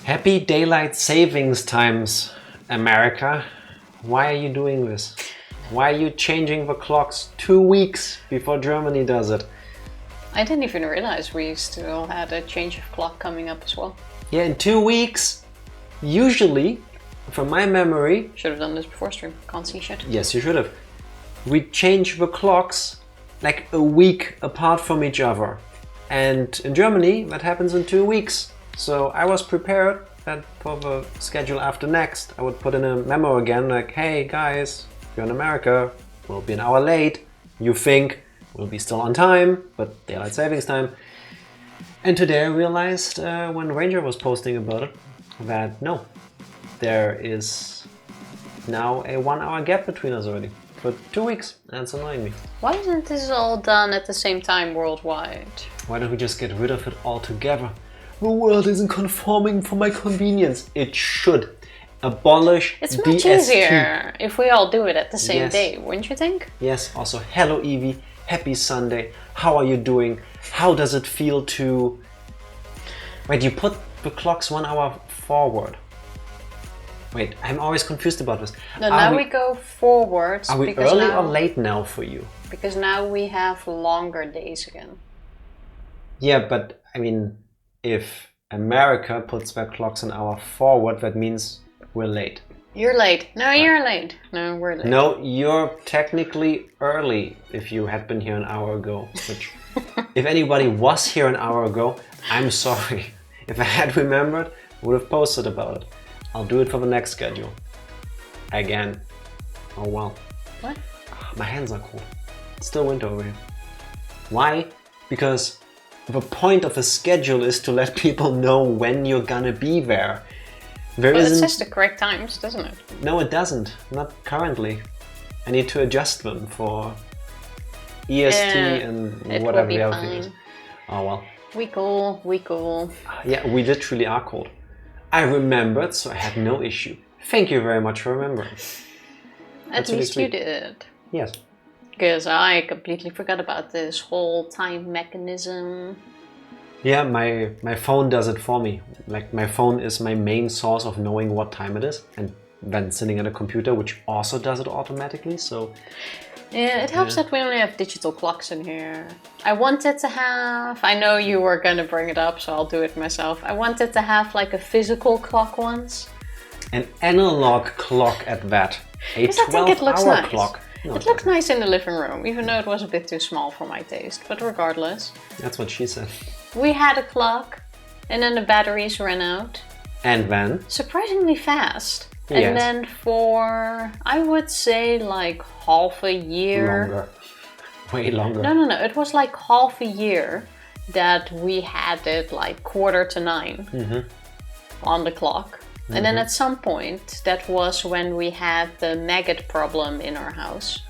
Happy daylight savings times, America. Why are you doing this? Why are you changing the clocks 2 weeks before Germany does it? I didn't even realize we still had a change of clock coming up as well. Yeah, in 2 weeks. Usually, from my memory... Should have done this before stream. Can't see shit. Yes, you should have. We change the clocks like a week apart from each other. And in Germany, that happens in 2 weeks. So I was prepared that for the schedule after next, I would put in a memo again like, hey guys, you're in America, we'll be an hour late. You think we'll be still on time, but daylight savings time. And today I realized when Wringer was posting about it that no, there is now a 1 hour gap between us already. For 2 weeks, and it's annoying me. Why isn't this all done at the same time worldwide? Why don't we just get rid of it altogether? The world isn't conforming for my convenience. It should. Abolish It's DST. much easier if we all do it at the same Yes. day, wouldn't you think? Yes, also hello Evie, happy Sunday. How are you doing? How does it feel to... Wait, you put the clocks 1 hour forward. Wait, I'm always confused about this. No, now we go forwards. Are we because early now, or late now for you? Because now we have longer days again. Yeah, but I mean, if America puts their clocks an hour forward, that means we're late. You're late. No, you're late. No, we're late. No, you're technically early if you had been here an hour ago. Which, if anybody was here an hour ago, I'm sorry. If I had remembered, I would have posted about it. I'll do it for the next schedule. Again. Oh well. What? My hands are cold. It's still winter over here. Why? Because the point of a schedule is to let people know when you're gonna be there. There Well, it isn't... says the correct times, doesn't it? No, it doesn't. Not currently. I need to adjust them for EST and it will whatever be the other thing is. fine. Oh well. We cool. Yeah, we literally are cold. I remembered, so I had no issue. Thank you very much for remembering. At That's really least you sweet. did. Yes. Because I completely forgot about this whole time mechanism. Yeah, my phone does it for me. Like, my phone is my main source of knowing what time it is, and then sitting at a computer, which also does it automatically, so... Yeah, it helps that we only have digital clocks in here. I wanted to have... I know you were gonna bring it up, so I'll do it myself. I wanted to have like a physical clock once. An analog clock at that. A Because I think it looks 12-hour nice. clock. No, It looked nice in the living room, even though it was a bit too small for my taste. But regardless, That's what she said. we had a clock, and then the batteries ran out. And then? Surprisingly fast. Yes. And then for, I would say, like half a year. Longer. Way longer. No. It was like half a year that we had it like 8:45 on the clock. And then at some point, that was when we had the maggot problem in our house.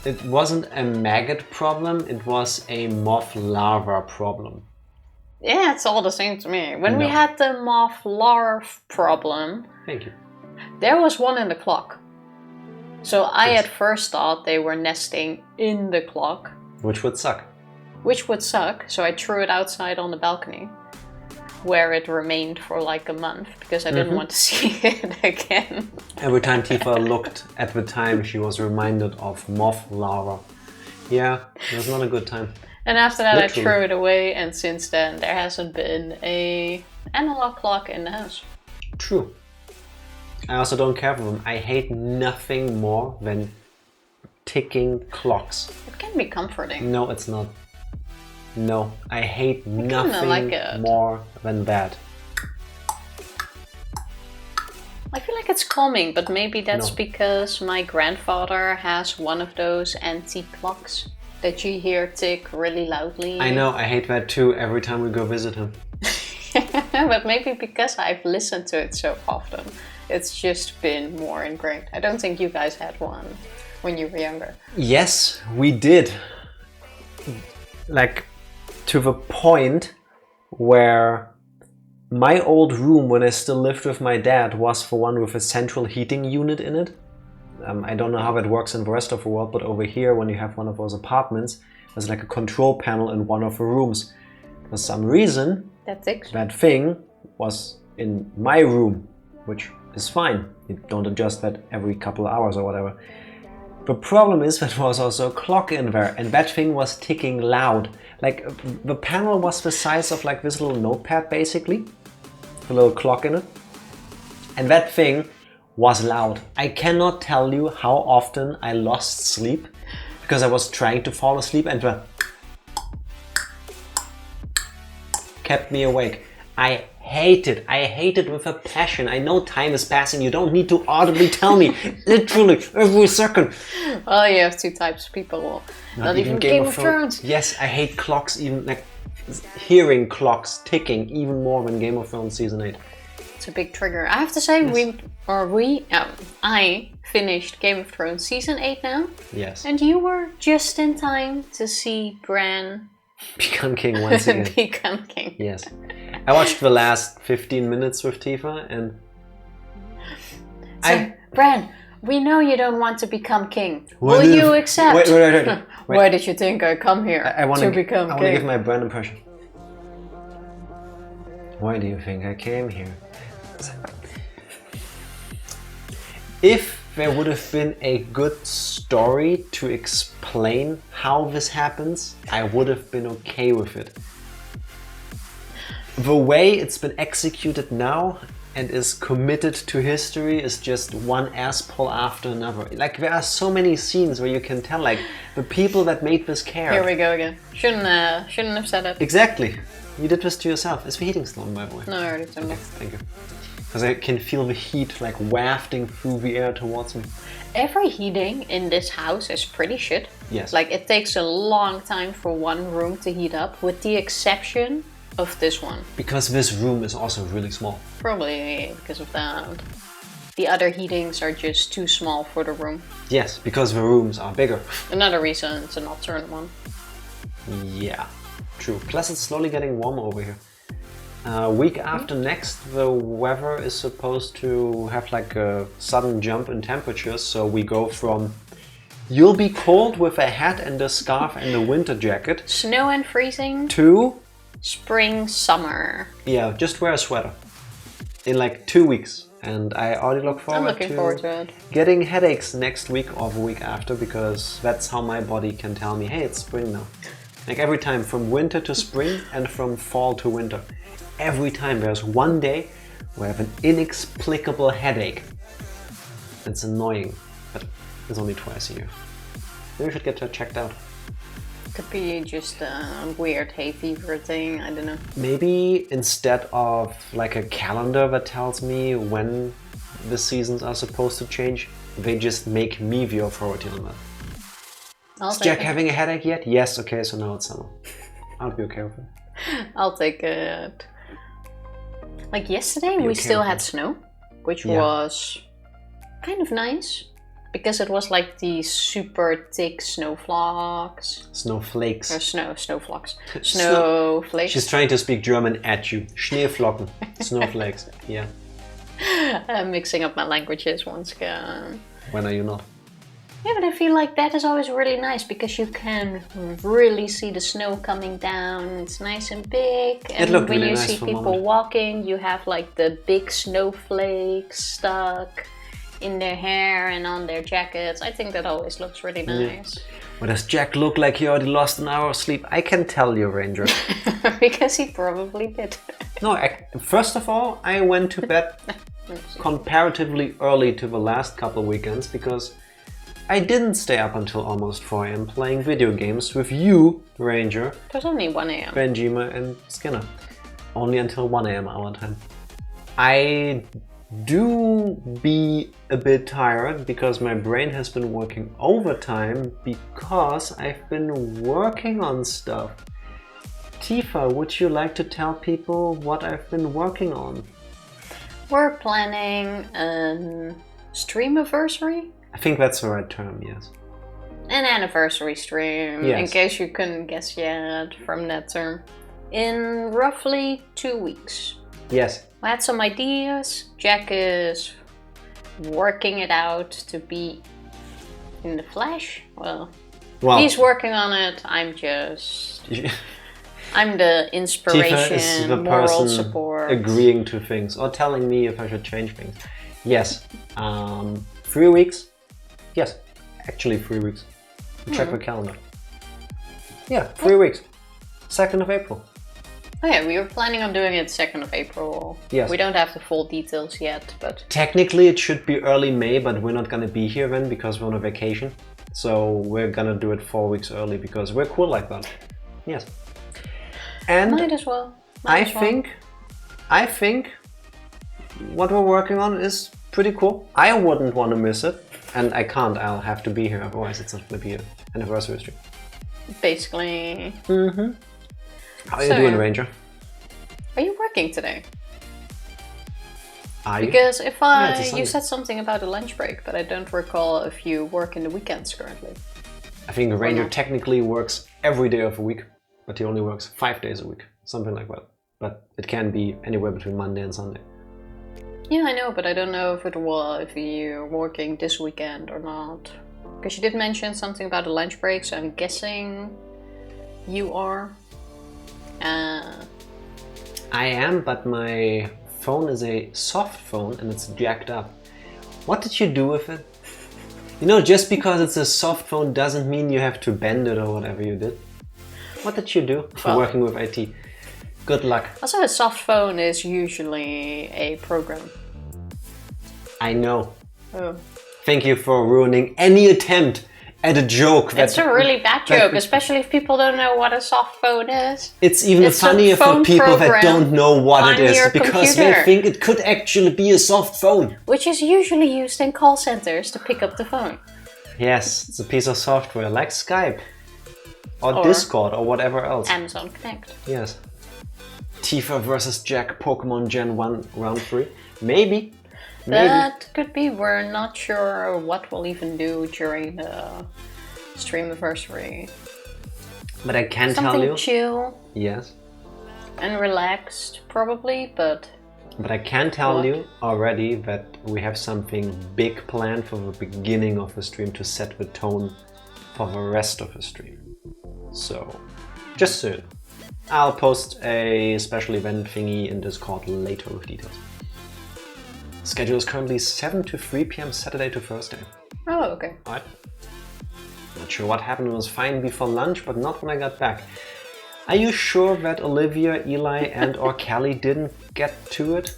It wasn't a maggot problem, it was a moth larva problem. Yeah, it's all the same to me. When we No. had the moth larv problem, Thank you. there was one in the clock. So I Yes. at first thought they were nesting in the clock, Which would suck. which would suck. So I threw it outside on the balcony, where it remained for like a month because I didn't want to see it again. Every time Tifa looked at the time, she was reminded of moth larva. Yeah, it was not a good time. And after that Literally. I threw it away, and since then there hasn't been a analog clock in the house. True. I also don't care for them. I hate nothing more than ticking clocks. It can be comforting. No, it's not. No, I hate nothing like it. more than that. I feel like it's calming, but maybe that's No. because my grandfather has one of those antique clocks that you hear tick really loudly. I know, I hate that too every time we go visit him. But maybe because I've listened to it so often, it's just been more ingrained. I don't think you guys had one when you were younger. Yes, we did. Like, to the point where my old room, when I still lived with my dad, was the one with a central heating unit in it. I don't know how that works in the rest of the world, but over here, when you have one of those apartments, there's like a control panel in one of the rooms. For some reason, That ticks. that thing was in my room, which is fine. You don't adjust that every couple of hours or whatever. The problem is that there was also a clock in there, and that thing was ticking loud. Like, the panel was the size of like this little notepad basically, a little clock in it, and that thing was loud. I cannot tell you how often I lost sleep because I was trying to fall asleep and the kept me awake. I hate it with a passion. I know time is passing, you don't need to audibly tell me, literally every second. Well, you have two types of people. Not even Game of Thrones. Yes, I hate clocks, even like hearing clocks ticking even more than Game of Thrones season 8. It's a big trigger. I have to say, Yes. I finished Game of Thrones season 8 now. Yes. And you were just in time to see Bran become king once again. become king. Yes. I watched the last 15 minutes with Tifa and Bran, we know you don't want to become king. Will you accept? Wait. Why did you think I come here I want to become king? I want to give my Bran impression. Why do you think I came here? If there would have been a good story to explain how this happens, I would have been okay with it. The way it's been executed now and is committed to history is just one ass pull after another. Like, there are so many scenes where you can tell, like, the people that made this care. Here we go again. Shouldn't have said that. Exactly. You did this to yourself. Is the heating still on, by the way? No, I already turned off. Thank you. Because I can feel the heat like wafting through the air towards me. Every heating in this house is pretty shit. Yes. Like, it takes a long time for one room to heat up, with the exception of this one. Because this room is also really small. Probably because of that. The other heatings are just too small for the room. Yes, because the rooms are bigger. Another reason it's an alternate one. Yeah, true. Plus it's slowly getting warmer over here. Week after next, the weather is supposed to have like a sudden jump in temperatures. So we go from you'll be cold with a hat and a scarf and a winter jacket. Snow and freezing. To spring, summer. Yeah, just wear a sweater. In like 2 weeks. And I already look forward to it. Getting headaches next week or the week after, because that's how my body can tell me, hey, it's spring now. Like every time from winter to spring and from fall to winter. Every time there's one day where I have an inexplicable headache. It's annoying, but it's only twice a year. Maybe we should get that checked out. Could be just a weird hay fever thing, I don't know. Maybe instead of like a calendar that tells me when the seasons are supposed to change, they just make me the authority on that. Is Jack having a headache yet? Yes, okay, so now it's summer. I'll be okay with it. I'll take it. Like yesterday we still had snow, which was kind of nice. Because it was like these super thick snowflakes. Snowflakes. Or snowflakes. Snowflakes. She's trying to speak German at you. Schneeflocken. Snowflakes. Yeah. I'm mixing up my languages once again. When are you not? Yeah, but I feel like that is always really nice because you can really see the snow coming down. It's nice and big. And when really you nice see people walking, you have like the big snowflakes stuck in their hair and on their jackets. I think that always looks really nice. Well, does Jack look like he already lost an hour of sleep? I can tell you, Ranger. Because he probably did. No, first of all, I went to bed comparatively early to the last couple of weekends because I didn't stay up until almost 4 AM playing video games with you, Ranger. It was only 1 AM. Benjima and Skinner. Only until 1 AM our time. I do be a bit tired because my brain has been working overtime because I've been working on stuff. Tifa, would you like to tell people what I've been working on? We're planning a stream-iversary? I think that's the right term, yes. An anniversary stream, yes. In case you couldn't guess yet from that term. In roughly 2 weeks. Yes. I had some ideas. Jack is working it out to be in the flesh. Well, he's working on it. I'm just I'm the Tifa inspiration, is the moral person support. agreeing to things or telling me if I should change things. Yes. 3 weeks. Yes. Actually 3 weeks. Check the calendar. Yeah, 3 weeks. 2nd of April. Oh yeah, we were planning on doing it 2nd of April. Yes. We don't have the full details yet, but... Technically it should be early May, but we're not gonna be here then because we're on a vacation. So we're gonna do it 4 weeks early because we're cool like that. Yes. And Might as well. I think what we're working on is pretty cool. I wouldn't want to miss it. And I can't, I'll have to be here, otherwise it's not gonna be an anniversary stream. Basically. Mm-hmm. How are you doing, Ranger? Are you working today? Are you? Because if you said something about a lunch break, but I don't recall if you work in the weekends currently. I think a Ranger technically works every day of the week, but he only works 5 days a week, something like that. But it can be anywhere between Monday and Sunday. Yeah, I know, but I don't know if you're working this weekend or not. Because you did mention something about a lunch break, so I'm guessing you are. I am, but my phone is a soft phone and it's jacked up. What did you do with it? You know, just because it's a soft phone doesn't mean you have to bend it or whatever you did. What did you do for working with IT? Good luck. Also, a soft phone is usually a program. I know. Oh. Thank you for ruining any attempt at a joke. It's a really bad joke, especially if people don't know what a soft phone is. It's even funnier for people that don't know what it is, because they think it could actually be a soft phone. Which is usually used in call centers to pick up the phone. Yes, it's a piece of software like Skype or Discord or whatever else. Amazon Connect. Yes. Tifa versus Jack Pokemon Gen 1 Round 3. Maybe. That could be. We're not sure what we'll even do during the streamiversary. But I can tell you. Something chill. Yes. And relaxed, probably, but I can tell you already that we have something big planned for the beginning of the stream to set the tone for the rest of the stream. So, just soon. I'll post a special event thingy in Discord later with details. Schedule is currently 7 to 3 p.m. Saturday to Thursday. Oh, okay. Alright. Not sure what happened. It was fine before lunch, but not when I got back. Are you sure that Olivia, Eli, and or Kelly didn't get to it?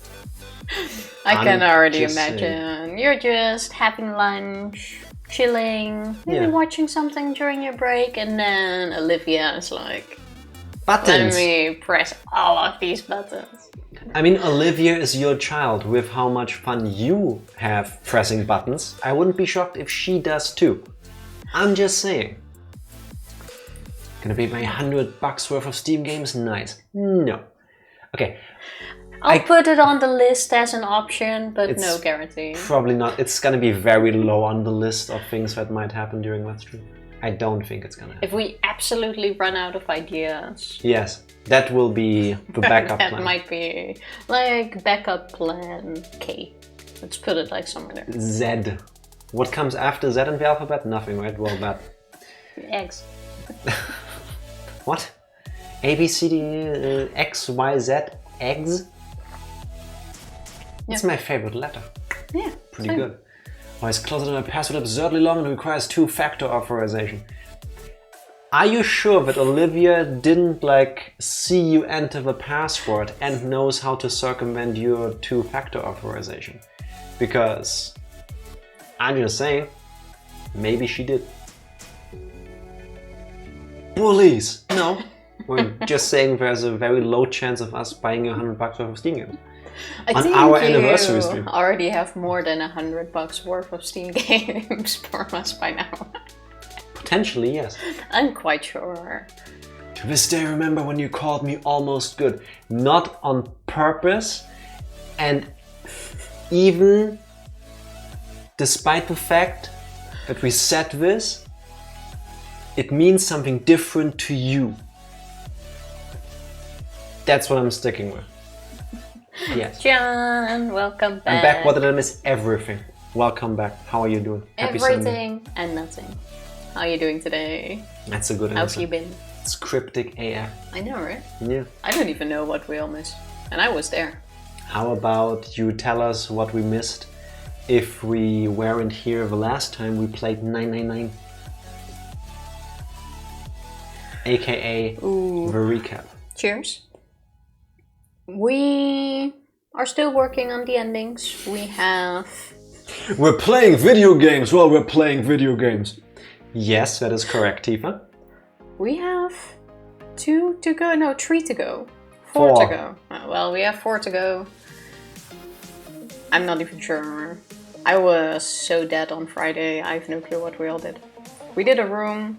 I can already imagine. You're just having lunch, chilling, maybe watching something during your break, and then Olivia is like, buttons. Let me press all of these buttons. I mean, Olivia is your child. With how much fun you have pressing buttons, I wouldn't be shocked if she does too. I'm just saying. Gonna pay my $100 worth of Steam games? Nice. No. Okay. I'll put it on the list as an option, but no guarantee. Probably not. It's gonna be very low on the list of things that might happen during that stream. I don't think it's gonna happen. If we absolutely run out of ideas. Yes, that will be the backup plan. That might be like backup plan K. Let's put it like somewhere there. Z. What comes after Z in the alphabet? Nothing, right? Well, that. X. What? A, B, C, D, X, Y, Z, eggs? That's my favorite letter. Yeah. Pretty good. Why is closer than a password absurdly long and requires 2-factor authorization? Are you sure that Olivia didn't see you enter the password and knows how to circumvent your 2-factor authorization? Because I'm just saying, maybe she did. Bullies! No, we're just saying there's a very low chance of us buying $100 worth of Steam games. I think our anniversary stream. Already have more than $100 worth of Steam games for us by now. Potentially, yes. I'm quite sure. To this day, remember when you called me almost good. Not on purpose, and even despite the fact that we said this, it means something different to you. That's what I'm sticking with. Yes. John, welcome back. I'm back. What did I miss? Everything. Welcome back. How are you doing? Happy Everything Sunday. and nothing. How are you doing today? That's a good How answer. have you been? It's cryptic AF. I know, right? Yeah. I don't even know what we all missed. And I was there. How about you tell us what we missed if we weren't here the last time we played 999? AKA the recap. Cheers. We are still working on the endings. We have... We're playing video games while we're playing video games. Yes, that is correct, Tifa. We have 2 to go. No, 3 to go. 4 to go. Well, we have 4 to go. I'm not even sure. I was so dead on Friday. I have no clue what we all did. We did a room.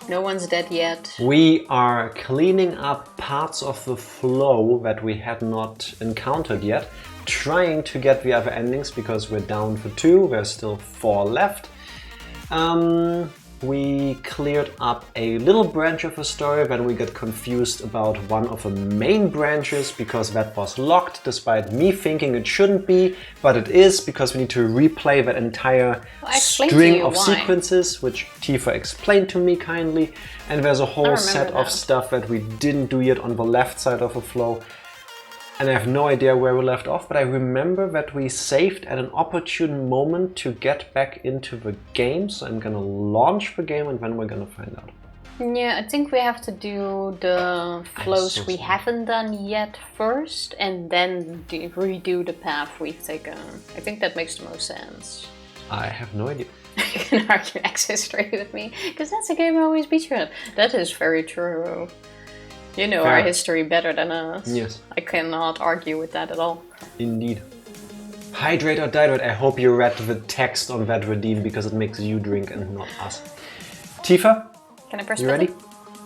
No one's dead yet. We are cleaning up parts of the flow that we had not encountered yet. Trying to get the other endings because we're down for 2. There's still 4 left. We cleared up a little branch of the story, then we got confused about one of the main branches because that was locked, despite me thinking it shouldn't be, but it is because we need to replay that entire string of sequences, which Tifa explained to me kindly, and there's a whole set of stuff that we didn't do yet on the left side of the flow. And I have no idea where we left off, but I remember that we saved at an opportune moment to get back into the game. So I'm gonna launch the game and then we're gonna find out. Yeah, I think we have to do the flows we haven't done yet first, and then redo the path we've taken. I think that makes the most sense. I have no idea. You can argue X history with me, because that's a game I always beat you at. That is very true. You know our history better than us. Yes. I cannot argue with that at all. Indeed. Hydrate or dihydrate. I hope you read the text on that redeem because it makes you drink and not us. Tifa? Can I press the button? Ready?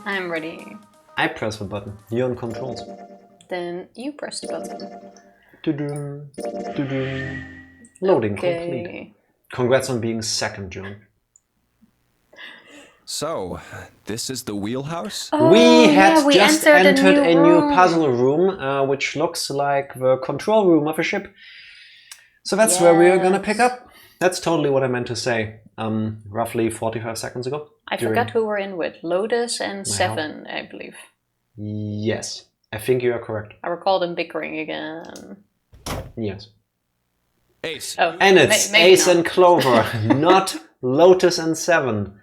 I'm ready. I press the button. You're on controls. Then you press the button. Doo-doom. Doo-doom. Loading complete. Congrats on being second, John. So, this is the wheelhouse? Oh, we had we just entered a new room. puzzle room, which looks like the control room of a ship. So that's where we are gonna pick up. That's totally what I meant to say, roughly 45 seconds ago. I forgot who we're in with. Lotus and Seven, I believe. Yes, I think you are correct. I recall them bickering again. Yes. Ace. Oh, And it's Ace and Clover, not Lotus and Seven.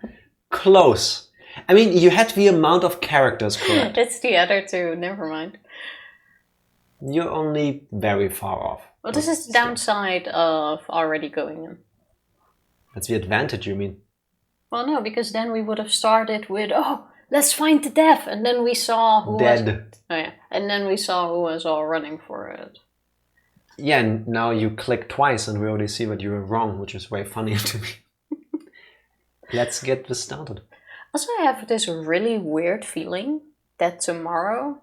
Close. I mean, you had the amount of characters correct. It's the other two, never mind. You're only very far off. Well, this is the downside of already going in. That's the advantage, you mean? Well, no, because then we would have started with, oh, let's find the death, and then we saw who and then we saw who was all running for it. Yeah, and now you click twice and we already see that you were wrong, which is very funny to me. Let's get this started. Also, I have this really weird feeling that tomorrow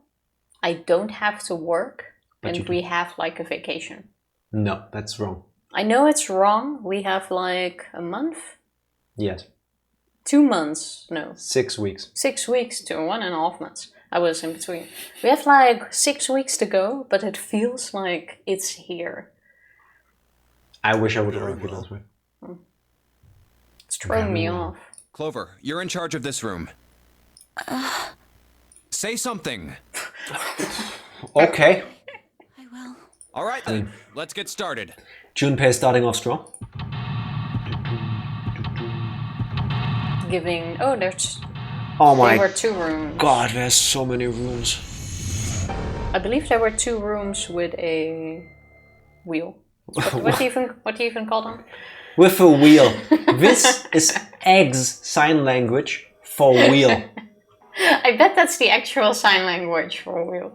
I don't have to work and we have like a vacation. No, that's wrong. I know it's wrong. We have like a month? Yes. 2 months, no. 6 weeks. 6 weeks to 1.5 months. I was in between. We have like 6 weeks to go, but it feels like it's here. I wish I would have read this way. It's throwing me off. Clover, you're in charge of this room. Say something. Okay. I will. All right then, let's get started. Junpei starting off strong. Giving... Oh, there's... Oh my There were 2 rooms. god, there's so many rooms. I believe there were 2 rooms with a wheel. What do you even call them? With a wheel. This is Egg's sign language for wheel. I bet that's the actual sign language for wheel.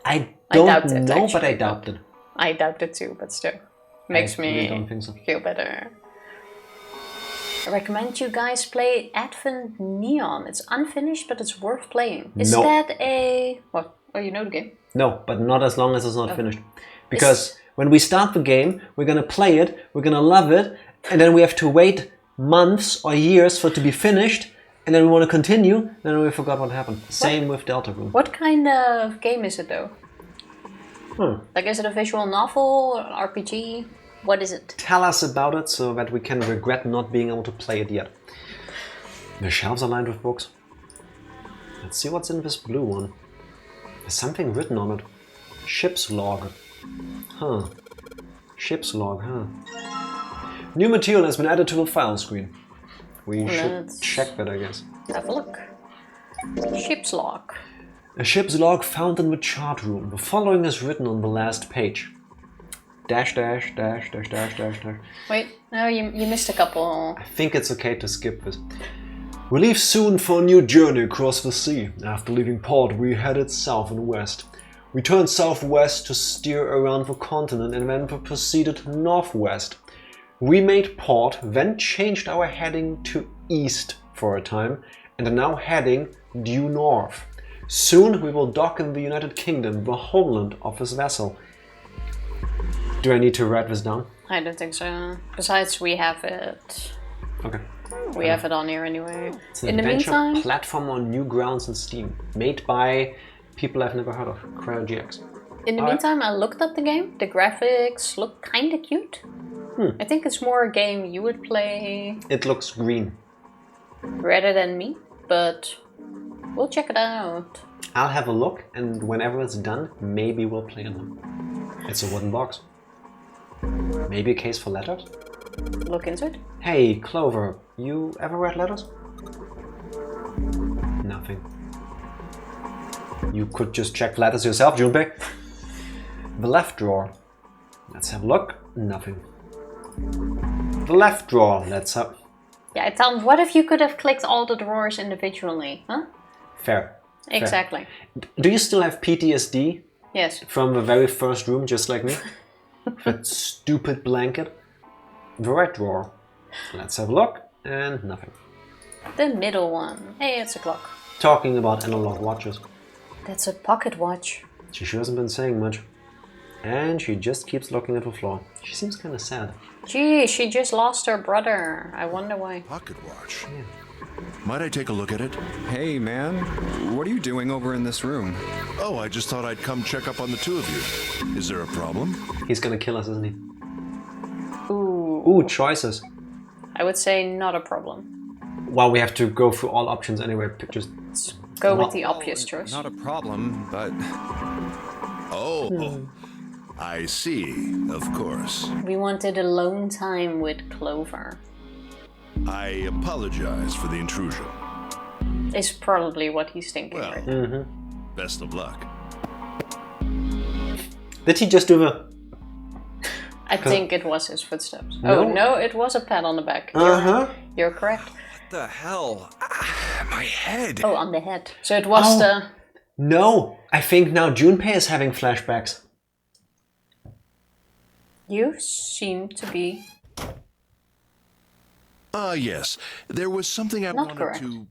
I don't know, but I doubt it. I doubt it too, but still. Makes me don't think so. feel better. I recommend you guys play Advent Neon. It's unfinished, but it's worth playing. Is that a... What? Oh, you know the game? No, but not as long as it's not finished. Because when we start the game, we're gonna play it, we're gonna love it, and then we have to wait months or years for it to be finished, and then we want to continue, then we forgot what happened. Same with Deltarune. What kind of game is it though? Like, is it a visual novel, an RPG? What is it? Tell us about it so that we can regret not being able to play it yet. The shelves are lined with books. Let's see what's in this blue one. There's something written on it. Ship's log. Huh. Ship's log, huh. New material has been added to the file screen. We should check that, I guess. Have a look. Ship's log. A ship's log found in the chart room. The following is written on the last page. Dash, dash, dash, dash, dash, dash, dash. Wait, no, you missed a couple. I think it's okay to skip this. We leave soon for a new journey across the sea. After leaving port, we headed south and west. We turned southwest to steer around the continent and then proceeded northwest. We made port, then changed our heading to east for a time and are now heading due north. Soon we will dock in the United Kingdom, the homeland of this vessel. Do I need to write this down? I don't think so. Besides, we have it. Okay. We have it on here anyway. It's an In the adventure meantime, platform on new grounds in Steam, made by people I've never heard of, CryoGX. in the meantime, I looked at the game. The graphics look kind of cute. I think it's more a game you would play It looks green. rather than me, but we'll check it out. I'll have a look, and whenever it's done, maybe we'll play them. It's a wooden box. Maybe a case for letters? Look into it. Hey, Clover, you ever read letters? Nothing. You could just check letters yourself, Junpei. The left drawer. Let's have a look. Nothing. The left drawer. Let's have... Yeah, Tom, what if you could have clicked all the drawers individually, huh? Fair. Exactly. Do you still have PTSD Yes. from the very first room, just like me? That stupid blanket. The right drawer. Let's have a look. And nothing. The middle one. Hey, it's a clock. Talking about analog watches. That's a pocket watch. She sure hasn't been saying much. And she just keeps looking at the floor. She seems kind of sad. Gee, she just lost her brother. I wonder why. Pocket watch. Might I take a look at it? Hey, man. What are you doing over in this room? Oh, I just thought I'd come check up on the two of you. Is there a problem? He's gonna kill us, isn't he? Ooh. Ooh, choices. I would say not a problem. Well, we have to go through all options anyway. Just Go with the obvious choice. Not a problem, but Oh, I see, of course. We wanted alone time with Clover. I apologize for the intrusion. Is probably what he's thinking Well, right now. best of luck. Did he just do the... I think it was his footsteps. No. Oh no, it was a pat on the back. Uh-huh. You're correct. what the hell? My head. Oh, on the head. So it was the... No, I think now Junpei is having flashbacks. You seem to be... Yes. There was something I Not wanted correct. to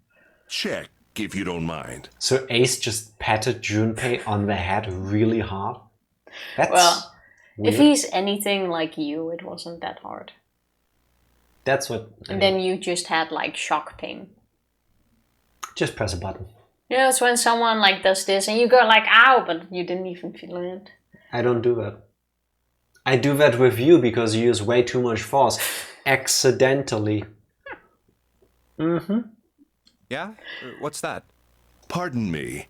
check, if you don't mind. So Ace just patted Junpei on the head really hard. That's Well, weird. if he's anything like you, it wasn't that hard. That's what... And then you just had like shock pain. Just press a button. You know, it's when someone like does this and you go like, ow, but you didn't even feel it. I don't do that. I do that with you because you use way too much force. Accidentally. Mm-hmm. Yeah? What's that? Pardon me.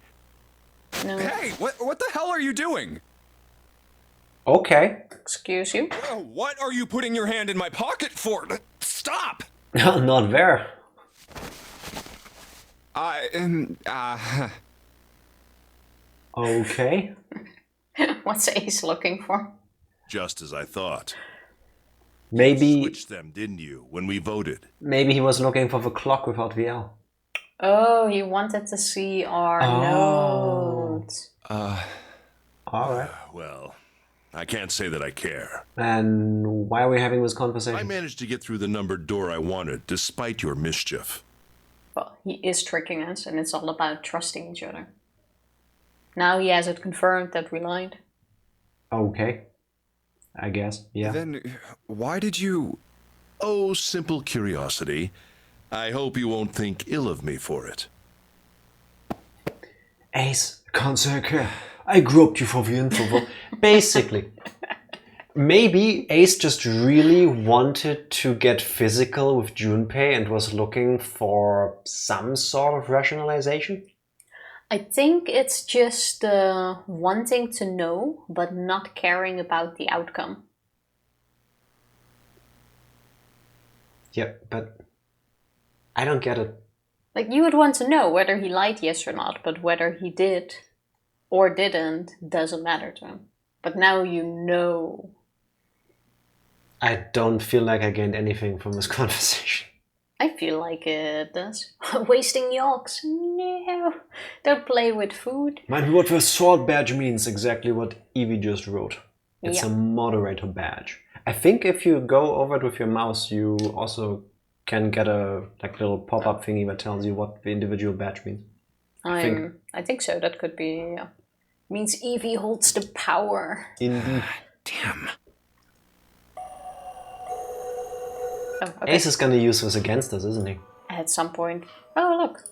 No, Hey, what the hell are you doing? Okay. excuse you. What are you putting your hand in my pocket for? Stop! Not there. Okay. What's Ace looking for? Just as I thought. Maybe Switched them, didn't you, when we voted? he was looking for the clock without the L. Oh, he wanted to see our notes. Alright. Well, I can't say that I care. And why are we having this conversation? I managed to get through the numbered door I wanted, despite your mischief. Well, he is tricking us, and it's all about trusting each other. Now he has it confirmed that we lied. Okay. I guess, yeah. Then why did you... Oh, simple curiosity. I hope you won't think ill of me for it. Ace, can't say I care. I groped you for the info. Basically, maybe Ace just really wanted to get physical with Junpei and was looking for some sort of rationalization. I think it's just wanting to know, but not caring about the outcome. Yeah, but I don't get it. Like, you would want to know whether he lied, yes or not, but whether he did or didn't doesn't matter to him. But now you know. I don't feel like I gained anything from this conversation. I feel like it does. Wasting yolks. No. Don't play with food. Mind me what the sword badge means, exactly what Evie just wrote. It's Yeah. a moderator badge. I think if you go over it with your mouse, you also can get a little pop-up thingy that tells you what the individual badge means. I think so. That could be. Means Evie holds the power. Indeed. Damn. Oh, okay. Ace is gonna use this against us, isn't he? At some point. Oh, look.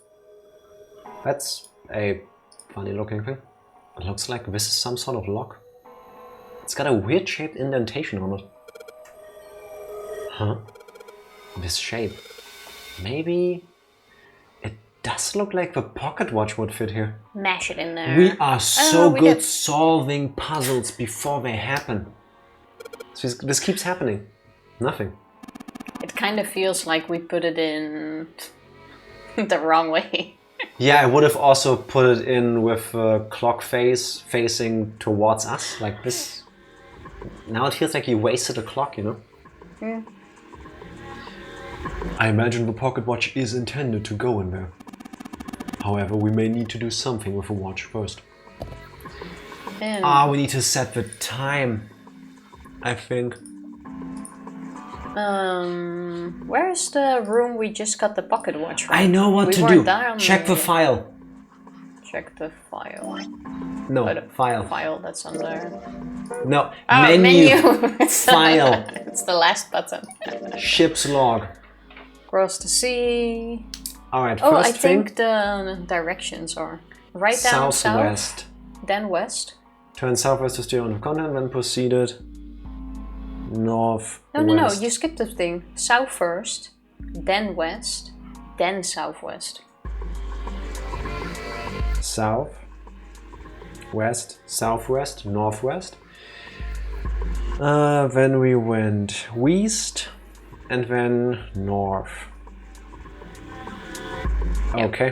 That's a funny looking thing. It looks like this is some sort of lock. It's got a weird shaped indentation on it. Huh? This shape. Maybe it does look like the pocket watch would fit here. Mash it in there. We are so we good did. solving puzzles before they happen. So this keeps happening. Nothing. It kind of feels like we put it in the wrong way. Yeah, I would have also put it in with a clock face facing towards us, like this. Now it feels like you wasted a clock, you know? Yeah. I imagine the pocket watch is intended to go in there. However, we may need to do something with the watch first. And, We need to set the time, I think. where's the room we just got the pocket watch from? I know what We to weren't do. down Check the there. file. Check the file. No, Oh, the file. File that's on there. No, Oh, menu. It's File. It's the last button. Ship's log. Cross the sea. Alright, Oh, first I thing, think the directions are right down southwest. south, then west. Turn southwest to steer on the continent, then proceeded north. No, you skipped the thing. South first, then west, then southwest. South, west, southwest, northwest. Then we went west and then north. Yep. Okay.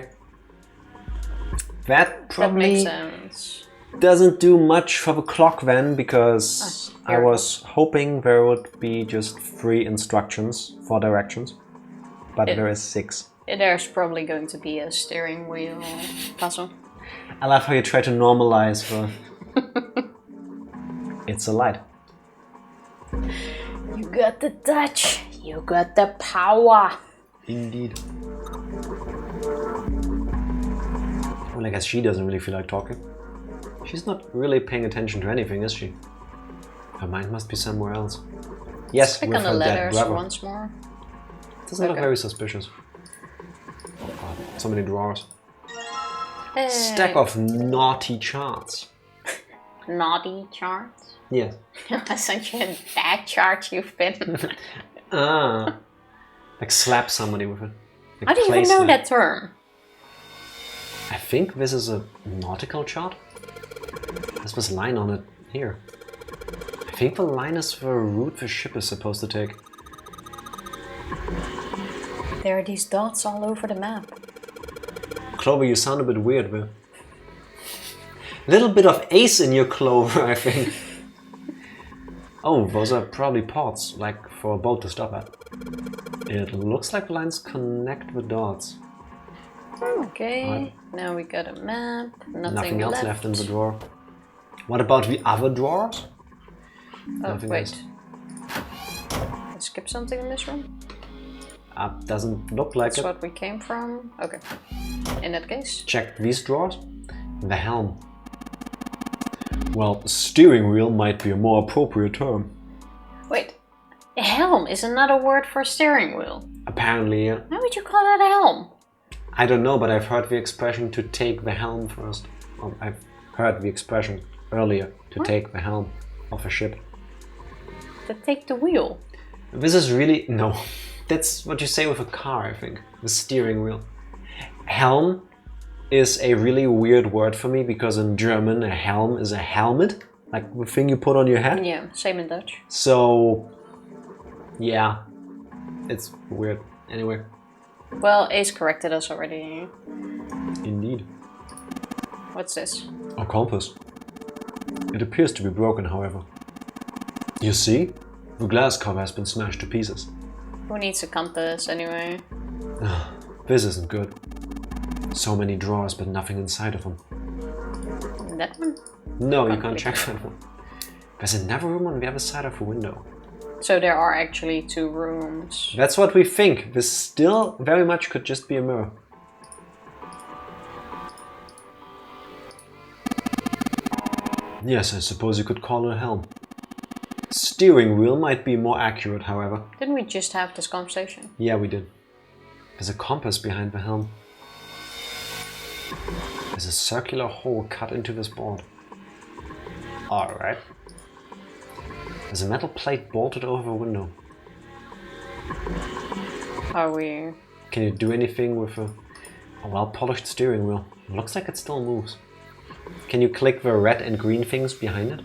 That That probably makes sense. doesn't do much for the clock then, because I here we was hoping there would be just 3 instructions for directions, but Yeah. there is 6. There's probably going to be a steering wheel puzzle. I love how you try to normalize the... It's a light. You got the touch. You got the power. Indeed. Well, I guess she doesn't really feel like talking. She's not really paying attention to anything, is she? Her mind must be somewhere else. Yes, Click with on the her dead letters brother. once more. Doesn't look Okay. very suspicious. Oh god, so many drawers. Hey. Stack of naughty charts. Naughty charts. Yes. Such a bad chart you've been. Ah. Like slap somebody with it. Like How do you play even know slap. that term? I think this is a nautical chart. There's this line on it here. I think the line is the route the ship is supposed to take. There are these dots all over the map. Clover, you sound a bit weird, man. Little bit of ace in your Clover, I think. Oh, those are probably ports, like for a boat to stop at. It looks like the lines connect the dots. Okay, Alright. now we got a map. Nothing else left in the drawer. What about the other drawers? Oh, Nothing wait. else. I skip something in this room? Doesn't look like That's it. what we came from. Okay. In that case. Check these drawers. The helm. Well, steering wheel might be a more appropriate term. Wait. A helm is another word for steering wheel. Apparently, yeah. Why would you call that a helm? I don't know, but I've heard the expression to take the helm first. I've heard the expression earlier to take the helm of a ship. To take the wheel. This is really... no. That's what you say with a car, I think. The steering wheel. Helm is a really weird word for me because in German a helm is a helmet, like the thing you put on your head. Yeah, same in Dutch. So, yeah, it's weird. Anyway. Well, Ace corrected us already. Indeed. What's this? A compass. It appears to be broken, however. You see? The glass cover has been smashed to pieces. Who needs a compass anyway? This isn't good. So many drawers, but nothing inside of them. That one? No, you can't check that one. There's another room on the other side of the window. So there are actually 2 rooms. That's what we think. This still very much could just be a mirror. Yes, I suppose you could call it a helm. Steering wheel might be more accurate, however. Didn't we just have this conversation? Yeah, we did. There's a compass behind the helm. There's a circular hole cut into this board. Alright. There's a metal plate bolted over the window. Are we... Can you do anything with a well-polished steering wheel? It looks like it still moves. Can you click the red and green things behind it?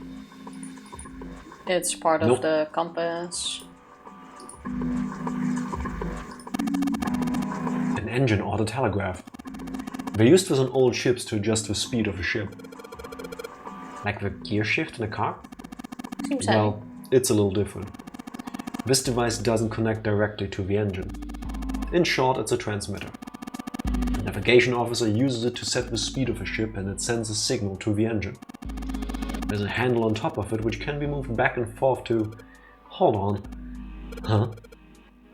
It's part of the compass. An engine or the telegraph. They used this on old ships to adjust the speed of a ship. Like the gear shift in a car? Seems Well, it's a little different. This device doesn't connect directly to the engine. In short, it's a transmitter. The navigation officer uses it to set the speed of a ship and it sends a signal to the engine. There's a handle on top of it which can be moved back and forth to... Hold on. Huh?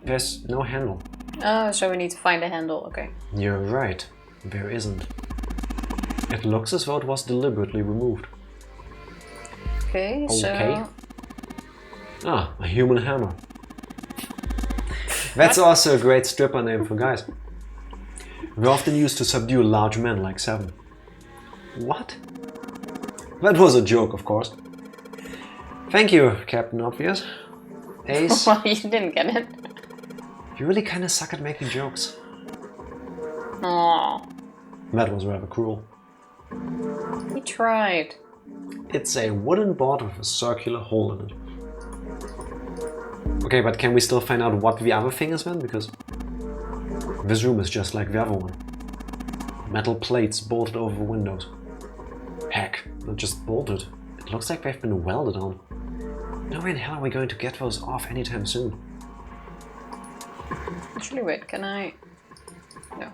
There's no handle. Oh, so we need to find a handle, okay. You're right. There isn't. It looks as though it was deliberately removed. Okay, so... Ah, a human hammer. That's also a great stripper name for guys. They're often used to subdue large men like Seven. What? That was a joke, of course. Thank you, Captain Obvious. Ace, Well, you didn't get it. you really kinda suck at making jokes. Aww. That was rather cruel. We tried. It's a wooden board with a circular hole in it. Okay, but can we still find out what the other thing is then? Because this room is just like the other one. Metal plates bolted over the windows. Heck, not just bolted. It looks like they've been welded on. No way in hell are we going to get those off anytime soon. Actually, wait, can I... No.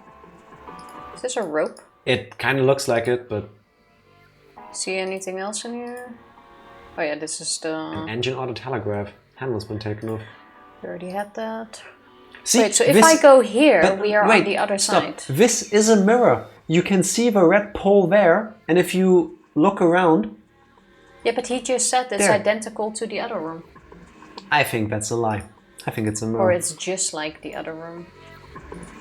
Is this a rope? It kind of looks like it, but... See anything else in here? Oh yeah, this is the... Engine or the telegraph. Handle's been taken off. We already had that. See, Wait, so if this- I go here, but we are wait, on the other stop. side. This is a mirror. You can see the red pole there, and if you look around... Yeah, but he just said it's There. identical to the other room. I think that's a lie. I think it's a mirror. Or it's just like the other room.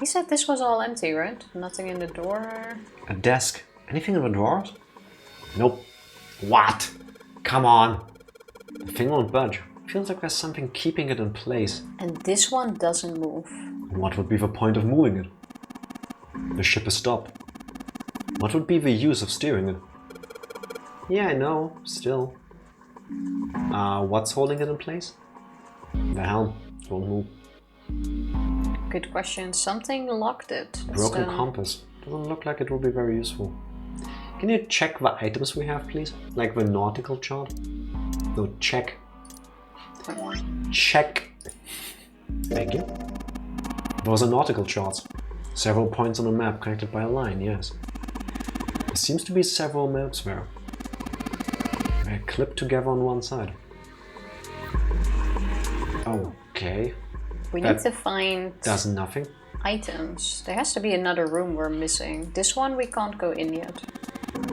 He said this was all empty, right? Nothing in the door. A desk. Anything in the drawers? Nope. What? Come on. The thing won't budge. Feels like there's something keeping it in place. And this one doesn't move. What would be the point of moving it? The ship is stopped. What would be the use of steering it? Yeah, I know. Still. What's holding it in place? The helm. It won't move. Good question. Something locked it. That's Broken the- compass. Doesn't look like it will be very useful. Can you check the items we have, please? Like the nautical chart? No, check. Check. Thank you. Those are nautical charts. Several points on a map connected by a line, yes. There seems to be several maps there. They're clipped together on one side. Okay. We That need to find does nothing. items. There has to be another room we're missing. This one we can't go in yet.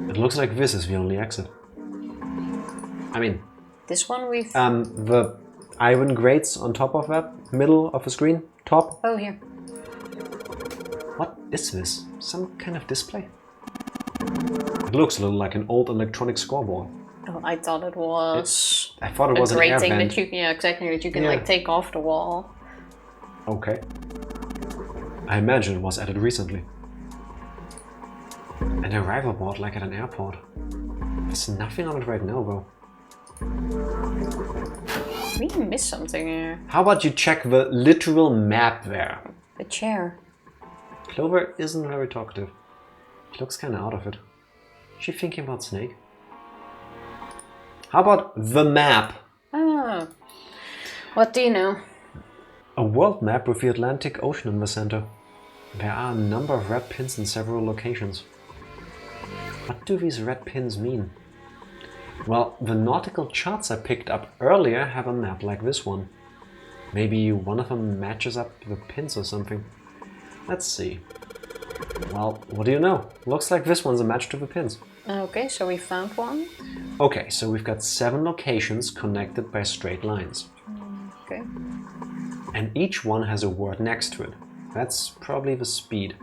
It looks like this is the only exit. I mean, This one we've... the iron grates on top of that, middle of the screen, top. Oh, here. What is this? Some kind of display? It looks a little like an old electronic scoreboard. Oh, I thought it was I thought it a was an air grating vent. that you... Yeah, exactly. That you can Yeah. like take off the wall. Okay. I imagine it was added recently. An arrival board like at an airport. There's nothing on it right now though. We missed something here. How about you check the literal map there? The chair. Clover isn't very talkative. She looks kinda out of it. Is she thinking about Snake? How about the map? Oh. What do you know? A world map with the Atlantic Ocean in the center. There are a number of red pins in several locations. What do these red pins mean? Well, the nautical charts I picked up earlier have a map like this one. Maybe one of them matches up the pins or something. Let's see. Well, what do you know? Looks like this one's a match to the pins. Okay, so we found one. Okay, so we've got 7 locations connected by straight lines. Okay. And each one has a word next to it. That's probably the speed.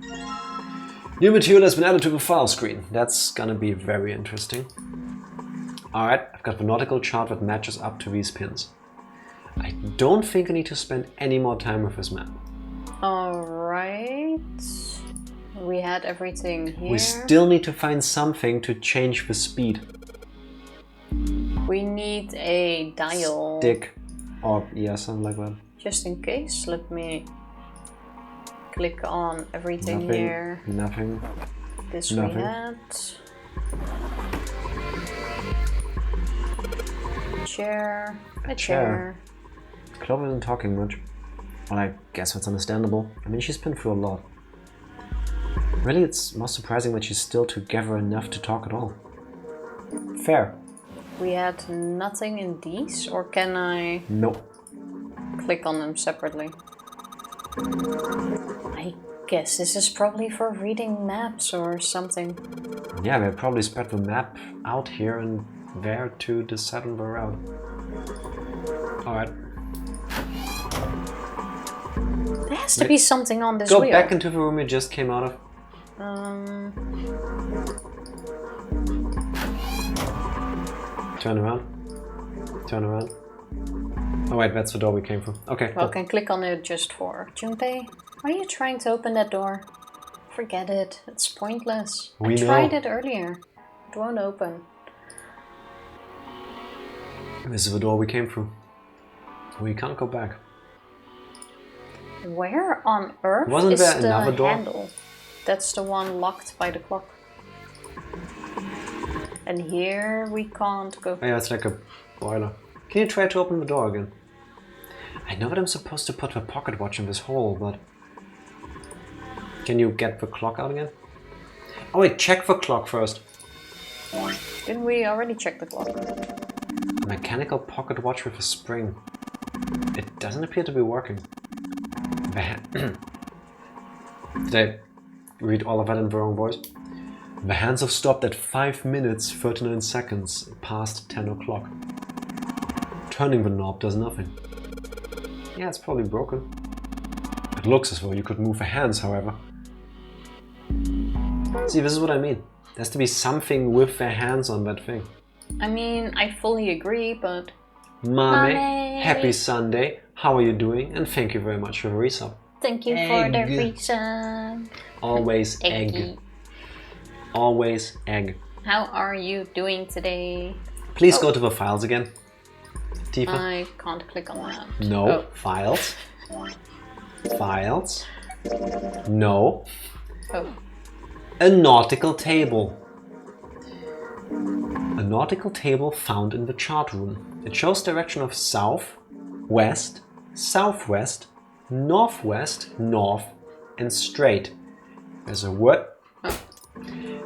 New material has been added to the file screen. That's gonna be very interesting. Alright, I've got the nautical chart that matches up to these pins. I don't think I need to spend any more time with this map. Alright. We had everything here. We still need to find something to change the speed. We need a dial. Stick. Or, yeah, something like that. Just in case, let me click on everything Nothing. here. Nothing. This Nothing. we had. Chair. A chair. Clover isn't talking much. Well, I guess that's understandable. I mean, she's been through a lot. Really, it's most surprising that she's still together enough to talk at all. Fair. We had nothing in these, or can I Nope. click on them separately? I guess this is probably for reading maps or something. Yeah, they probably spread the map out here and there to decide on the route. Alright. There has to be something on this Go wheel. back into the room you just came out of. Turn around. Turn around. Oh wait, that's the door we came from. Okay, Well, cool. can click on it just for Junpei. Are you trying to open that door? Forget it. It's pointless. We I tried know. it earlier. It won't open. This is the door we came through. We can't go back. Where on earth Wasn't is there the another door? handle? That's the one locked by the clock. And here we can't go. Oh yeah, it's like a boiler. Can you try to open the door again? I know that I'm supposed to put the pocket watch in this hole, but... Can you get the clock out again? Oh wait, check the clock first. Didn't we already check the clock? A mechanical pocket watch with a spring. It doesn't appear to be working. Did I read all of that in the wrong voice? The hands have stopped at 5 minutes 39 seconds past 10 o'clock. Turning the knob does nothing. Yeah, it's probably broken. It looks as though you could move the hands, however. See, this is what I mean. There has to be something with their hands on that thing. I mean, I fully agree, but... Mame, Mame. happy Sunday. How are you doing? And thank you very much for the resub. Thank you for the Egg. reason. Always egg. Eggy. Always egg. How are you doing today? Please go to the files again. Tifa. I can't click on that. No. Oh. Files. Files. No. Oh. A nautical table. A nautical table found in the chart room. It shows direction of south, west, southwest, northwest, north, and straight. There's a word.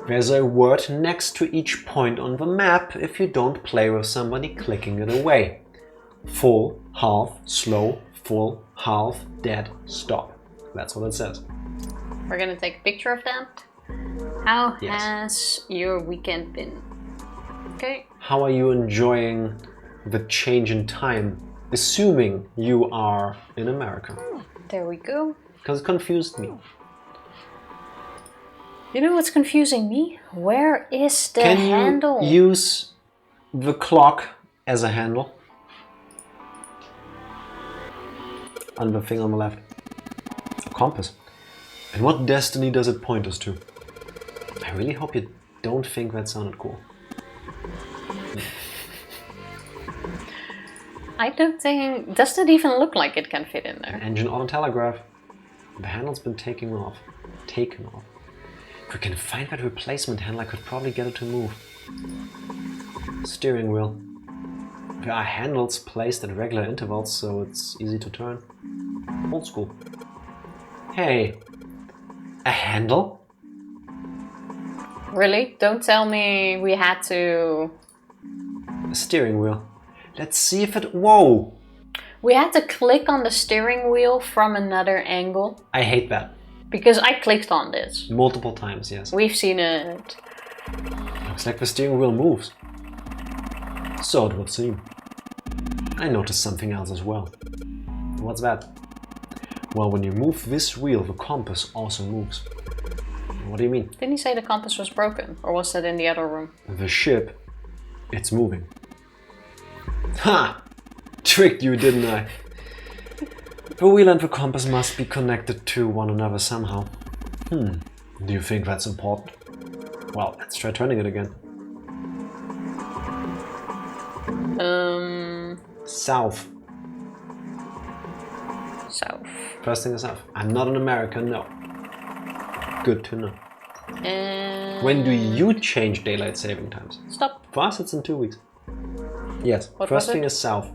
There's a word next to each point on the map if you don't play with somebody clicking it away. Full, half, slow, full, half, dead, stop. That's what it says. We're gonna take a picture of that. How Yes. has your weekend been? Okay. How are you enjoying the change in time, assuming you are in America? There we go. Because it confused me. You know what's confusing me? Where is the Can handle? you use the clock as a handle? On the thing on the left. A compass. And what destiny does it point us to? I I really hope you don't think that sounded cool. I don't think... Does it even look like it can fit in there? Engine auto telegraph. The handle's been taken off. If we can find that replacement handle, I could probably get it to move. Steering wheel. There are handles placed at regular intervals, so it's easy to turn. Old school. Hey, a handle? Really? Don't tell me we had to... A steering wheel. Let's see if it... Whoa! We had to click on the steering wheel from another angle. I hate that. Because I clicked on this. Multiple times, yes. We've seen it. Looks like the steering wheel moves. So it would seem. I noticed something else as well. What's that? Well, when you move this wheel, the compass also moves. What do you mean? Didn't he say the compass was broken? Or was that in the other room? The ship, it's moving. Ha! Tricked you, didn't I? The wheel and the compass must be connected to one another somehow. Do you think that's important? Well, let's try turning it again. South. South. First thing is south. I'm not an American, no. Good to know. When do you change daylight saving times? Stop. For us, it's in 2 weeks. Yes, What first was thing it? is south.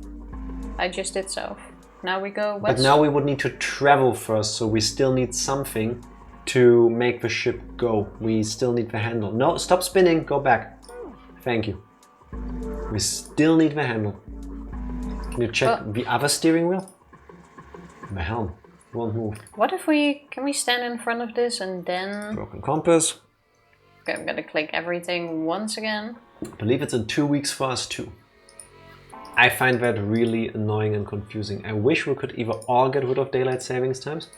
I just did south. Now we go west. But now we would need to travel first, so we still need something to make the ship go. We still need the handle. No, stop spinning, go back. Thank you. We still need the handle. Can you check the other steering wheel? The helm won't move. What if we... Can we stand in front of this and then... Broken compass. Okay, I'm gonna click everything once again. I believe it's in 2 weeks for us too. I find that really annoying and confusing. I wish we could either all get rid of daylight savings times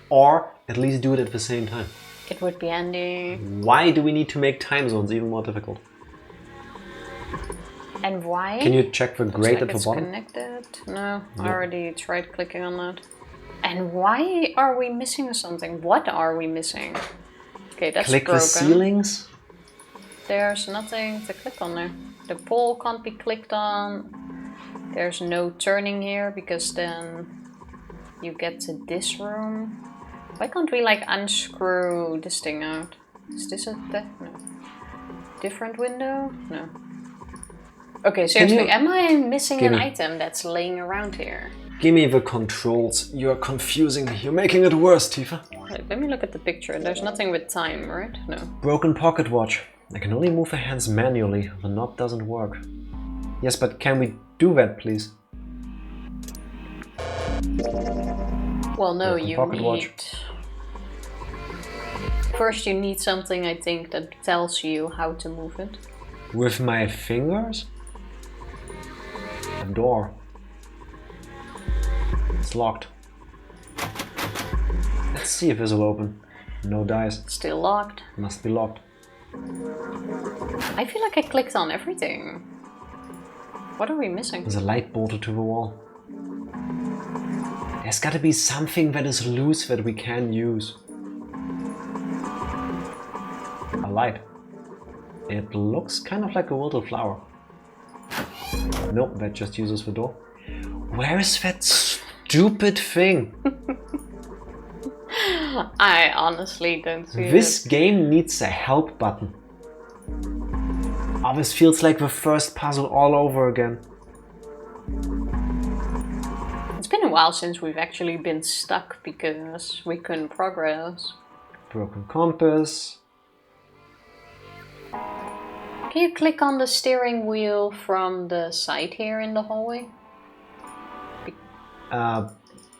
or at least do it at the same time. It would be handy. Why do we need to make time zones even more difficult? And why? Can you check the grate Looks like at the it's bottom? Connected. No, I already tried clicking on that. And why are we missing something? What are we missing? Okay, that's Click broken. the ceilings? There's nothing to click on there. The pole can't be clicked on. There's no turning here because then you get to this room. Why can't we like unscrew this thing out? Is this a no? Different window? No. Okay, seriously, am I missing an item that's laying around here? Give me the controls. You're confusing me. You're making it worse, Tifa. Wait, let me look at the picture. There's nothing with time, right? No. Broken pocket watch. I can only move the hands manually. The knob doesn't work. Yes, but can we do that, please? Well, no, Broken you pocket need... watch. First you need something, I think, that tells you how to move it. With my fingers? A door. It's locked. Let's see if this will open. No dice. Still locked. Must be locked. I feel like I clicked on everything. What are we missing? There's a light bolted to the wall. There's gotta be something that is loose that we can use. A light. It looks kind of like a wilted flower. Nope, that just uses the door. Where is that stupid thing? I honestly don't see This it. game needs a help button. Oh, this feels like the first puzzle all over again. It's been a while since we've actually been stuck because we couldn't progress. Broken compass. Can you click on the steering wheel from the side here in the hallway?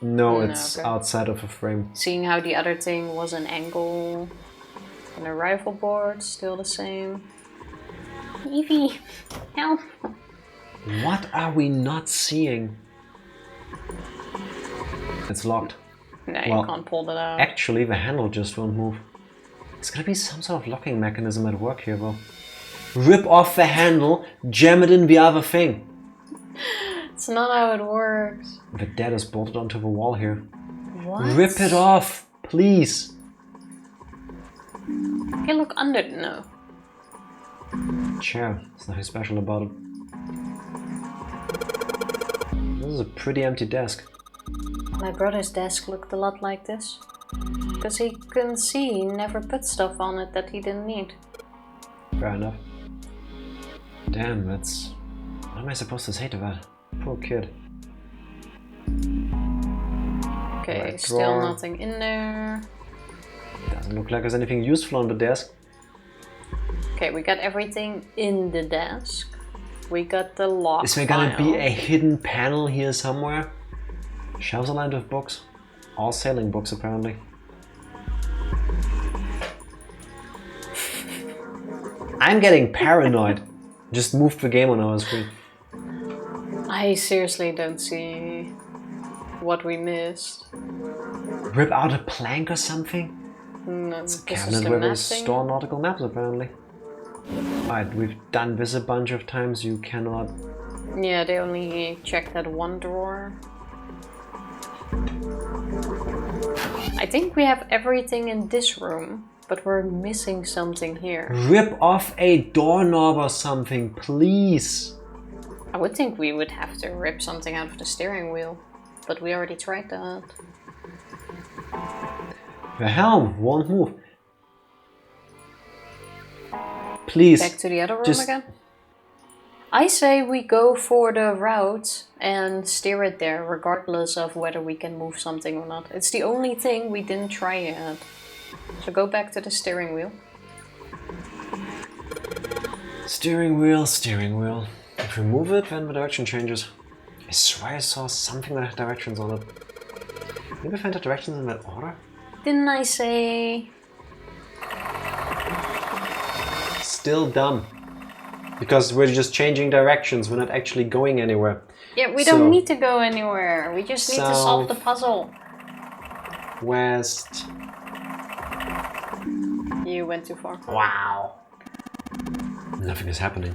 No, it's okay. outside of a frame. Seeing how the other thing was an angle. And the rifle board, still the same. Evie, help! What are we not seeing? It's locked. No, Well, you can't pull that out. Actually, the handle just won't move. There's gotta be some sort of locking mechanism at work here, though. Rip off the handle, jam it in the other thing. It's not how it works. The dead is bolted onto the wall here. What? Rip it off, please. Okay, look under. No. Chair. There's nothing special about it. This is a pretty empty desk. My brother's desk looked a lot like this. Because he couldn't see, he never put stuff on it that he didn't need. Fair enough. Damn, that's... What am I supposed to say to that? Poor kid. Okay, Right still drawer. nothing in there. Doesn't look like there's anything useful on the desk. Okay, we got everything in the desk. We got the log Is there gonna be file. a hidden panel here somewhere? Shelves are lined with books. All sailing books, apparently. I'm getting paranoid. Just moved the game on our screen. I seriously don't see what we missed. Rip out a plank or something? No, this is Cabinet the where we mapping. store nautical maps, apparently. Alright, we've done this a bunch of times. You cannot... Yeah, they only checked that one drawer. I think we have everything in this room, but we're missing something here. Rip off a doorknob or something, please! I would think we would have to rip something out of the steering wheel, but we already tried that. The helm won't move. Please. Back to the other room just- again? I say we go for the route and steer it there, regardless of whether we can move something or not. It's the only thing we didn't try yet. So go back to the steering wheel. Steering wheel, steering wheel. If we move it, then the direction changes. I swear I saw something that had directions on it. Maybe find the directions in that order? Didn't I say... Still dumb. Because we're just changing directions, we're not actually going anywhere. Yeah, we So- don't need to go anywhere. We just need to solve the puzzle. West. You went too far. Wow. Nothing is happening.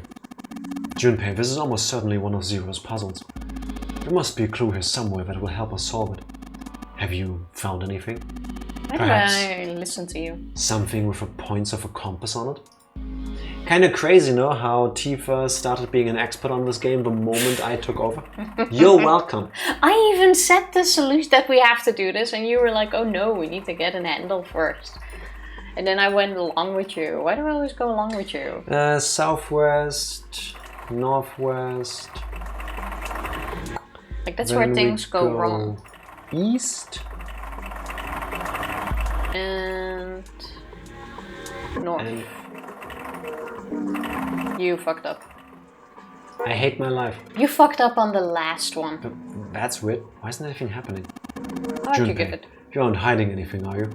Junpei, this is almost certainly one of Zero's puzzles. There must be a clue here somewhere that will help us solve it. Have you found anything? Why Perhaps. did I listen to you? Something with the points of a compass on it? Kinda crazy, no? How Tifa started being an expert on this game the moment I took over. You're welcome. I even said the solution that we have to do this, and you were like, oh no, we need to get an handle first. And then I went along with you. Why do I always go along with you? Southwest, northwest. Like, that's Then where we things go wrong. East? And... north. And You fucked up. I hate my life. You fucked up on the last one. But that's weird. Why isn't anything happening? How'd you Junpei, give it? you aren't hiding anything, are you?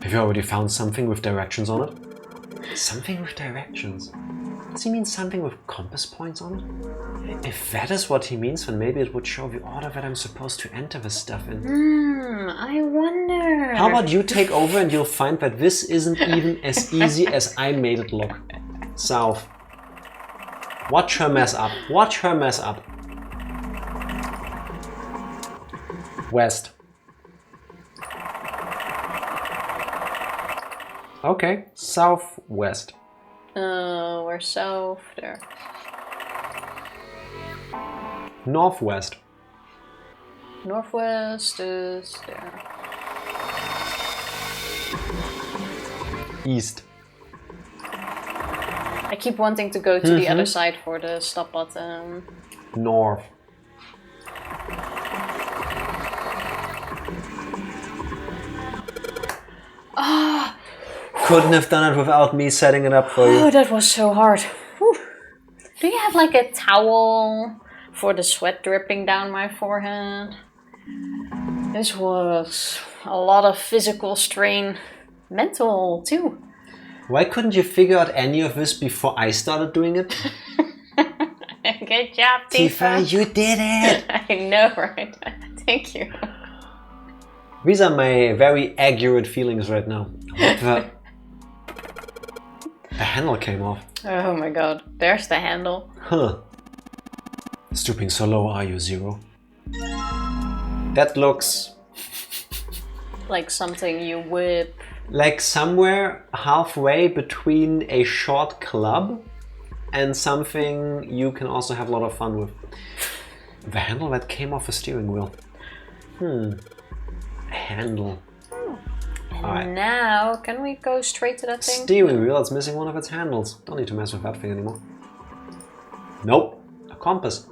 Have you already found something with directions on it? Something with directions? Does he mean something with compass points on it? If that is what he means, then maybe it would show the order that I'm supposed to enter this stuff in. I wonder. How about you take over and you'll find that this isn't even as easy as I made it look. South. Watch her mess up. Watch her mess up. West. Okay, southwest. We're south there. Northwest. Northwest is there. East. I keep wanting to go to the other side for the stop button. North. Couldn't have done it without me setting it up for Oh, you. that was so hard. Whew. Do you have like a towel for the sweat dripping down my forehead? This was a lot of physical strain. Mental too. Why couldn't you figure out any of this before I started doing it? Good job, Tifa, Tifa. you did it! I know, right? Thank you. These are my very accurate feelings right now. What the... The handle came off. Oh my god, there's the handle. Huh. Stooping so low are you, Zero? That looks... Like something you whip Like somewhere halfway between a short club and something you can also have a lot of fun with. The handle that came off a steering wheel. Handle. Alright. Now, can we go straight to that thing? Steering wheel, it's missing one of its handles. Don't need to mess with that thing anymore. Nope. A compass.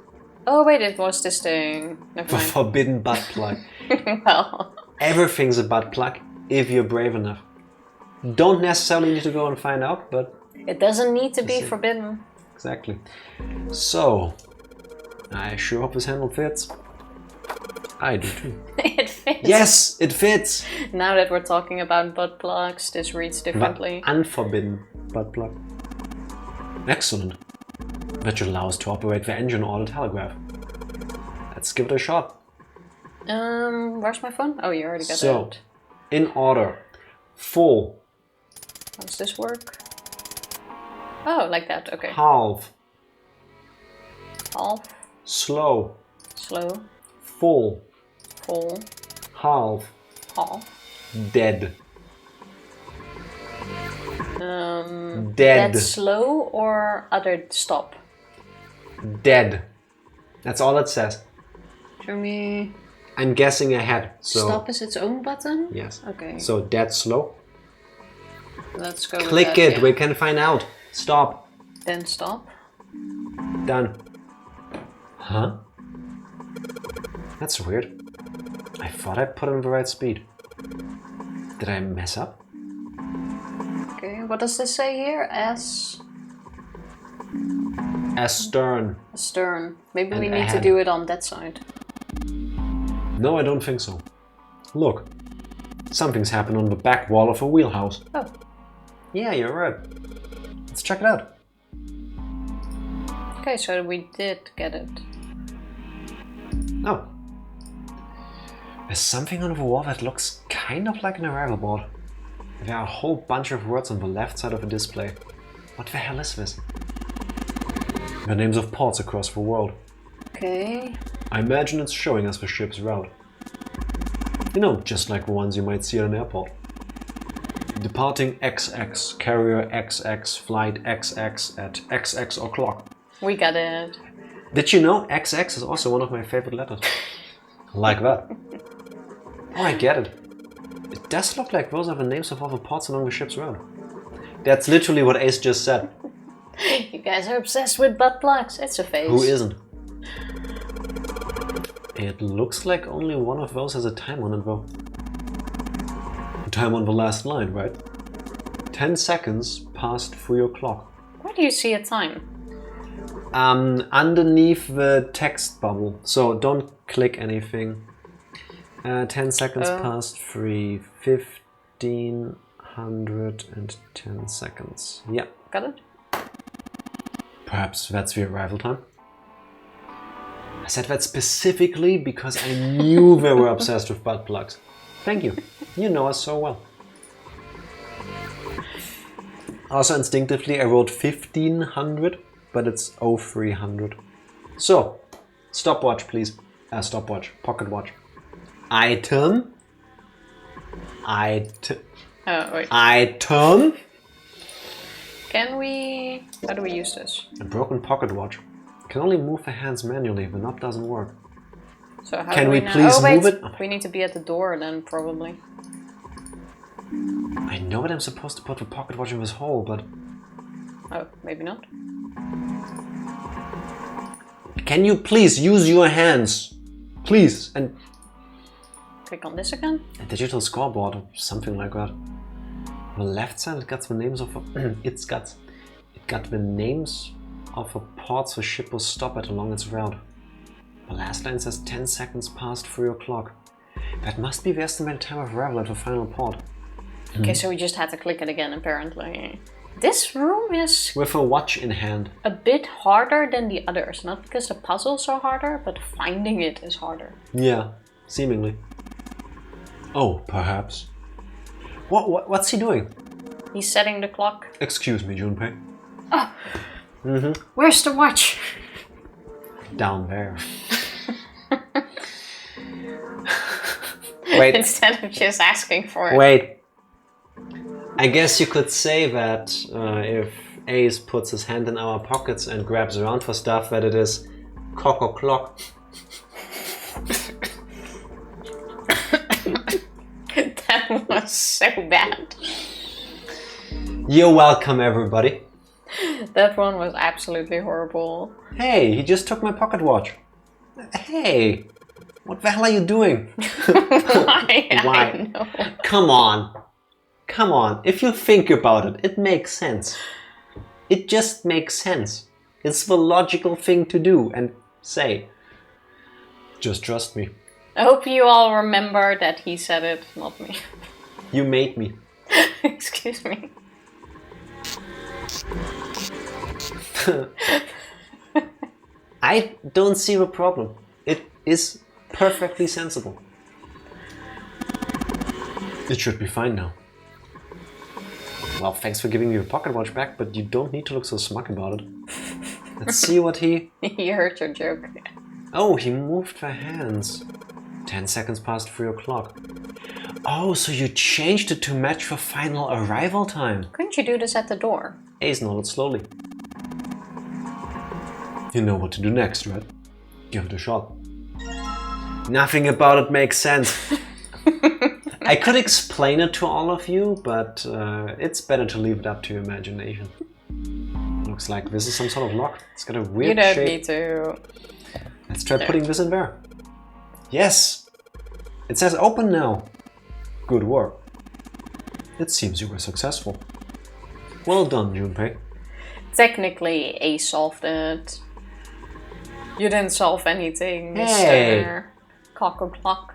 Oh wait, it was this thing. Never The mind. forbidden butt plug. Well, Everything's a butt plug if you're brave enough. Don't necessarily need to go and find out, but it doesn't need to be forbidden. exactly. So, I sure hope this handle fits. I do too. It fits. Yes, it fits! Now that we're talking about butt plugs, this reads differently. But unforbidden butt plug. Excellent. That should allow us to operate the engine or the telegraph. Let's give it a shot. Where's my phone? Oh, you already got So, it. in order. Full, How does this work? Oh, like that. Okay. half, Half, slow, slow, full, full, half, half. dead. Dead Dead. slow or other stop? Dead. That's all it says. Show me. I'm guessing ahead. So Stop is its own button? yes. Okay. So dead slow. Let's go Click with that, it. yeah. We can find out. Stop. Then stop. Done. Huh? That's weird. I thought I put in the right speed. Did I mess up? Okay, what does this say here? Astern. Stern. Maybe And we need to ahead. do it on that side. No, I don't think so. Look. Something's happened on the back wall of a wheelhouse. Oh, Yeah, you're right. Let's check it out. okay, so we did get it. Oh. There's something on the wall that looks kind of like an arrival board. There are a whole bunch of words on the left side of the display. What the hell is this? The names of ports across the world. Okay. I imagine it's showing us the ship's route. You know, just like the ones you might see at an airport. Departing XX, carrier XX, flight XX at XX o'clock. We got it. Did you know XX is also one of my favorite letters? Like that. Oh, I get it. It does look like those are the names of all the ports along the ship's route. That's literally what Ace just said. You guys are obsessed with butt plugs. It's a phase. Who isn't? It looks like only one of those has a time on it though. Time on the last line, right? 10 seconds past 3 o'clock. Where do you see a time? Underneath the text bubble. So don't click anything. 10 seconds past 3. 1510 seconds. Yeah. Got it? Perhaps that's the arrival time. I said that specifically because I knew they were obsessed with butt plugs. Thank you. You know us so well. Also instinctively I wrote 1500, but it's 0300. So, stopwatch please. Stopwatch, pocket watch. Item. Oh, wait. Item. Can we... How do we use this? A broken pocket watch. Can only move the hands manually. The knob doesn't work. So how Can do we now... please oh, wait. move it? We need to be at the door then, probably. I know that I'm supposed to put the pocket watch in this hole, but Oh, maybe not. can you please use your hands? Please. And Click on this again. a digital scoreboard or something like that. On the left side it got the names of it got the names of the ports the ship will stop at along its route. The last line says 10 seconds past 3 o'clock. That must be the estimated time of arrival at the final port. Okay, so we just had to click it again, apparently. This room is With a watch in hand. a bit harder than the others. Not because the puzzles are harder, but finding it is harder. Yeah, seemingly. Oh, perhaps. What's he doing? He's setting the clock. Excuse me, Junpei. Where's the watch? Down there. Wait, Instead of just asking for it. wait. I guess you could say that if Ace puts his hand in our pockets and grabs around for stuff, that it is cock or clock. That was so bad. You're welcome, everybody. That one was absolutely horrible. Hey, he just took my pocket watch. Hey, what the hell are you doing? Why? Why? I know. Come on. Come on. If you think about it, it makes sense. It just makes sense. It's the logical thing to do and say. Just trust me. I hope you all remember that he said it, not me. You made me. Excuse me. I don't see the problem. It is perfectly sensible. It should be fine now. Well, thanks for giving me your pocket watch back, but you don't need to look so smug about it. Let's see what he... He heard your joke. Oh, he moved the hands. 10 seconds past 3 o'clock. Oh, so you changed it to match the final arrival time. Couldn't you do this at the door? Ace nodded slowly. You know what to do next, right? Give it a shot. Nothing about it makes sense. I could explain it to all of you, but it's better to leave it up to your imagination. Looks like this is some sort of lock. It's got a weird You don't shape. need to... Let's try putting this in there. Yes! It says open now. Good work. It seems you were successful. Well done, Junpei. Technically, Ace solved it. You didn't solve anything, Hey. Mr. Cock or Clock.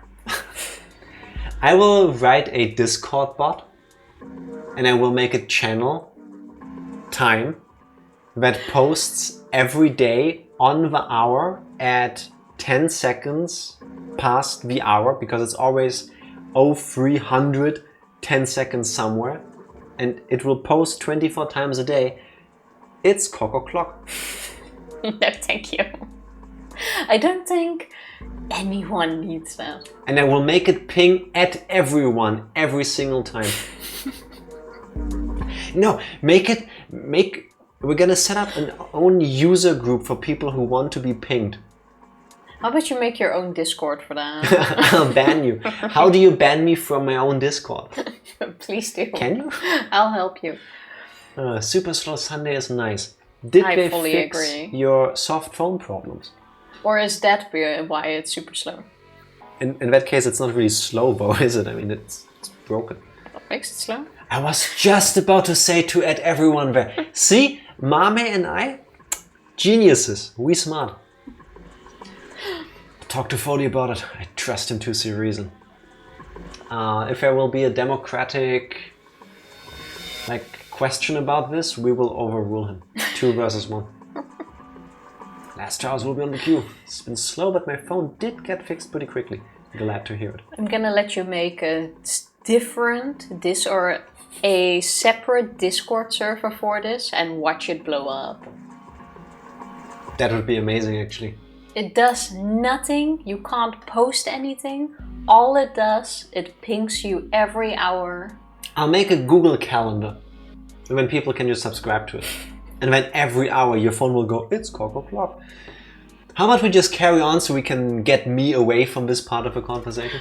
I will write a Discord bot and I will make a channel time that posts every day on the hour at 10 seconds past the hour, because it's always 0300 10 seconds somewhere, and it will post 24 times a day. It's cock or clock. No, thank you. I don't think anyone needs that. And I will make it ping at everyone every single time. No, we're gonna set up an own user group for people who want to be pinged. How about you make your own Discord for that? I'll ban you. How do you ban me from my own Discord? Please do. Can you? I'll help you. Super Slow Sunday is nice. Did I they fully fix agree. your soft phone problems? Or is that why it's super slow? In that case, it's not really slow though, is it? I mean, it's broken. What makes it slow? I was just about to say to add everyone there. See, Mame and I, geniuses. We smart. Talk to Foley about it. I trust him to see reason. If there will be a democratic question about this, we will overrule him. 2 versus 1. Last Charles will be on the queue. It's been slow, but my phone did get fixed pretty quickly. Glad to hear it. I'm gonna let you make a a separate Discord server for this and watch it blow up. That would be amazing, actually. It does nothing. You can't post anything. All it does, it pings you every hour. I'll make a Google Calendar, and then people can just subscribe to it. And then every hour your phone will go, it's cock or clock. How about we just carry on so we can get me away from this part of the conversation?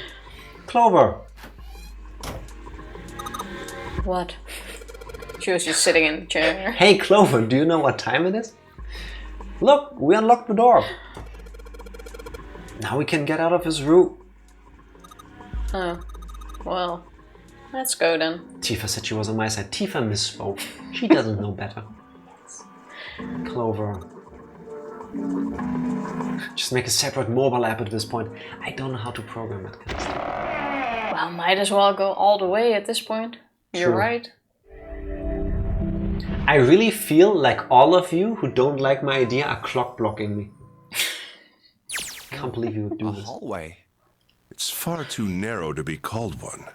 Clover. What? She was just sitting in the chair. Hey Clover, do you know what time it is? Look, we unlocked the door. Now we can get out of his room. Oh, well, let's go then. Tifa said she was on my side. Tifa misspoke. She doesn't know better. Clover. Just make a separate mobile app at this point. I don't know how to program it. Well, might as well go all the way at this point. You're True. right. I really feel like all of you who don't like my idea are clock blocking me. Can't believe you would do A this. hallway. It's far too narrow to be called one.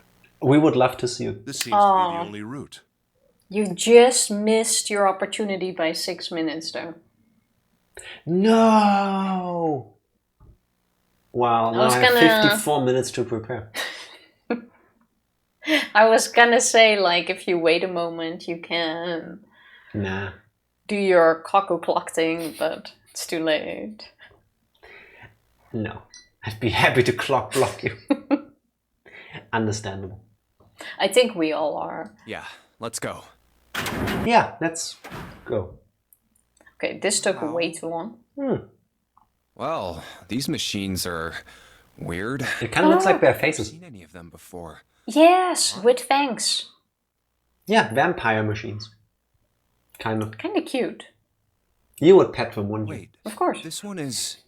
We would love to see it. This seems to be the only route. You just missed your opportunity by 6 minutes, though. No! Wow, now was I have gonna- 54 minutes to prepare. I was gonna say, like, if you wait a moment, you can Nah. do your cockle clock thing, but it's too late. No. I'd be happy to clock block you. Understandable. I think we all are. Yeah, let's go. Yeah, let's go. Okay, this took way too long. Well, these machines are weird. It kind of looks like bare I've faces. seen any of them before. Yes, with fangs. Yeah, vampire machines. Kind of. Kinda cute. You would pet them, wouldn't you? Wait, Of course. this one is...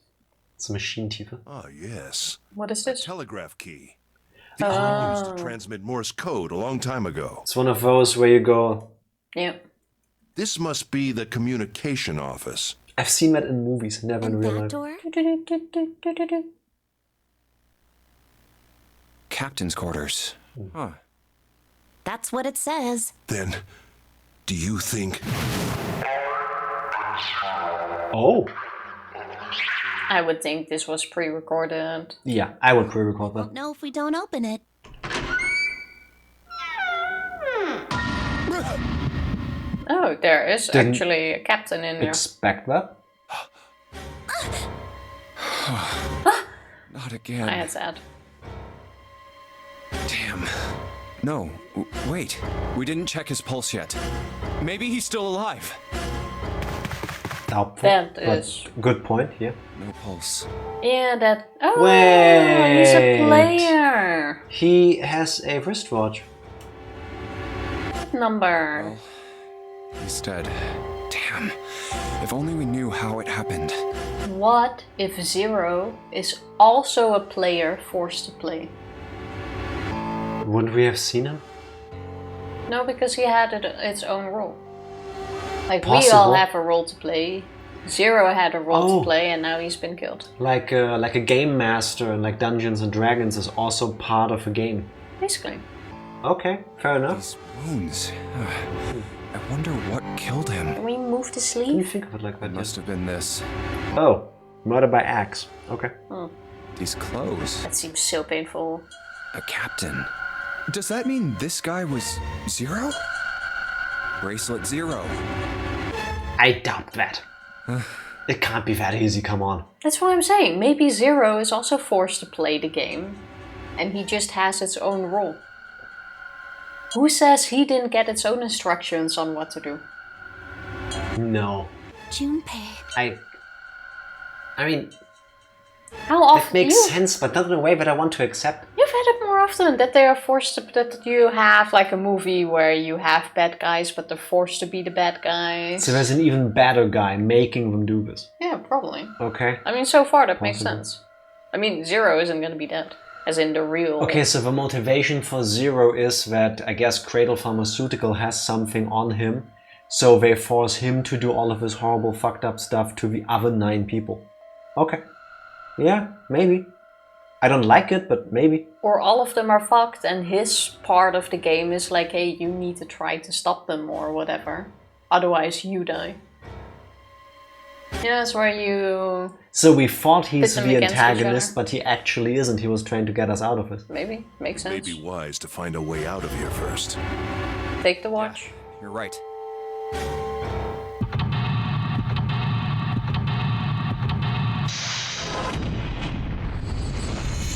It's a machine, Tifa. Ah, yes. What is A this? telegraph key. The one used to transmit Morse code a long time ago. It's one of those where you go... Yeah. This must be the communication office. I've seen that in movies, never in And real that life. door? captain's quarters. Huh. That's what it says. Then, do you think... Oh! I would think this was pre-recorded. Yeah, I would pre-record that. Won't know if we don't open it. Oh, there is Didn't actually a captain in there. Expect that? Not again. I had that. Damn. No, wait. We didn't check his pulse yet. Maybe he's still alive. Doubtful. That but is- good point, yeah. No pulse. Yeah, that... Oh, Wait. he's a player. He has a wristwatch. Number. Well, he's dead. Damn. If only we knew how it happened. What if Zero is also a player forced to play? Wouldn't we have seen him? No, because he had its own role. Like, we Possible. all have a role to play. Zero had a role Oh. to play, and now he's been killed. Like a game master in like Dungeons and Dragons is also part of a game. Basically. Okay, fair enough. These wounds. I wonder what killed him. Can we move the Can you sleeve? think of it like that? It must have been this. Yes. Oh, murder by axe. Okay. These clothes. That seems so painful. A captain. Does that mean this guy was Zero? Bracelet Zero. I doubt that. It can't be that easy, come on. That's what I'm saying. Maybe Zero is also forced to play the game, and he just has its own role. Who says he didn't get its own instructions on what to do? No. Junpei. I mean, How often? it makes sense, but not in a way that I want to accept. You've had it more often that they are forced to. That you have like a movie where you have bad guys, but they're forced to be the bad guys. So there's an even better guy making them do this. Yeah, probably. Okay. I mean, so far that makes Possible. sense. I mean, Zero isn't going to be dead, as in the real. Okay, so the motivation for Zero is that I guess Cradle Pharmaceutical has something on him, so they force him to do all of his horrible fucked up stuff to the other 9 people. Okay. Yeah, maybe. I don't like it, but maybe. Or all of them are fucked, and his part of the game is like, hey, you need to try to stop them or whatever. Otherwise, you die. Yeah, that's where you. So we thought he's Pit them the against each antagonist, other. but he actually isn't. He was trying to get us out of it. Maybe. Makes sense. May be wise to find a way out of here first. Take the watch. You're right.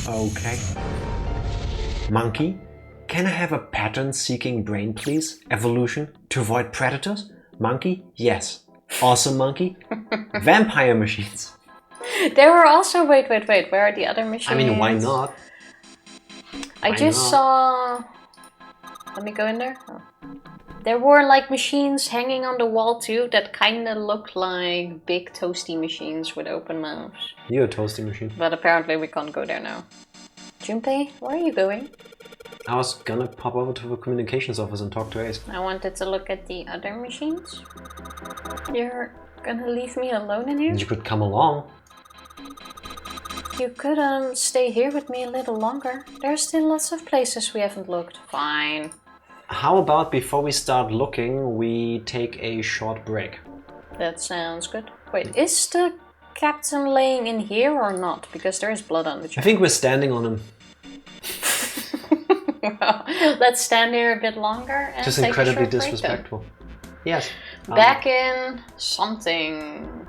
Okay. Monkey, can I have a pattern-seeking brain, please? Evolution to avoid predators? Monkey, yes. Awesome monkey. Vampire machines. There were also. Wait. Where are the other machines? I mean, why not? I Why just not? saw. Let me go in there. Oh. There were like machines hanging on the wall too that kind of looked like big toasty machines with open mouths. You're a toasting machine. But apparently we can't go there now. Junpei, where are you going? I was gonna pop over to the communications office and talk to Ace. I wanted to look at the other machines. You're gonna leave me alone in here? You could come along. You could stay here with me a little longer. There are still lots of places we haven't looked. Fine. How about before we start looking, we take a short break? That sounds good. Wait, is the captain laying in here or not? Because there is blood on the I chair. think we're standing on him. Well, let's stand here a bit longer and Just take incredibly a short break then. disrespectful. Yes. Back in something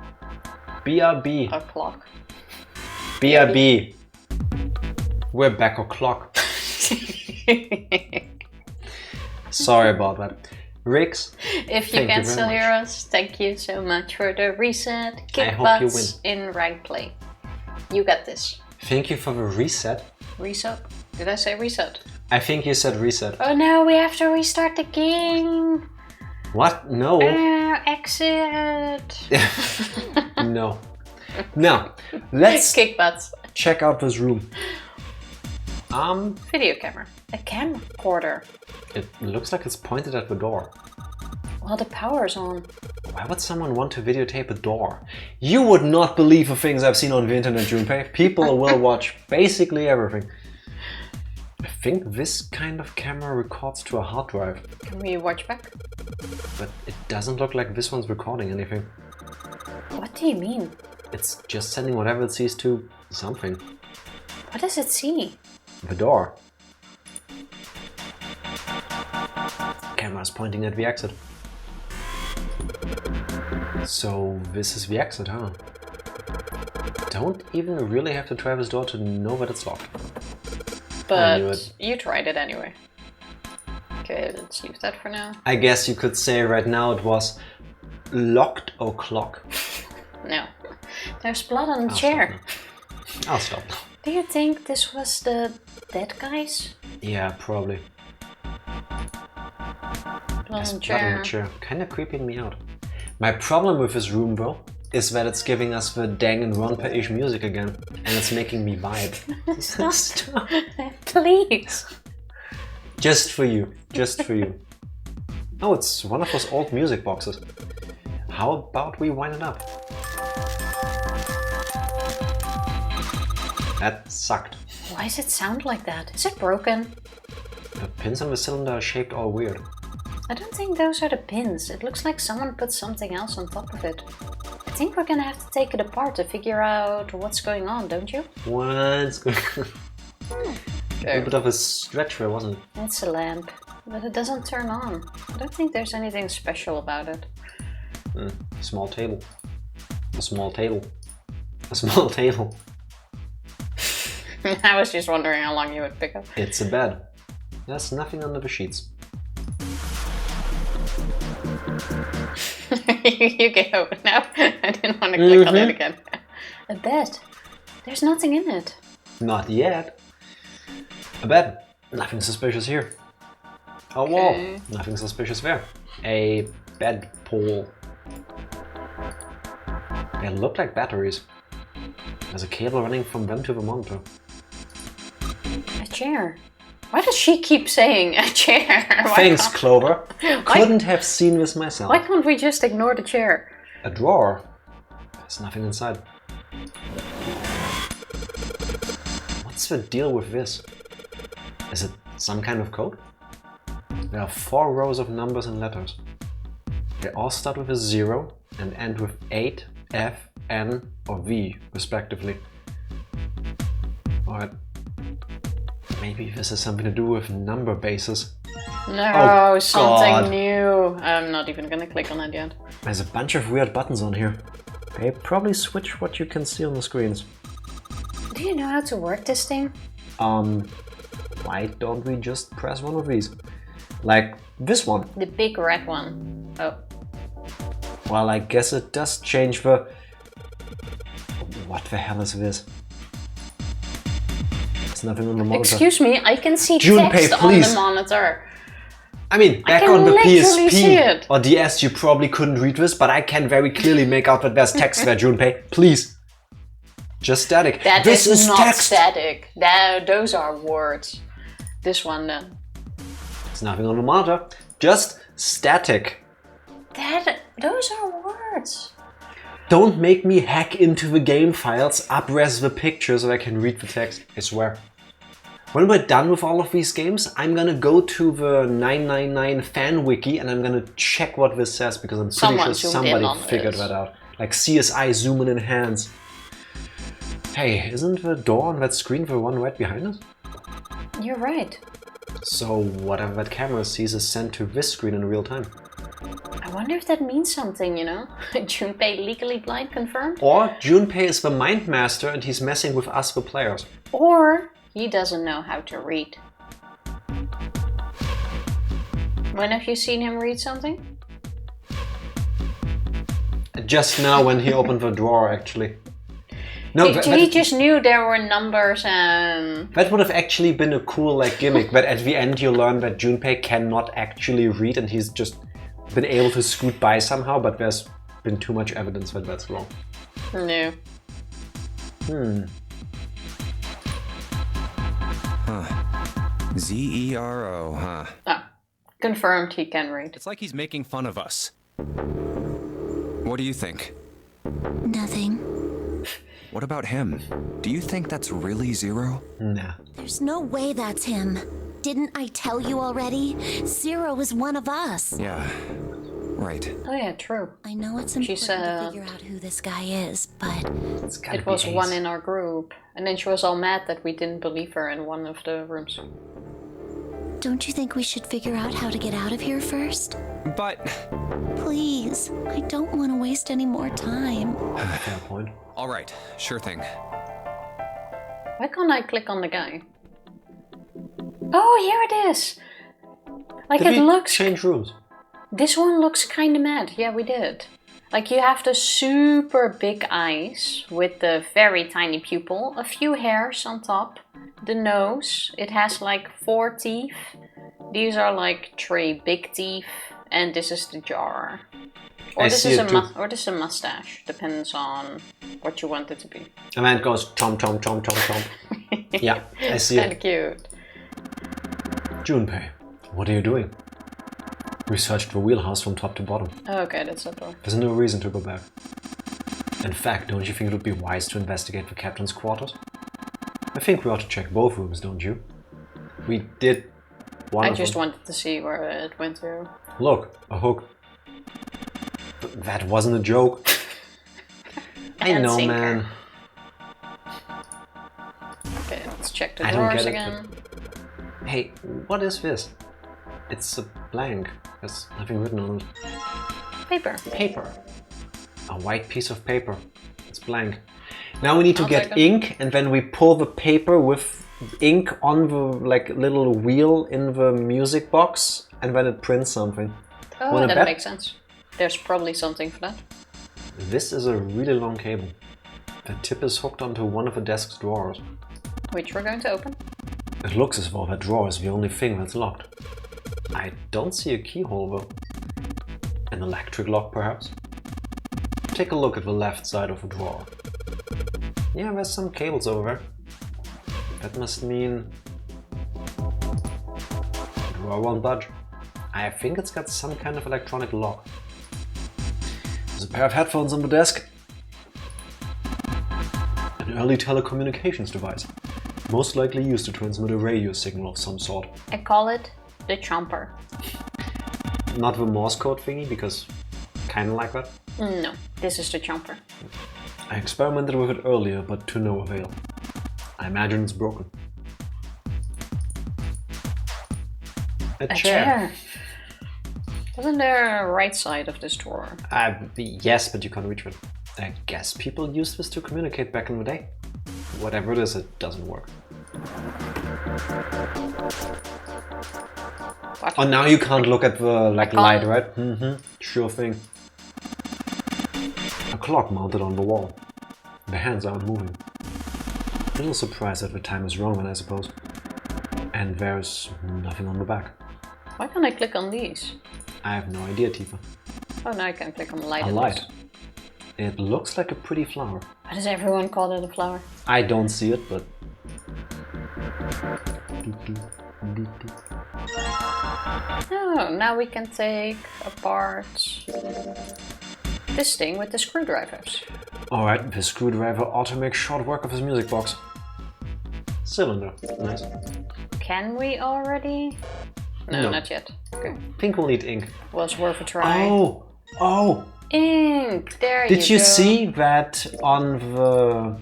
BRB. o'clock. BRB. We're back o'clock. Sorry about that. Riggs, If you Thank can you very still much. hear us, thank you so much for the reset. I Kick hope you butts in rank play. You got this. thank you for the reset. Reset? Did I say reset? I think you said reset. Oh no, we have to restart the game. What? No. Exit. No. Now, let's Kick butts. check out this room. Video camera. A camcorder. It looks like it's pointed at the door. Well, the power's on. Why would someone want to videotape a door? You would not believe the things I've seen on the internet, Junpei. People will watch basically everything. I think this kind of camera records to a hard drive, Can we watch back? but it doesn't look like this one's recording anything. What do you mean? It's just sending whatever it sees to something. What does it see? The door. Camera's pointing at the exit. So this is the exit, huh? Don't even really have to try this door to know that it's locked. I knew But it. you tried it anyway. Okay, let's leave that for now. I guess you could say right now it was locked o'clock. No. There's blood on the I'll chair. stop now. I'll stop now. Do you think this was the dead guys? Yeah, probably. Blood There's on the blood on chair. the chair. Kinda creeping me out. My problem with this room, though, is that it's giving us the Danganronpa-ish music again. And it's making me vibe. Stop. Please. Just for you. Just for you. Oh, it's one of those old music boxes. How about we wind it up? That sucked. Why does it sound like that? Is it broken? The pins on the cylinder are shaped all weird. I don't think those are the pins. It looks like someone put something else on top of it. I think we're gonna have to take it apart to figure out what's going on, don't you? What's going on? A little bit of a stretch there, wasn't it? It's a lamp, but it doesn't turn on. I don't think there's anything special about it. Small table. A small table. A small table. I was just wondering how long you would pick up. It's a bed. There's nothing under the sheets. You get over it now. I didn't want to click on it again. A bed. There's nothing in it. Not yet. A bed. Nothing suspicious here. A wall. Okay. Nothing suspicious there. A bed pole. They look like batteries. There's a cable running from them to the monitor. A chair. Why does she keep saying a chair? Why Thanks, can't- Clover. Couldn't have seen this myself. Why can't we just ignore the chair? A drawer. There's nothing inside. What's the deal with this? Is it some kind of code? There are 4 rows of numbers and letters. They all start with a 0 and end with 8, F, N, or V, respectively. Alright. Maybe this has something to do with number bases. No, Oh, something God. new. I'm not even gonna click on that yet. There's a bunch of weird buttons on here. They probably switch what you can see on the screens. Do you know how to work this thing? Why don't we just press one of these? Like this one. The big red one. Oh. Well, I guess it does change the... What the hell is this? There's nothing on the monitor. Excuse me, I can see Junpei, text on please. the monitor. I mean, back can on the literally see it. PSP or DS, you probably couldn't read this, but I can very clearly make out that there's text there, Junpei. Please. Just static. That This is not text. static. Those are words. This one then. There's nothing on the monitor. Just static. Those are words. Don't make me hack into the game files, up-res the picture so I can read the text, I swear. When we're done with all of these games, I'm gonna go to the 999 fan wiki and I'm gonna check what this says because I'm pretty Someone sure zoomed in somebody on figured this. that out. Like CSI zooming in hands. Hey, isn't the door on that screen the one right behind us? You're right. So whatever that camera sees is sent to this screen in real time. I wonder if that means something, you know? Junpei legally blind confirmed? Or Junpei is the mind master and he's messing with us, the players. Or he doesn't know how to read. When have you seen him read something? Just now when he opened the drawer, actually. No, he just knew there were numbers and... That would have actually been a cool like gimmick, but at the end you learn that Junpei cannot actually read and he's just been able to scoot by somehow, but there's been too much evidence that that's wrong. No. Z-E-R-O, huh? Oh, confirmed he can read. It's like he's making fun of us. What do you think? Nothing. What about him? Do you think that's really Zero? Nah. There's no way that's him. Didn't I tell you already? Zero is one of us. Yeah, right. Oh yeah, true. I know it's important to said- figure out who this guy is, but It's gotta It be was Ace. one in our group. And then she was all mad that we didn't believe her in one of the rooms. don't you think we should figure out how to get out of here first? But... Please, I don't want to waste any more time. Fair point. All right, sure thing. Why can't I click on the guy? Oh, here it is! Like Did it we looks... change rooms? This one looks kinda mad. Yeah, we did. Like you have the super big eyes with the very tiny pupil, a few hairs on top, the nose, it has like 4 teeth. These are like 3 big teeth, and this is the jar. Or I this see is it a too. or this is a mustache. Depends on what you want it to be. And then it goes chomp chomp chomp chomp chomp. Yeah, I see Kinda it. cute. Junpei, what are you doing? We searched the wheelhouse from top to bottom. Okay, that's a door. There's no reason to go back. In fact, don't you think it would be wise to investigate the captain's quarters? I think we ought to check both rooms, don't you? We did one I of just them. wanted to see where it went to. Look, a hook. That wasn't a joke. I And know, sinker. man. Okay, let's check the I don't drawers get it, again. Hey, what is this? It's a blank. There's nothing written on it. Paper. Paper. A white piece of paper. It's blank. Now we need to I'll get take it. ink, and then we pour the paper with ink on the like little wheel in the music box, and then it prints something. Oh, Wanna that bet? makes sense. There's probably something for that. This is a really long cable. The tip is hooked onto one of the desk's drawers. Which we're going to open. It looks as though that drawer is the only thing that's locked. I don't see a keyhole though. An electric lock perhaps? Take a look at the left side of the drawer. Yeah, there's some cables over there. That must mean... the drawer won't budge. I think it's got some kind of electronic lock. There's a pair of headphones on the desk. An early telecommunications device. Most likely used to transmit a radio signal of some sort. I call it the chomper. Not the Morse code thingy, because kinda like that. No, this is the chomper. I experimented with it earlier, but to no avail. I imagine it's broken. A chair. Isn't there a right side of this drawer? Yes, but you can't reach it. I guess people used this to communicate back in the day. Whatever it is, it doesn't work. What? Oh, now you can't look at the like can't. light, right? Mm-hmm. Sure thing. A clock mounted on the wall. The hands aren't moving. Little surprised that the time is wrong, then I suppose. And there's nothing on the back. Why can't I click on these? I have no idea, Tifa. Oh, now I can click on the light. A in light. this. It looks like a pretty flower. Why does everyone call it a flower? I don't see it, but... Oh, now we can take apart this thing with the screwdrivers. Alright, the screwdriver ought to make short work of his music box. Cylinder. Nice. Can we already? No, No. not yet. Okay. Think we'll need ink. Was worth a try. Oh! Oh! Ink! There you go. Did you see that on the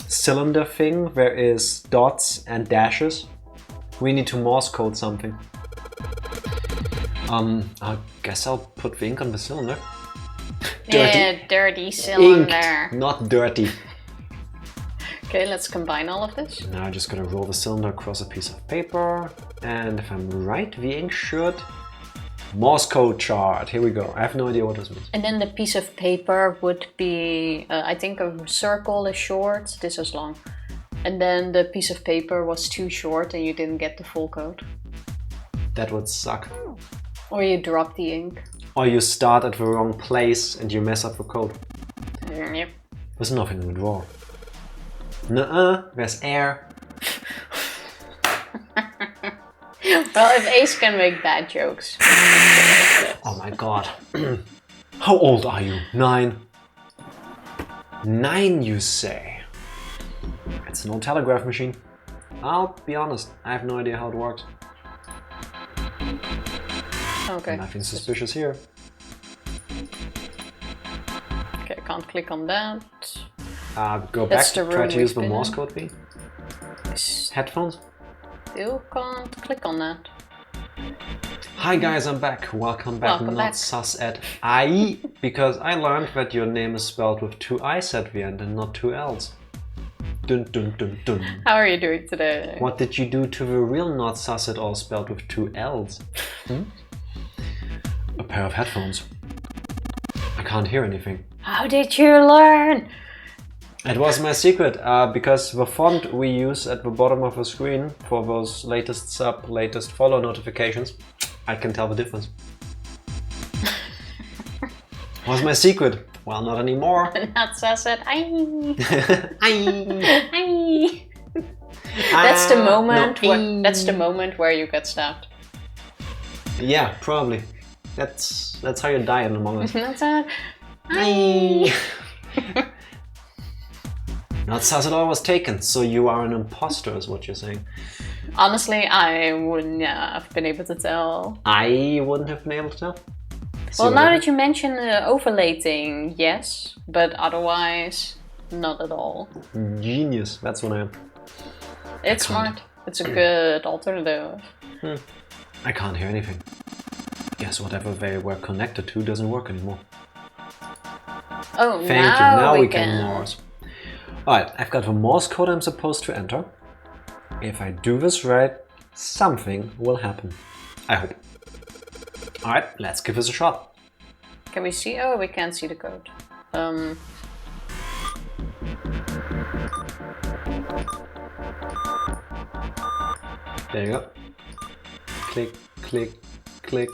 cylinder thing there is dots and dashes? We need to Morse code something. I guess I'll put the ink on the cylinder. Yeah, dirty cylinder. Inked, not dirty. Okay, let's combine all of this. Now I'm just gonna roll the cylinder across a piece of paper. And if I'm right, the ink should... Morse code chart. Here we go. I have no idea what this means. And then the piece of paper would be, I think a circle is short, this is long. And then the piece of paper was too short and you didn't get the full code. That would suck. Or you drop the ink. Or you start at the wrong place and you mess up the code. Yep. There's nothing in the drawer. Nuh-uh, there's air. Well, if Ace can make bad jokes. Oh my god. How old are you? 9. 9, you say? It's an old telegraph machine. I'll be honest, I have no idea how it works. Okay. Nothing suspicious here. Okay, I can't click on that. Go That's back, the try room to use the we've been Morse in. code key. Headphones. Still can't click on that. Hi guys, I'm back. Welcome back. Welcome Not back. sus at I, because I learned that your name is spelled with 2 I's at the end and not 2 L's. Dun dun dun dun. How are you doing today? What did you do to the real not sus at all spelled with 2 L's? A pair of headphones. I can't hear anything. How did you learn? It was my secret, because the font we use at the bottom of the screen for those latest sub, latest follow notifications, I can tell the difference. Was my secret? Well, not anymore. Not sus at I. Aye. That's the moment. no, That's the moment where you get stabbed. Yeah, probably. That's how you die in Among Us. Not sus. Aye. Not sus at all was taken, so you are an imposter, is what you're saying. Honestly, I wouldn't have been able to tell. I wouldn't have been able to tell. See Well, what now I that you mention the overlay thing, yes, but otherwise, not at all. did? Genius, that's what I am. It's smart. It's a good alternative. I can't hear anything. Guess whatever they were connected to doesn't work anymore. Oh, Thank you, now we can can. Morse. Alright, I've got the Morse code I'm supposed to enter. If I do this right, something will happen. I hope. Alright, let's give this a shot. Can we see? Oh, we can't see the code. There you go. Click, click, click,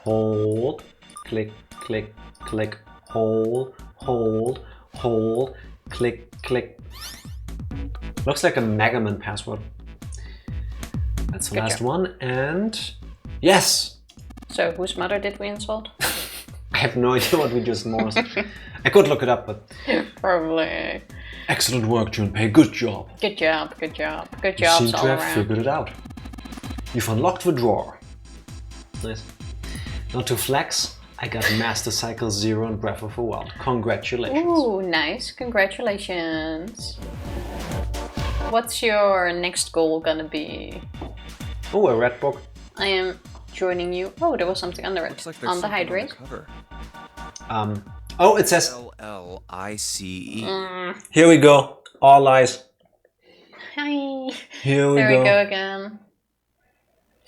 hold, click, click, click, hold, hold, hold, click, click. Looks like a Mega Man password. That's the Good last job. one, and yes! So, whose mother did we insult? I have no idea what we just morsed. I could look it up, but Probably. excellent work, Junpei. Good job. Good job, good job. Good You jobs seem to all have around. figured it out. You've unlocked the drawer. Nice. Now to flex, I got Master Cycle 0 and Breath of the Wild. Congratulations. Ooh, nice. Congratulations. What's your next goal gonna be? Oh, a red book. I am joining you. Oh, there was something under it. Looks like there's On the something hydrate. on the cover. Oh, it says, LLICE. here we go. All lies. Hi. Here we There go. we go again.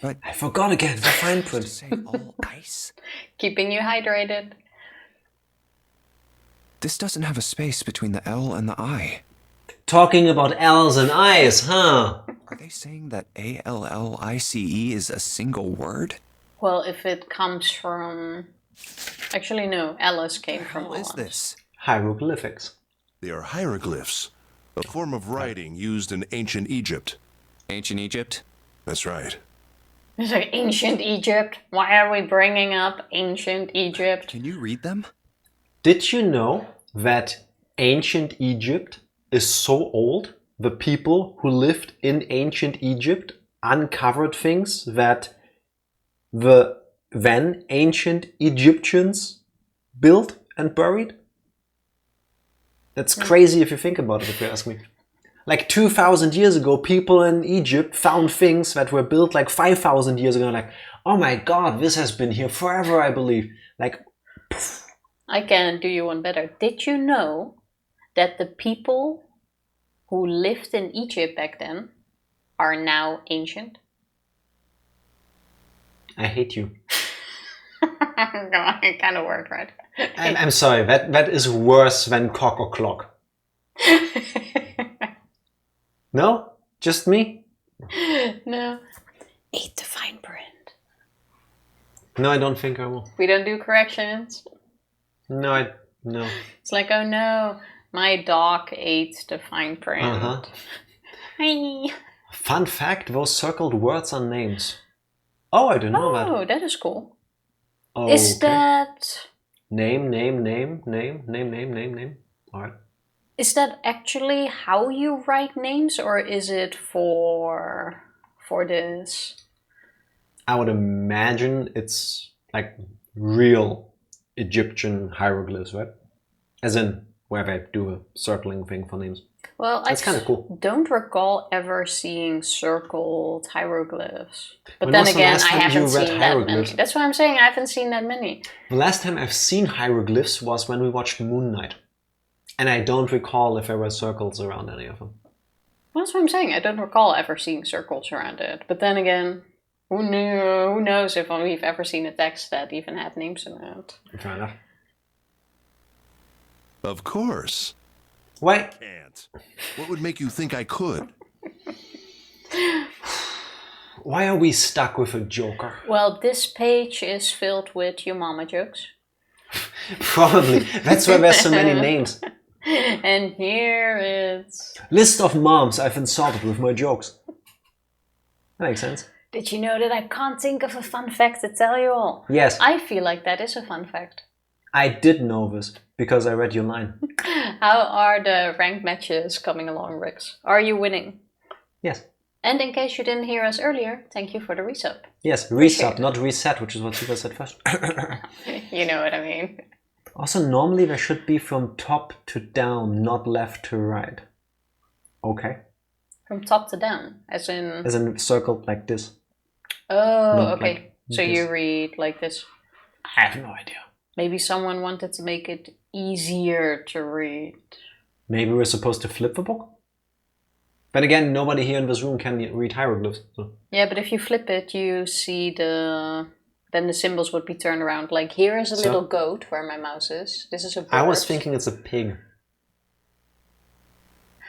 I forgot again, the fine print. Say all ice? Keeping you hydrated. This doesn't have a space between the L and the I. Talking about L's and I's, huh? Are they saying that ALLICE is a single word? Well, if it comes from... Actually, no. Alice came What the from hell is Alice. this? Hieroglyphics. They are hieroglyphs, a form of writing used in ancient Egypt. Ancient Egypt? That's right. It's like ancient Egypt. Why are we bringing up ancient Egypt? Can you read them? Did you know that ancient Egypt is so old? The people who lived in ancient Egypt uncovered things that the then ancient Egyptians built and buried? That's crazy if you think about it, if you ask me. Like 2,000 years ago, people in Egypt found things that were built like 5,000 years ago. Like, oh my god, this has been here forever, I believe. Like, poof. I can do you one better. Did you know that the people who lived in Egypt back then are now ancient? I hate you. It kind of worked, right? I'm sorry, that is worse than cock or clock. No? Just me? No. Eat the fine print. No, I don't think I will. We don't do corrections. No. It's like, oh no, my dog ate the fine print. Hi. Fun fact, those circled words are names. Oh, I didn't know that. Oh, that is cool. Okay. Is that... Name. Alright. Is that actually how you write names, or is it for this? I would imagine it's like real Egyptian hieroglyphs, right? As in where they do a circling thing for names. Well, That's kind of cool. Don't recall ever seeing circled hieroglyphs. But When then was the again, last I time you haven't read seen that many. hieroglyphs? That's why I'm saying I haven't seen that many. The last time I've seen hieroglyphs was when we watched Moon Knight. And I don't recall if there were circles around any of them. Well, that's what I'm saying. I don't recall ever seeing circles around it. But then again, who knows if we've ever seen a text that even had names in it. Fair enough. Of course. Why? Can't. What would make you think I could? Why are we stuck with a joker? Well, this page is filled with your mama jokes. Probably. That's why there's so many names. And here it's... List of moms I've insulted with my jokes. That makes sense. Did you know that I can't think of a fun fact to tell you all? Yes, I feel like that is a fun fact. I did know this because I read your line. How are the ranked matches coming along, Rix? Are you winning? Yes. And in case you didn't hear us earlier, thank you for the resub. Yes, reset, not reset, which is what Super said first. You know what I mean. Also, normally there should be from top to down, not left to right. Okay. From top to down, as in circled like this. Oh, Not okay. like So this. you read like this. I have no idea. Maybe someone wanted to make it easier to read. Maybe we're supposed to flip the book? But again, nobody here in this room can read hieroglyphs. So. Yeah, but if you flip it, you see then the symbols would be turned around. Like here is a little goat where my mouse is. This is a bird. I was thinking it's a pig.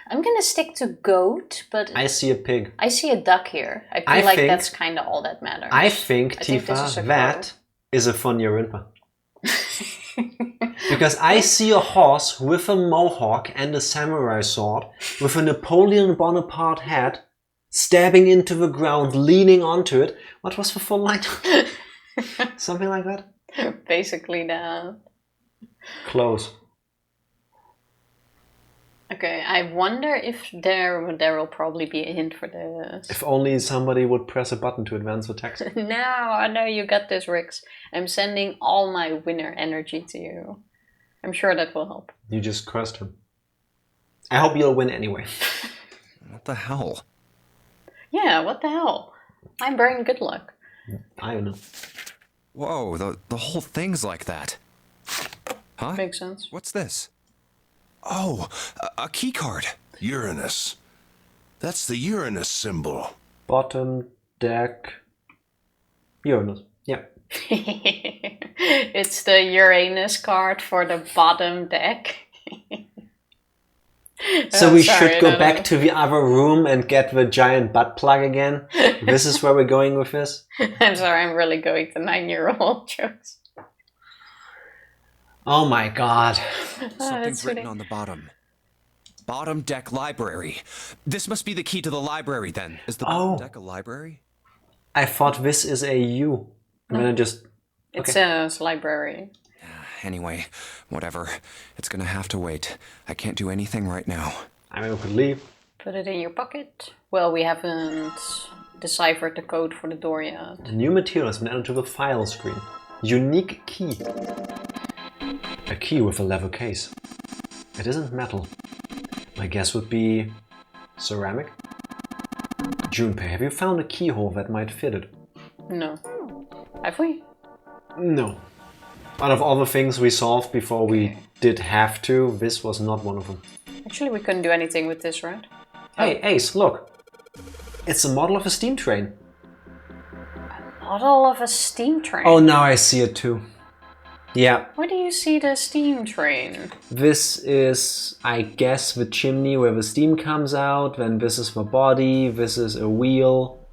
I'm gonna stick to goat, but I see a pig. I see a duck here. I feel like that's kind of all that matters. I think, this is Tifa, a that is a funny Rinpa. Because I see a horse with a mohawk and a samurai sword with a Napoleon Bonaparte hat stabbing into the ground, leaning onto it. What was the full line? Something like that? Basically that. Close. Okay, I wonder if there will probably be a hint for this. If only somebody would press a button to advance the text. No, I know you got this, Rix. I'm sending all my winner energy to you. I'm sure that will help. You just cursed him. I hope you'll win anyway. What the hell? Yeah, what the hell? I'm bearing good luck. I don't know. Whoa, the whole thing's like that. Huh? Makes sense. What's this? Oh, a key card. Uranus. That's the Uranus symbol. Bottom deck. Uranus. Yeah. It's the Uranus card for the bottom deck. So we should go back to the other room and get the giant butt plug again? This is where we're going with this? I'm sorry, I'm really going to 9-year-old jokes. Oh my god. Something's written on the bottom. Bottom deck library. This must be the key to the library then. Is the bottom deck a library? I thought this is a U. And then I just... It says library. Anyway, whatever. It's gonna have to wait. I can't do anything right now. I mean, we could leave. Put it in your pocket. Well, we haven't deciphered the code for the door yet. A new material has been added to the file screen. Unique key. A key with a leather case. It isn't metal. My guess would be Ceramic. Junpei, have you found a keyhole that might fit it? No. Have we? No. Out of all the things we solved before we did have to, this was not one of them. Actually, we couldn't do anything with this, right? Hey, Ace, look. It's a model of a steam train. Model of a steam train? Oh, now I see it too. Yeah. Where do you see the steam train? This is, I guess, the chimney where the steam comes out. Then this is the body. This is a wheel.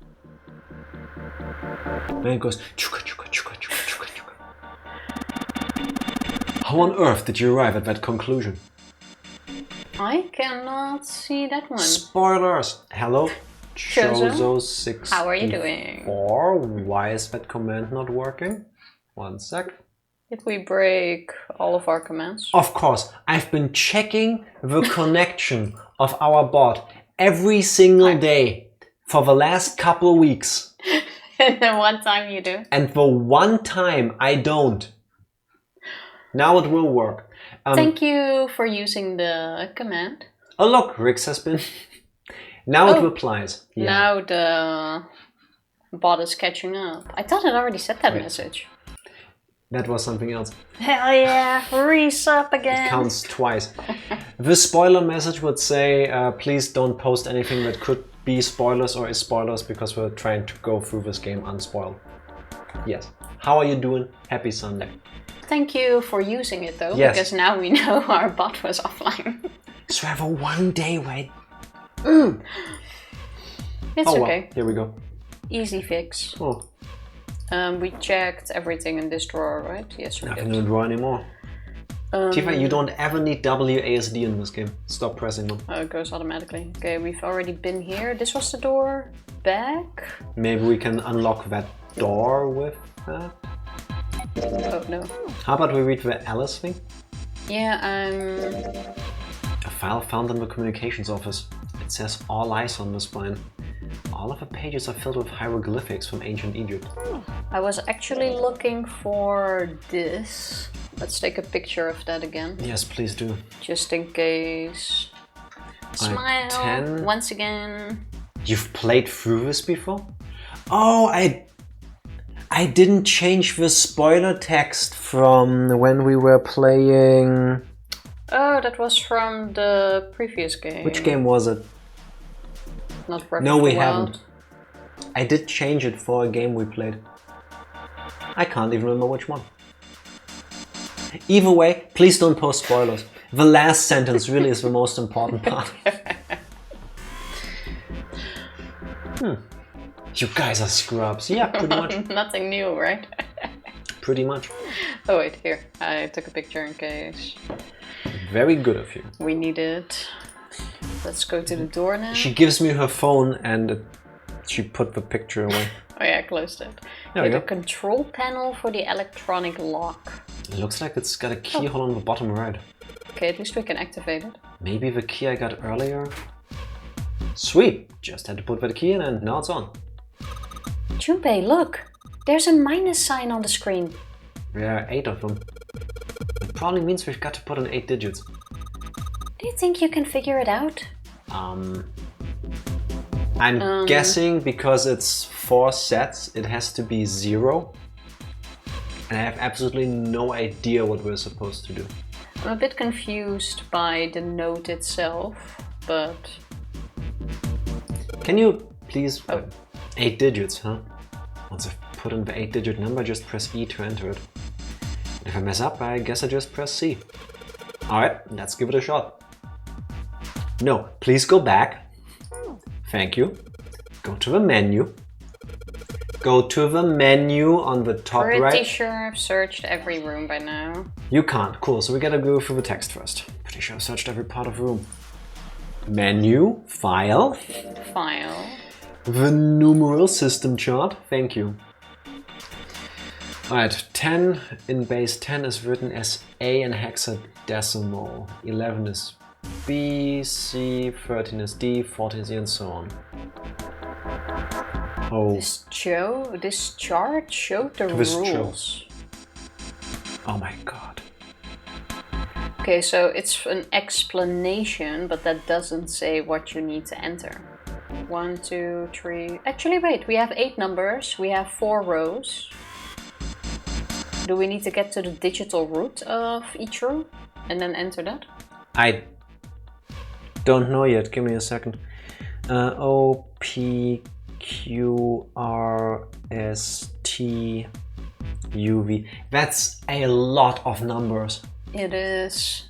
Then it goes chuka chuka chuka chuka chuka chuka. How on earth did you arrive at that conclusion? I cannot see that one. Spoilers! Hello? Chozo64. How are you doing? Why is that command not working? One sec. Did we break all of our commands? Of course, I've been checking the connection of our bot every single day for the last couple of weeks. And then one time you do? And the one time I don't. Now it will work. Thank you for using the command. Oh look, Rix has been... Now it replies. Yeah. Now the bot is catching up. I thought it already said that message. That was something else. Hell yeah, resub again. It counts twice. The spoiler message would say, please don't post anything that could be spoilers or is spoilers because we're trying to go through this game unspoiled. Yes. How are you doing? Happy Sunday. Thank you for using it though, yes. Because now we know our bot was offline. So I have a 1 day wait. It's okay. Well, here we go. Easy fix. Oh. We checked everything in this drawer, right? Yes, we Nothing did. to draw anymore. Tifa, you don't ever need WASD in this game. Stop pressing them. Oh, it goes automatically. Okay, we've already been here. This was the door back. Maybe we can unlock that door with that? Oh, no. How about we read the Alice thing? Yeah, A file found in the communications office. It says all eyes on the spine. All of the pages are filled with hieroglyphics from ancient Egypt. I was actually looking for this. Let's take a picture of that again. Yes, please do. Just in case. Smile 10. once again. You've played through this before? Oh, I didn't change the spoiler text from when we were playing... Oh, that was from the previous game. Which game was it? Not Breath No, of we the Wild. haven't. I did change it for a game we played. I can't even remember which one. Either way, please don't post spoilers. The last sentence really is the most important part. You guys are scrubs. Yeah, pretty much. Nothing new, right? Pretty much. Oh wait, here. I took a picture in case Very good of you. we need it. Let's go to the door now. She gives me her phone and she put the picture away. Oh yeah, I closed it. There we The go. control panel for the electronic lock. It looks like it's got a keyhole on the bottom right. Okay, at least we can activate it. Maybe the key I got earlier? Sweet! Just had to put that key in and now it's on. Junpei, look! There's a minus sign on the screen. There are 8 of them. It probably means we've got to put in 8 digits. Do you think you can figure it out? I'm guessing because it's 4 sets, it has to be 0. And I have absolutely no idea what we're supposed to do. I'm a bit confused by the note itself, but... Can you please... 8 digits, huh? Once I've put in the 8-digit number, just press E to enter it. If I mess up, I guess I just press C. Alright, let's give it a shot. No, please go back. Thank you. Go to the menu. Go to the menu on the top Pretty right. sure I've searched every room by now. You can't. Cool, so we gotta go through the text first. Pretty sure I searched every part of the room. Menu, file. File. The numeral system chart. Thank you. Alright, 10 in base 10 is written as A in hexadecimal. 11 is B, C, 13 is D, 14 is E, and so on. Oh. This chart showed the This rules. Oh my god. Okay, so it's an explanation, but that doesn't say what you need to enter. 1, 2, 3. Actually, wait, we have 8 numbers. We have 4 rows. Do we need to get to the digital root of each row and then enter that? I don't know yet. Give me a second. O, P, Q, R, S, T, U, V. That's a lot of numbers. It is.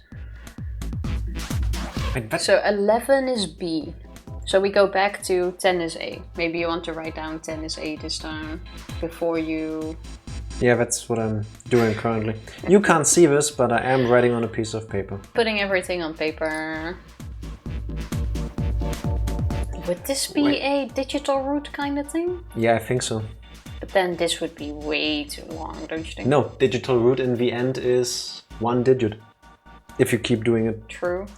Wait, So 11 is B. So we go back to 10 is A. Maybe you want to write down 10 is A this time before you... Yeah, that's what I'm doing currently. You can't see this, but I am writing on a piece of paper. Putting everything on paper. Would this be a digital root kind of thing? Yeah, I think so. But then this would be way too long, don't you think? No, digital root in the end is 1 digit. If you keep doing it. True.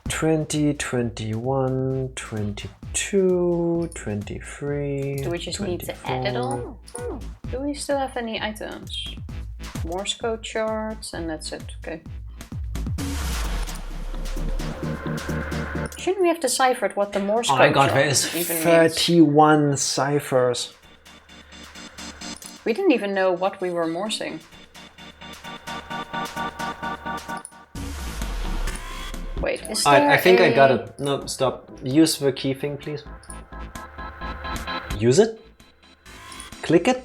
20, 21, 22, 23. Do we just 24. need to add it all? Do we still have any items? Morse code charts, and that's it. Okay. Shouldn't we have deciphered what the Morse code Oh my god, chart there is even 31 ciphers. means? We didn't even know what we were morsing. Wait, is there I think I got it. No, stop. Use the key thing, please. Use it. Click it.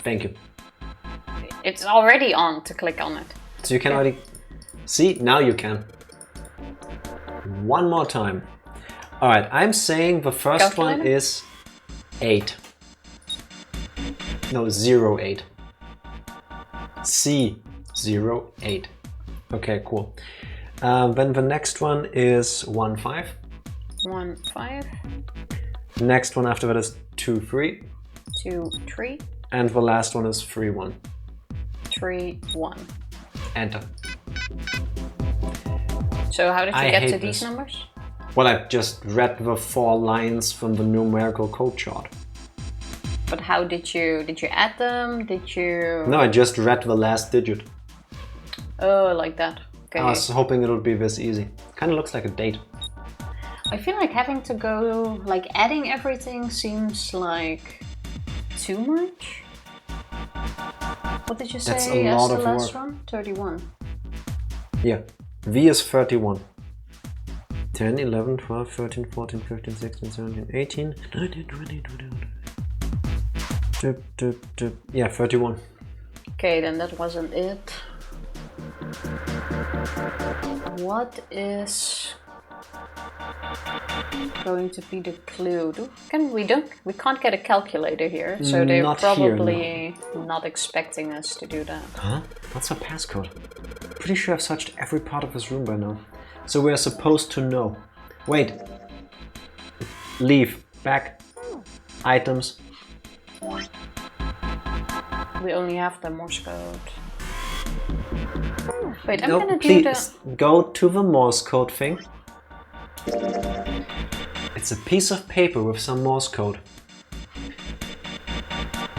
Thank you. It's already on to click on it. So you can already... See, now you can. One more time. Alright, I'm saying the first one is 8. No, 0, 8. C, 0, 8. Okay, cool. Then the next one is 1, 5. 1, 5. Next one after that is 2, 3. 2, 3. And the last one is 3, 1. 3, 1. Enter. So how did you get hate to these this. numbers? Well, I just read the 4 lines from the numerical code chart. But how did you add them? Did you... No, I just read the last digit. Oh, like that. Okay. I was hoping it would be this easy. Kind of looks like a date. I feel like having to go, like adding everything seems like too much. What did you say That's a lot as the of last work. one? 31. Yeah. V is 31. 10, 11, 12, 13, 14, 15, 16, 17, 18, 19, 20, 21. Yeah, 31. Okay, then that wasn't it. What is going to be the clue? We can't get a calculator here, so they're Not here, probably not expecting us to do that. Huh? What's our passcode? Pretty sure I've searched every part of this room by now. So we're supposed to know. Wait. Leave. Back. Items. We only have the Morse code. Wait, I'm No, gonna do please go to the Morse code thing. It's a piece of paper with some Morse code.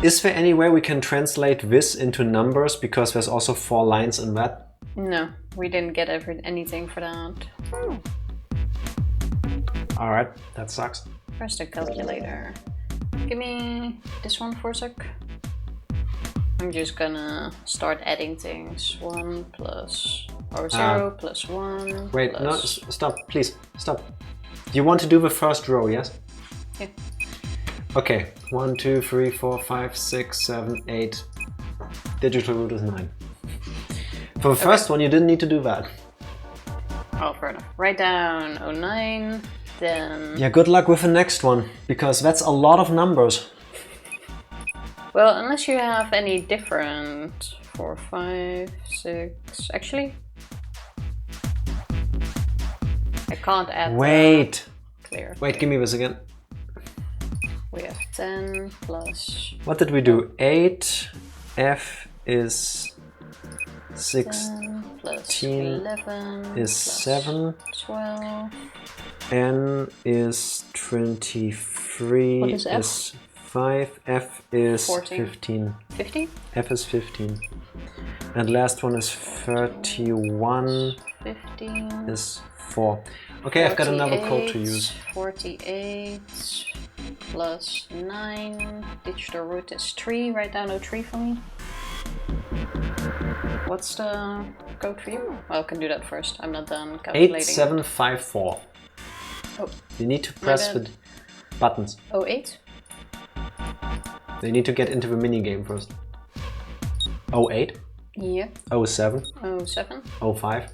Is there any way we can translate this into numbers, because there's also 4 lines in that? No, we didn't get anything for that. Alright, that sucks. Where's the calculator? Give me this one for a sec. I'm just gonna start adding things. 1 plus... or 0 plus 1 Wait, plus... no, stop, please, stop. You want to do the first row, yes? Yeah. Okay, 1, 2, 3, 4, 5, 6, 7, 8. Digital root is 9. For the first one, you didn't need to do that. Oh, fair enough. Write down 09, then... Yeah, good luck with the next one, because that's a lot of numbers. Well, unless you have any different... 4, 5, 6... Actually... I can't add... Wait! Clear. Wait, give me this again. We have 10 plus... What did we do? 8, F is 6, 10 plus 16 11 is plus 7, 12. N is 23, What is F? is 5. F is 14. 15. 15? F is 15. And last one is 31. 15. Is 4. Okay, I've got another code to 48, use. 48 plus 9. Digital root is 3. Write down 03 for me. What's the code for you? Well, I can do that first. I'm not done calculating. 8754. Oh, You need to press bad. the buttons. 08? They need to get into the mini game first. 08, Yeah. 07, 07? 05,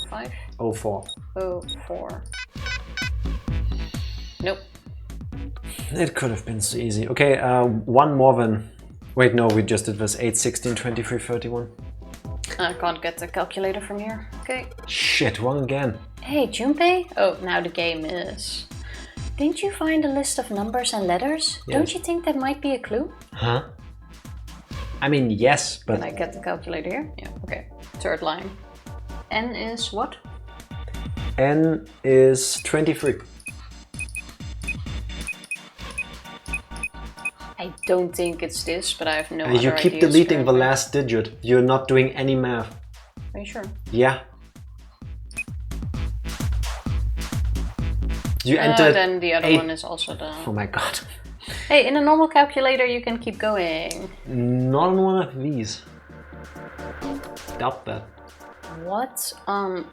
05? 04. 04. Nope. It could have been so easy. Okay, one more than... Wait, no, we just did this. 8, 16, 23, 31. I can't get the calculator from here. Okay. Shit, wrong again. Hey, Junpei? Oh, now the game is... Didn't you find a list of numbers and letters? Yes. Don't you think that might be a clue? Huh? I mean, yes, but... Can I get the calculator here? Yeah, okay. Third line. N is what? N is 23. I don't think it's this, but I have no other You keep ideas deleting the currently. last digit. You're not doing any math. Are you sure? Yeah. You entered Then the other 8. one is also the... Oh my god. Hey, in a normal calculator you can keep going. Not on one of these. Doubt that. What on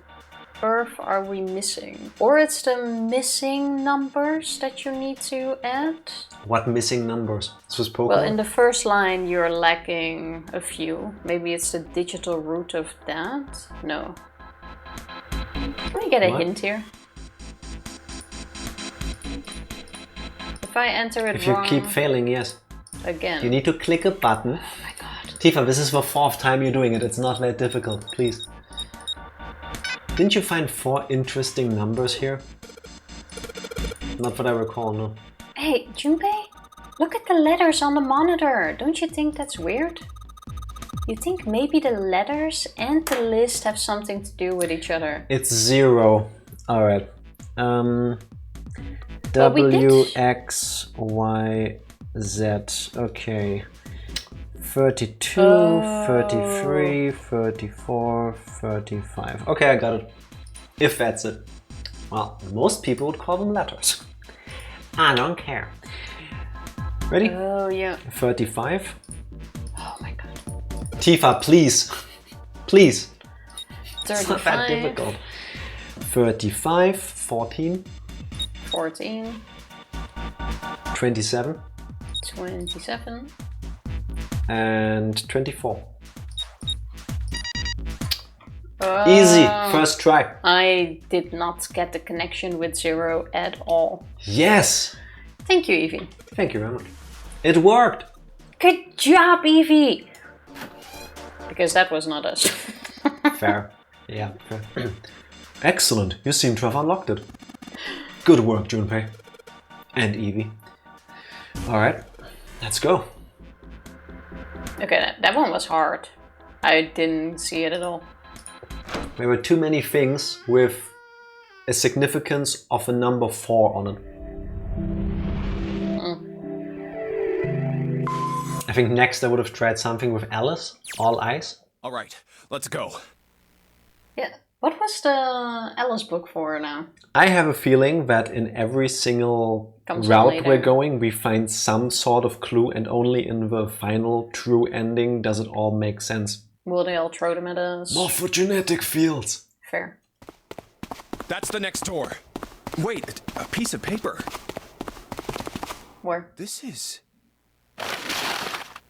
earth are we missing? Or it's the missing numbers that you need to add? What missing numbers? This was Pokemon? Well, in the first line you're lacking a few. Maybe it's the digital root of that? No. Can I get a What? hint here? If I enter it If you wrong keep failing, yes. again. You need to click a button. Oh my god. Tifa, this is the 4th time you're doing it. It's not that difficult, please. Didn't you find 4 interesting numbers here? Not that I recall, no. Hey, Junpei? Look at the letters on the monitor. Don't you think that's weird? You think maybe the letters and the list have something to do with each other? It's 0. Alright. Well, we did. W, X, Y, Z. Okay. 32, 33, 34, 35. Okay, I got it. If that's it. Well, most people would call them letters. I don't care. Ready? Oh, yeah. 35. Oh my god. Tifa, please. Please. It's not that 35, difficult. 35, 14, 14, 27, 27. and 24. Easy, first try. I did not get the connection with 0 at all. Yes! Thank you, Evie. Thank you very much. It worked! Good job, Evie! Because that was not us. Fair. Yeah, fair. Excellent, you seem to have unlocked it. Good work, Junpei. And Evie. Alright, let's go. Okay, that one was hard. I didn't see it at all. There were too many things with a significance of a number 4 on it. I think next I would have tried something with Alice, all eyes. All right, let's go. Yeah. What was the Alice book for now? I have a feeling that in every single Comes route later. we're going, we find some sort of clue, and only in the final true ending does it all make sense. Will they all throw them at us? Morphogenetic fields. Fair. That's the next door. Wait, a piece of paper. Where? This is...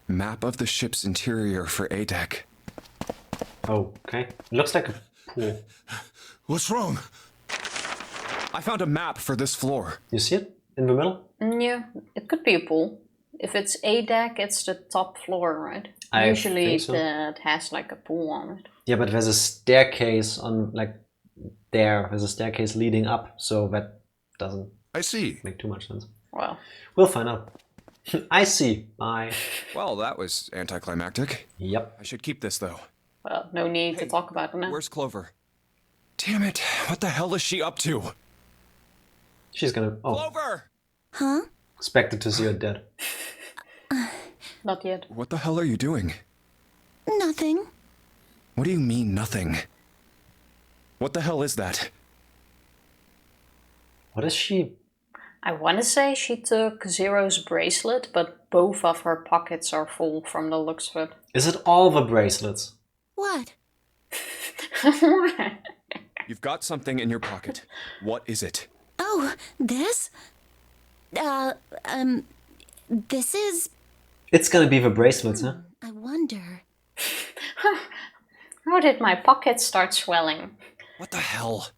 Map of the ship's interior for A deck. Oh, okay. Looks like a pool. What's wrong? I found a map for this floor. You see it in the middle? Yeah, it could be a pool. If it's A deck, it's the top floor, right? I Usually think so. that has like a pool on it. Yeah, but there's a staircase on, like, there. There's a staircase leading up, so that doesn't I see. make too much sense. Well, We'll find out. I see. Bye. Well, that was anticlimactic. Yep. I should keep this, though. well, no need to talk about it now. Where's Clover? Damn it, what the hell is she up to? She's gonna... Oh, Clover! Huh? expected to see her dead. Not yet. What the hell are you doing? Nothing. What do you mean, nothing? What the hell is that? What is she? I want to say she took Zero's bracelet, but both of her pockets are full from the looks of it. Is it all the bracelets? What? You've got something in your pocket. What is it? Oh, this? This is... It's gonna be the bracelets, huh? I wonder... How did my pockets start swelling? What the hell?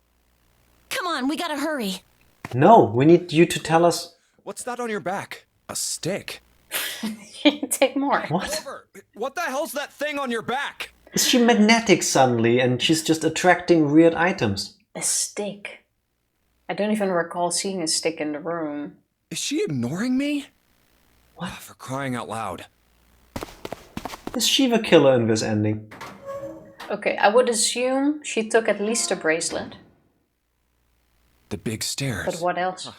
Come on, we gotta hurry. No, we need you to tell us. What's that on your back? A stick? Take more. What? Clover, what the hell's that thing on your back? Is she magnetic suddenly and she's just attracting weird items? A stick. I don't even recall seeing a stick in the room. Is she ignoring me? What? For crying out loud. Is she the killer in this ending? Okay, I would assume she took at least a bracelet. The big stairs. But what else?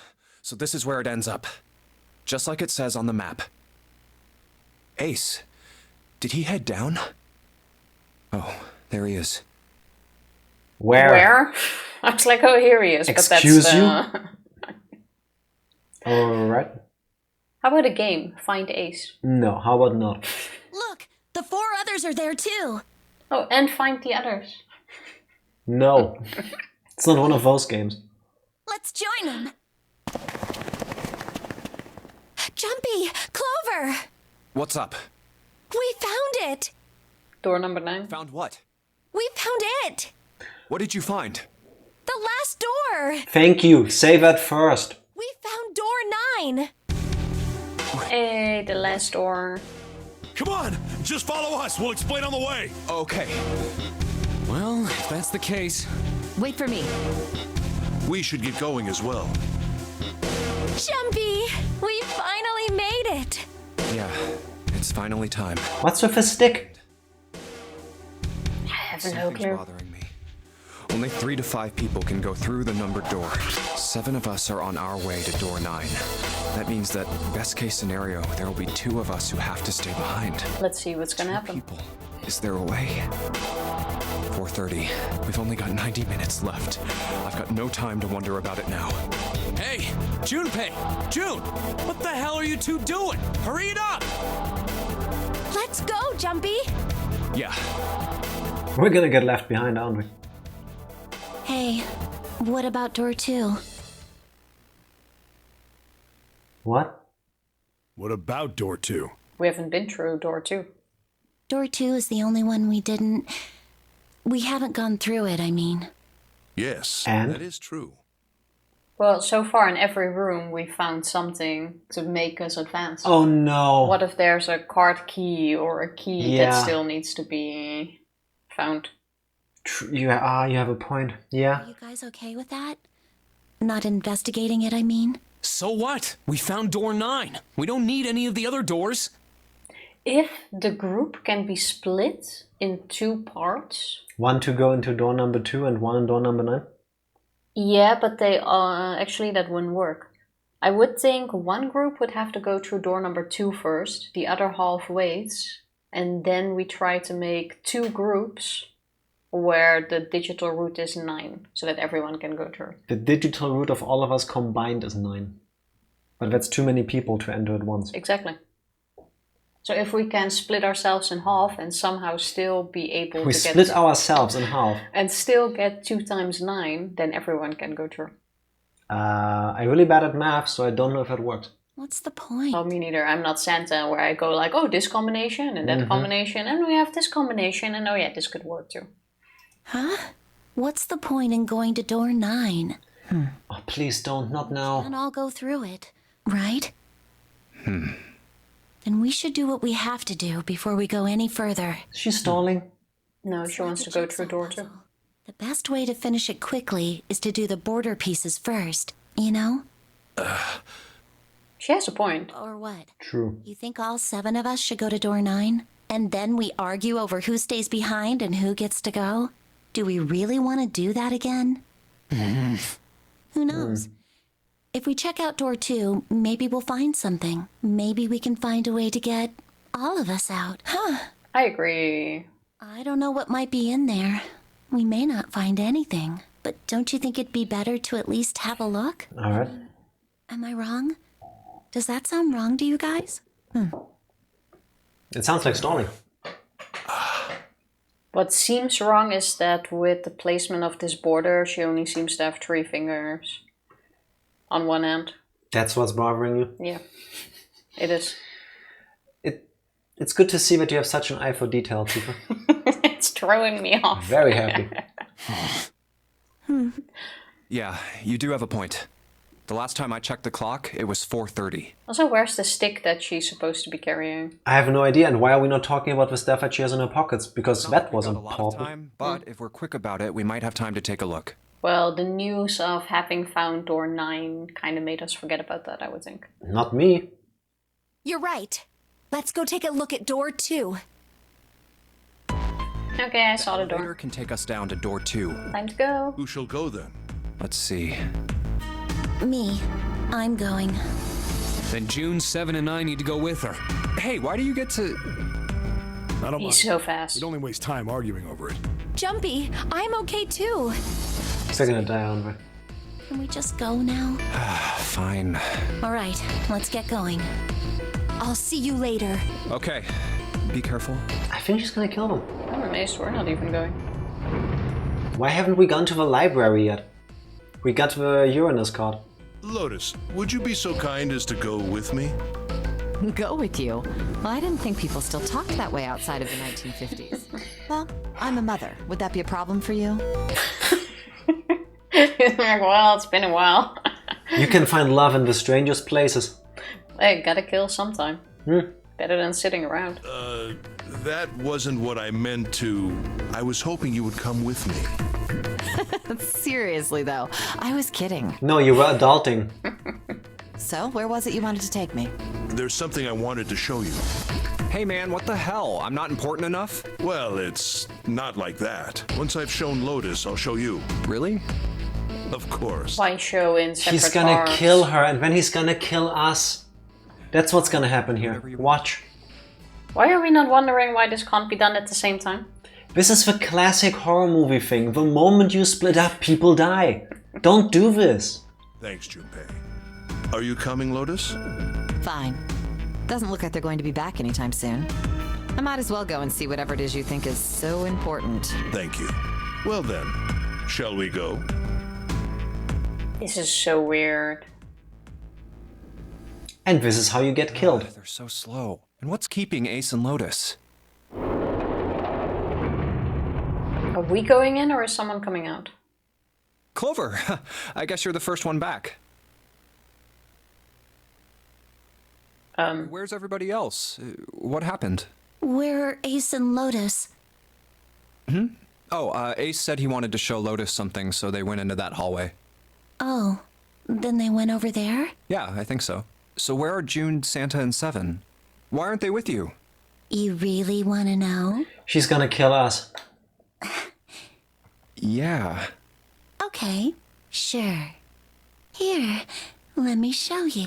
So this is where it ends up. Just like it says on the map. Ace, did he head down? Oh, there he is. Where? I was like, oh, here he is. Excuse but that's, Alright. How about a game? Find Ace. No, how about not? Look, the 4 others are there too. Oh, and find the others. No. It's not one of those games. Let's join them. Jumpy, Clover, What's up? we found it. Door number 9. Found what? We found it. What did you find? The last door. Thank you. Say that first. We found door 9. Hey, the last door. Come on, just follow us. We'll explain on the way. Okay. Well, if that's the case... Wait for me. We should get going as well. Jumpy, we finally made it. Yeah, it's finally time. What's with the stick? I have no Something's clue. bothering me. Only 3 to 5 people can go through the numbered door. 7 of us are on our way to door 9. That means that, best case scenario, there will be 2 of us who have to stay behind. Let's see what's gonna happen. People, is there a way? 4:30. We've only got 90 minutes left. I've got no time to wonder about it now. Hey, Junpei! June! What the hell are you two doing? Hurry it up! Let's go, Jumpy. Yeah, We're gonna get left behind, aren't we? Hey, what about door 2? What? What about door 2? We haven't been through door 2. Door 2 is the only one we didn't... We haven't gone through it, I mean. Yes, And? that is true. Well, so far in every room we found something to make us advance. Oh no. What if there's a card key or a key Yeah. that still needs to be found? You have a point. Yeah. Are you guys okay with that? Not investigating it, I mean. So what? We found door 9. We don't need any of the other doors. If the group can be split in 2 parts, One to go into door number 2 and one in door number 9. yeah, but they actually that wouldn't work. I would think one group would have to go through door number 2 first, the other half waits, and then we try to make 2 groups where the digital route is 9, so that everyone can go through. The digital route of all of us combined is 9. But that's too many people to enter at once. Exactly. So if we can split ourselves in half and somehow still be able We to split get ourselves in half. and still get 2 times 9, then everyone can go through. I'm really bad at math, so I don't know if that works. What's the point? Oh, me neither. I'm not Santa where I go like, oh, this combination and that combination, and we have this combination, and oh yeah, this could work too. Huh? What's the point in going to door 9? Oh, please don't, not now. And I'll go through it, right? Then we should do what we have to do before we go any further. She's stalling. No, she wants to go through door 2. The best way to finish it quickly is to do the border pieces first, you know? She has a point. Or what? True. You think all 7 of us should go to door 9? And then we argue over who stays behind and who gets to go? Do we really want to do that again? Who knows? If we check out door 2, maybe we'll find something. Maybe we can find a way to get, all of us out. Huh. I agree. I don't know what might be in there. We may not find anything. But don't you think it'd be better to at least have a look? All right. Am I wrong? Does that sound wrong to you guys? It sounds like stalling. What seems wrong is that with the placement of this border, she only seems to have 3 fingers on one end. That's what's bothering you? Yeah, it is. It's good to see that you have such an eye for detail, Tifa. It's throwing me off. Very happy. Yeah, you do have a point. The last time I checked the clock, it was 4:30. Also, where's the stick that she's supposed to be carrying? I have no idea, and why are we not talking about the stuff that she has in her pockets? Because that was We got a lot of important. time, but if we're quick about it, we might have time to take a look. Well, the news of having found door 9 kind of made us forget about that, I would think. Not me. You're right. Let's go take a look at door 2. Okay, I saw the Later door. can take us down to door 2. Time to go. Who shall go then? Let's see. Me. I'm going. Then June, 7, and I need to go with her. Hey, why do you get to... I don't mind. He's so fast. We'd only waste time arguing over it. Jumpy, I'm okay too. Still gonna die on me. Can we just go now? Fine. All right, let's get going. I'll see you later. Okay. Be careful. I think she's gonna kill them. I'm amazed we're not even going. Why haven't we gone to the library yet? We got the Uranus card. Lotus, would you be so kind as to go with me? Go with you? Well, I didn't think people still talked that way outside of the 1950s. Well, I'm a mother. Would that be a problem for you? Well, it's been a while. You can find love in the strangest places. Hey, gotta kill sometime. Better than sitting around. That wasn't what I meant to. I was hoping you would come with me. Seriously, though, I was kidding. No, you were adulting. So, where was it you wanted to take me? There's something I wanted to show you. Hey man, what the hell? I'm not important enough? Well, it's not like that. Once I've shown Lotus, I'll show you. Really? Of course. Why show in separate He's gonna parts? kill her, and then he's gonna kill us. That's what's gonna happen here. Watch. Why are we not wondering why this can't be done at the same time? This is the classic horror movie thing. The moment you split up, people die. Don't do this. Thanks, Junpei. Are you coming, Lotus? Fine. Doesn't look like they're going to be back anytime soon. I might as well go and see whatever it is you think is so important. Thank you. Well then, shall we go? This is so weird. And this is how you get killed. They're so slow. And what's keeping Ace and Lotus? Are we going in or is someone coming out? Clover! I guess you're the first one back. Where's everybody else? What happened? Where are Ace and Lotus? Oh, Ace said he wanted to show Lotus something, so they went into that hallway. Oh, then they went over there? Yeah, I think so. So where are June, Santa, and Seven? Why aren't they with you? You really want to know? She's gonna kill us. Yeah. Okay, sure. Here, let me show you.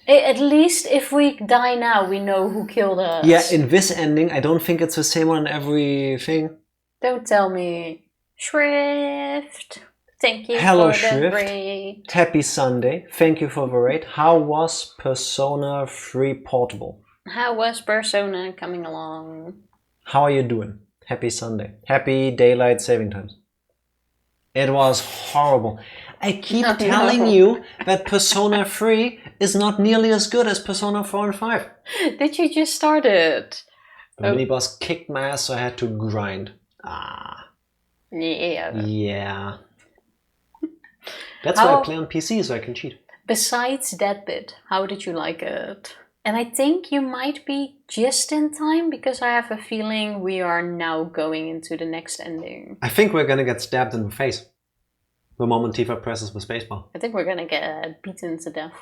At least if we die now, we know who killed us. Yeah, in this ending, I don't think it's the same on everything. Don't tell me. Shrift. Thank you Hello, for the Shrift. raid. Happy Sunday. Thank you for the raid. How was Persona 3 Portable? How was Persona coming along? How are you doing? Happy Sunday. Happy daylight saving times. It was horrible. I keep telling you that Persona 3 is not nearly as good as Persona 4 and 5. Did you just start it? The mini boss kicked my ass, so I had to grind. Yeah. Yeah. That's why I play on PC, so I can cheat. Besides that bit, how did you like it? And I think you might be just in time because I have a feeling we are now going into the next ending. I think we're gonna get stabbed in the face the moment Tifa presses the spacebar. I think we're gonna get beaten to death.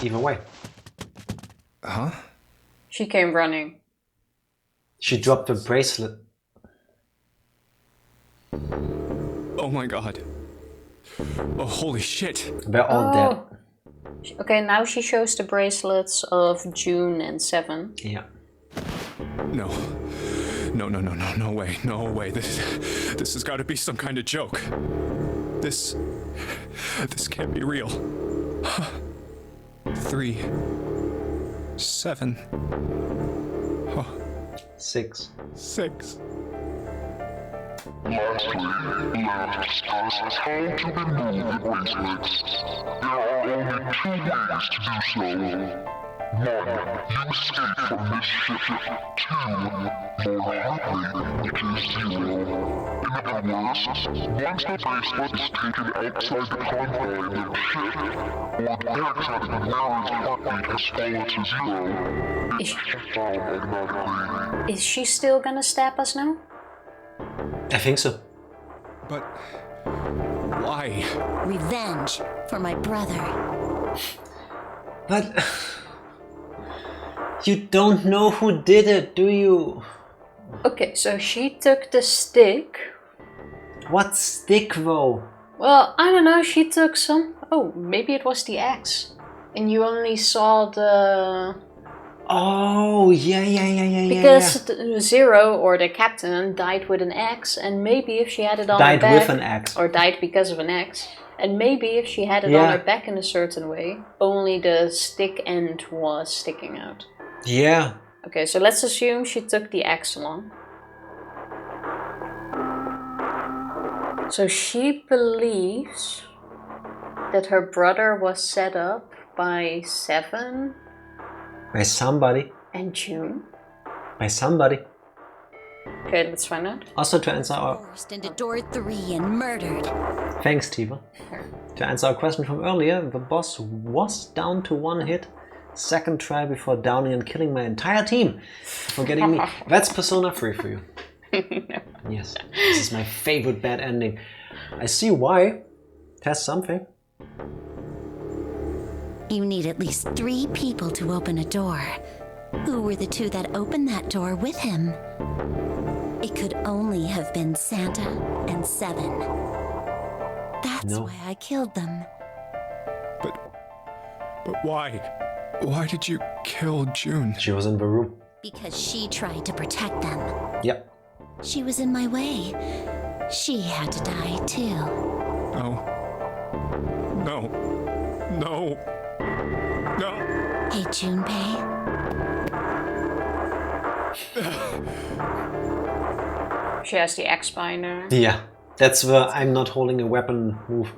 Either way. Huh? She came running. She dropped the bracelet. Oh my god. Oh, holy shit. They're all dead. Okay, now she shows the bracelets of June and 7. Yeah. No. No way. No way. This has got to be some kind of joke. This can't be real. 3, 7. 6. 6. Lastly, let us discuss how to remove the bracelets. There are only 2 ways to do so. 1. You escape from this ship. 2. More likely, which is 0. In other words, once the bracelet is taken outside the confines of the ship, or detected that Mary's heartbeat has fallen to 0, it's found automatically. Is she still gonna stab us now? I think so. But why? Revenge for my brother. But you don't know who did it, do you? Okay, so she took the stick. What stick though? Well, I don't know, she took some... Oh, maybe it was the axe. And you only saw the... Oh, yeah. Because the Zero, or the captain, died with an axe, and maybe if she had it on Died her back... with an axe. Or died because of an axe. And maybe if she had it on her back in a certain way, only the stick end was sticking out. Yeah. Okay, so let's assume she took the axe along. So she believes that her brother was set up by 7 By somebody. and June. By somebody. Okay, let's find out. Also to answer our... Forced into door 3 and murdered. Thanks, Tiva. To answer our question from earlier, the boss was down to 1 hit. Second try before downing and killing my entire team. Forgetting me. That's Persona 3 for you. No. Yes, this is my favorite bad ending. I see why. Test something. You need at least 3 people to open a door. Who were the 2 that opened that door with him? It could only have been Santa and 7. That's No. why I killed them. But why? Why did you kill June? She was in the room. Because she tried to protect them. Yep. She was in my way. She had to die too. No. Hey, Junpei. She has the axe binder. Yeah, that's the I'm not holding a weapon move.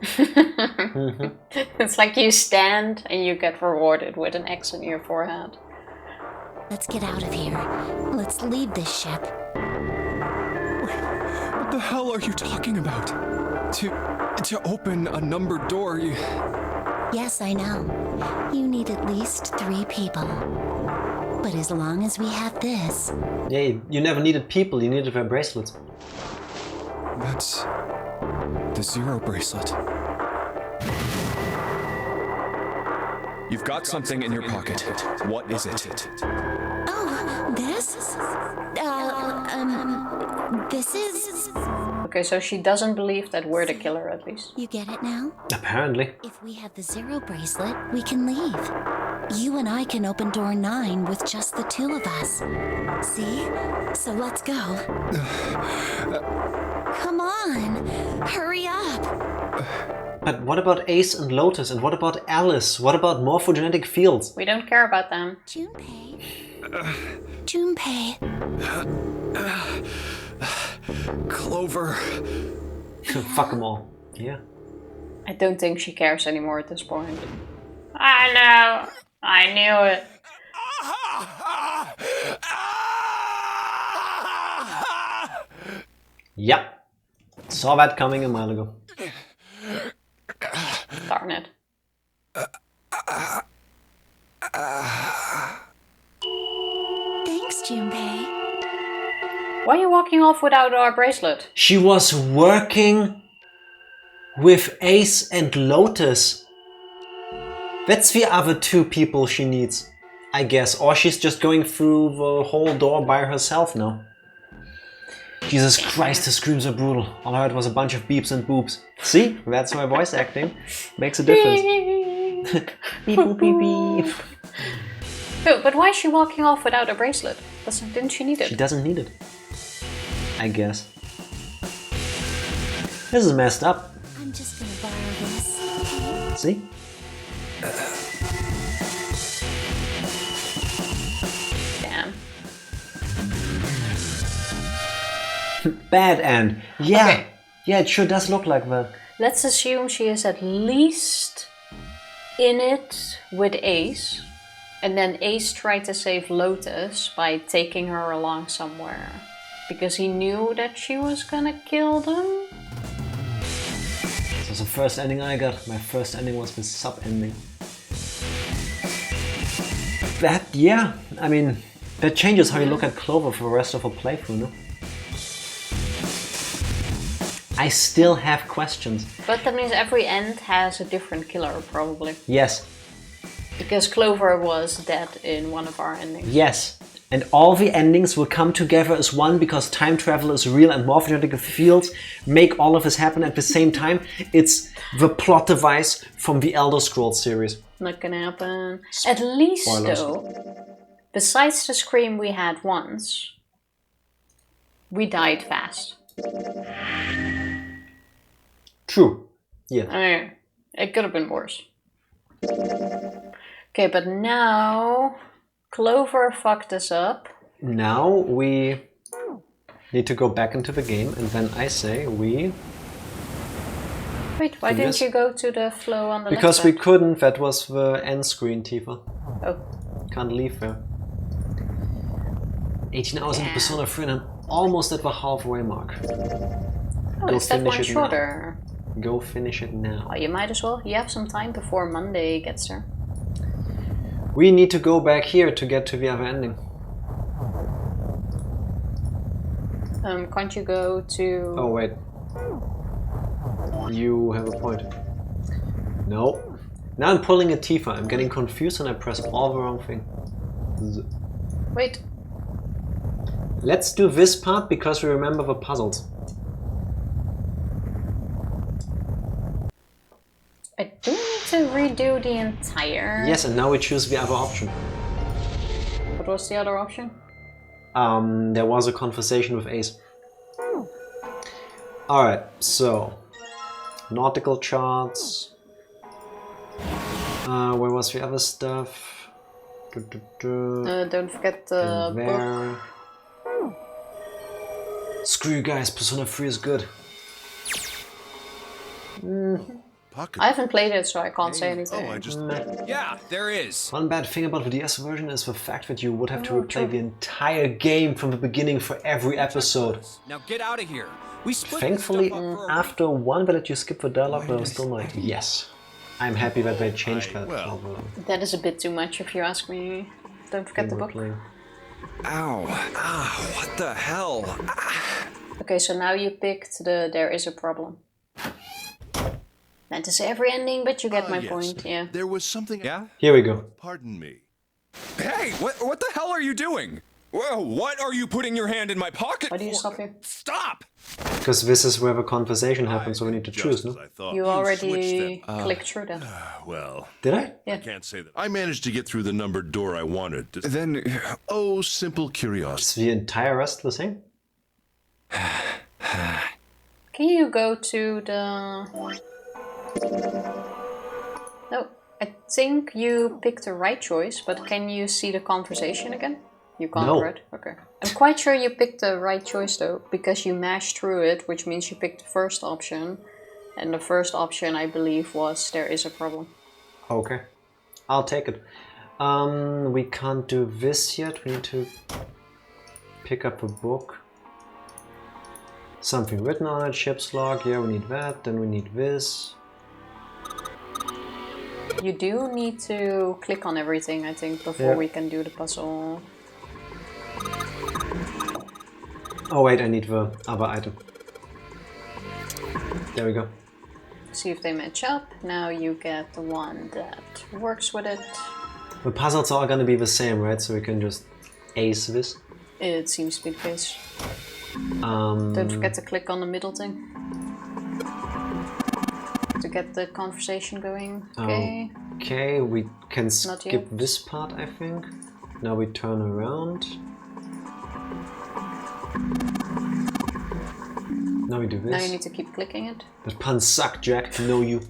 It's like you stand and you get rewarded with an axe in your forehead. Let's get out of here. Let's leave this ship. What the hell are you talking about? To open a numbered door, you... Yes, I know. You need at least 3 people. But as long as we have this... Yeah, you never needed people, you needed their bracelets. That's the 0 bracelet. You've got something in your pocket. What is it? Oh, this? This is... Okay, so she doesn't believe that we're the killer, at least. You get it now? Apparently. If we have the 0 bracelet, we can leave. You and I can open door 9 with just the 2 of us. See? So let's go. Come on! Hurry up! But what about Ace and Lotus? And what about Alice? What about morphogenetic fields? We don't care about them. Junpei. Junpei. Clover. Fuck them all. Yeah. I don't think she cares anymore at this point. I know. I knew it. Yep. Saw that coming a while ago. Darn it. Thanks, Junpei. Why are you walking off without our bracelet? She was working with Ace and Lotus. That's the other 2 people she needs, I guess. Or she's just going through the whole door by herself now. Jesus Christ, the screams are brutal. All I heard was a bunch of beeps and boops. See? That's why voice acting makes a difference. beep. Beep, boop, beep, beep. Oh, but why is she walking off without a bracelet? Didn't she need She it? doesn't need it. I guess. This is messed up. I'm just gonna borrow this. See? Damn. Bad end. Yeah. Okay. Yeah, it sure does look like that. Let's assume she is at least in it with Ace. And then Ace tried to save Lotus by taking her along somewhere. Because he knew that she was gonna kill them. This was the first ending I got. My first ending was the sub-ending. That, yeah, I mean, that changes how you look at Clover for the rest of her playthrough, no? I still have questions. But that means every end has a different killer, probably. Yes. Because Clover was dead in one of our endings. Yes. And all the endings will come together as one because time travel is real and morphogenetic fields make all of this happen at the same time. It's the plot device from the Elder Scrolls series. Not gonna happen. At least, Spoilers. though, besides the scream we had once, we died fast. True. Yeah. I mean, it could have been worse. Okay, but now Clover fucked us up. Now we need to go back into the game and then I say we... Wait, why didn't you go to the flow on the Because left we side? couldn't, that was the end screen, Tifa. Oh. Can't leave there. 18 hours into Damn. Persona 3 and I'm almost at the halfway mark. Oh, Go is that finish one it shorter? Go finish it now. Oh, you might as well. You have some time before Monday gets there. We need to go back here to get to the other ending. Can't you go to... Oh wait. You have a point. No. Now I'm pulling a Tifa. I'm getting confused and I press all the wrong thing. Wait. Let's do this part because we remember the puzzles. I do need to redo the entire... Yes, and now we choose the other option. What was the other option? There was a conversation with Ace. Alright, so... Nautical charts... where was the other stuff? Don't forget the book. There. Screw you guys, Persona 3 is good. I haven't played it, so I can't say anything. Oh, I just... Yeah, there is. One bad thing about the DS version is the fact that you would have to replay the entire game from the beginning for every episode. Now get out of here. We split Thankfully, this stuff up for a after one they let you skip the dialogue, but I was still like, yes. I'm happy that they changed that. well. That is a bit too much if you ask me. Don't forget the book. Ow. Ah, what the hell? Okay, so now you picked the There Is a Problem. Meant to say every ending, but you get my yes. point, yeah. There was something... Yeah? Here we go. Pardon me. Hey, what the hell are you doing? Whoa, what are you putting your hand in my pocket Why do you for? stop here? Stop! Because this is where the conversation happens, so we need to Just choose, as no? I thought. You switched already them. clicked through that. Well, Did I? Yeah. I can't say that. I managed to get through the numbered door I wanted. Then, Oh, simple curiosity. Is the entire rest the same? Can you go to the... No, I think you picked the right choice, but can you see the conversation again? You can't, No. right? Okay. I'm quite sure you picked the right choice though, because you mashed through it, which means you picked the first option. And the first option, I believe, was There Is a Problem. Okay. I'll take it. We can't do this yet. We need to pick up a book. Something written on it, ship's log. Yeah, we need that. Then we need this. You do need to click on everything, I think, before Yeah. we can do the puzzle. Oh wait, I need the other item. There we go. See if they match up. Now you get the one that works with it. The puzzles are gonna be the same, right? So we can just ace this. It seems to be the case. Don't forget to click on the middle thing. To get the conversation going. Okay. Okay, we can Not skip yet. this part, I think. Now we turn around. Now we do this. Now you need to keep clicking it. That pun sucked, Jack. No, you.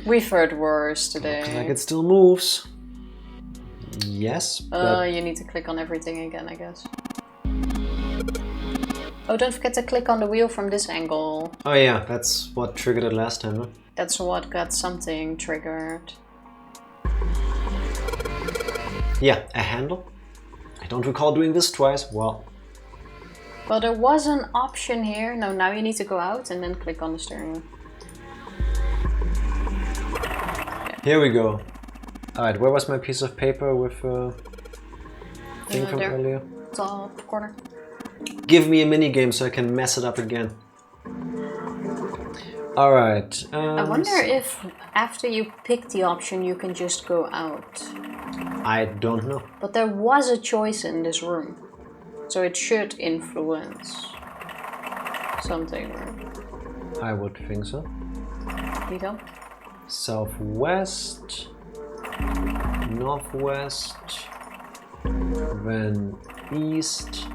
We've heard worse today. Looks like it still moves. Yes, but... You need to click on everything again, I guess. Oh, don't forget to click on the wheel from this angle. Oh yeah, that's what triggered it last time, huh? That's what got something triggered. Yeah, a handle. I don't recall doing this twice. Well, There was an option here. No, now you need to go out and then click on the steering wheel. here we go. Alright, where was my piece of paper with thing from There. earlier? Top corner. Give me a mini game so I can mess it up again. Alright. I wonder if after you pick the option you can just go out. I don't know. But there was a choice in this room. So it should influence something. I would think so. Need help? Southwest, northwest, then east,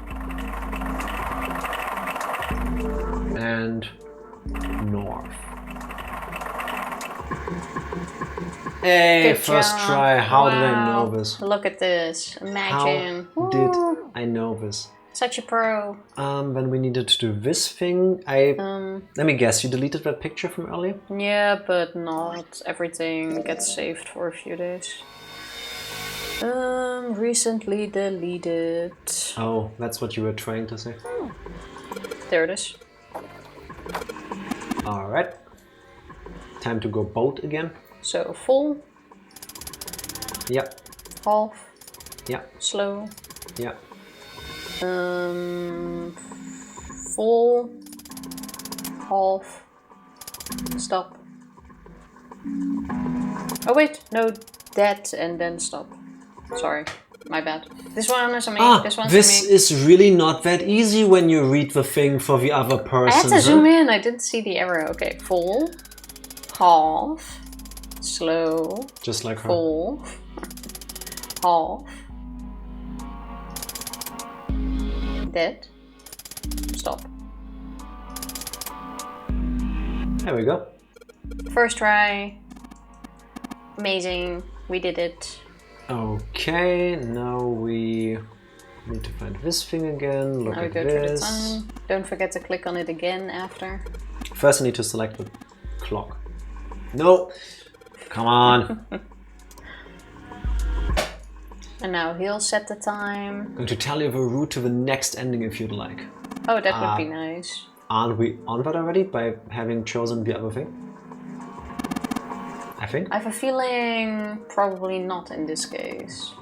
and north. Hey, Good first job. try. How did I know Wow. this? Look at this. Imagine. How did I know this? Such a pro. When we needed to do this thing, let me guess, you deleted that picture from earlier? Yeah, but not everything gets saved for a few days. Recently deleted. Oh, that's what you were trying to say. There it is. Alright. Time to go boat again. So full, Yep, half, yep, slow, yep. full, half, stop. Oh wait, no, that and then stop. Sorry, my bad. This one is on me. This one's this on me. is really not that easy when you read the thing for the other person. I had to zoom in. I didn't see the arrow. Okay, full, half, slow, Just like her. full, half, dead, stop. There we go. First try. Amazing. We did it. Okay, now we need to find this thing again. Look Now we at go through the this. time. Don't forget to click on it again after. First I need to select the clock. No! Come on! And now he'll set the time. I'm going to tell you the route to the next ending if you'd like. Oh, that would be nice. Aren't we on that already by having chosen the other thing? I think. I have a feeling probably not in this case.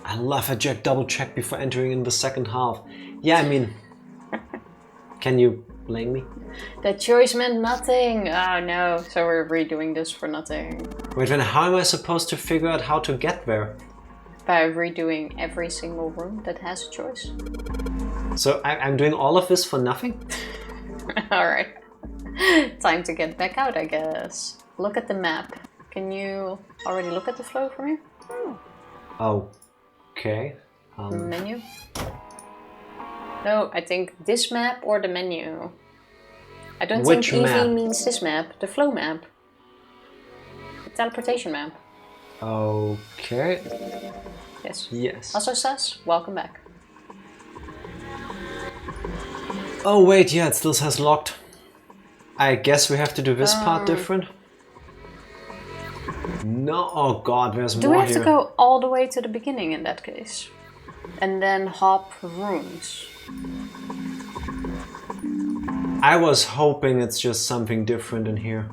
I love a Jack double check before entering in the second half. Yeah, I mean, can you blame me? That choice meant nothing. Oh no, so we're redoing this for nothing. Wait, then how am I supposed to figure out how to get there? By redoing every single room that has a choice. So I'm doing all of this for nothing? Alright. Time to get back out, I guess. Look at the map. Can you already look at the flow for me? Okay. Menu? No, I think this map or the menu. I don't Which think map? EV means this map, the flow map. The teleportation map. Okay. Yes. Yes. Also says, welcome back. Oh wait, yeah, it still says locked. I guess we have to do this part different. No, oh god, there's Do more we have here. to go all the way to the beginning in that case? And then hop rooms? I was hoping it's just something different in here.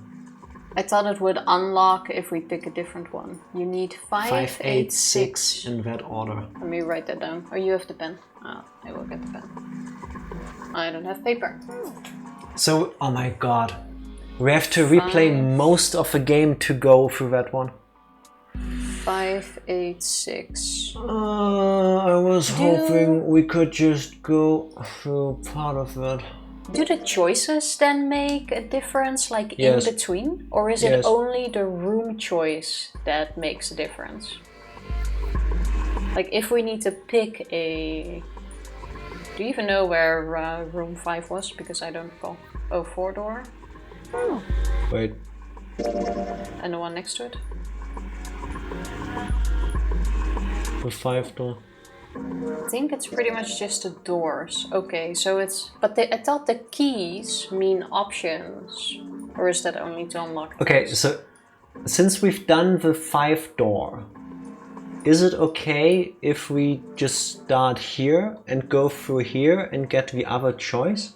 I thought it would unlock if we pick a different one. You need 5, 8, 6. in that order. Let me write that down. Or you have the pen. Oh, I will get the pen. I don't have paper. So, oh my god. We have to replay most of the game to go through that one. 5, 8, 6. I was hoping we could just go through part of that. Do the choices then make a difference, like Yes. in between? Or is it Yes. only the room choice that makes a difference? Like if we need to pick a... Do you even know where room 5 was? Because I don't recall. Oh, 4 door? Wait. And the one next to it? The 5 door. I think it's pretty much just the doors. Okay, so it's... But I thought the keys mean options. Or is that only to unlock Okay, things? so since we've done the 5 door, is it okay if we just start here and go through here and get the other choice?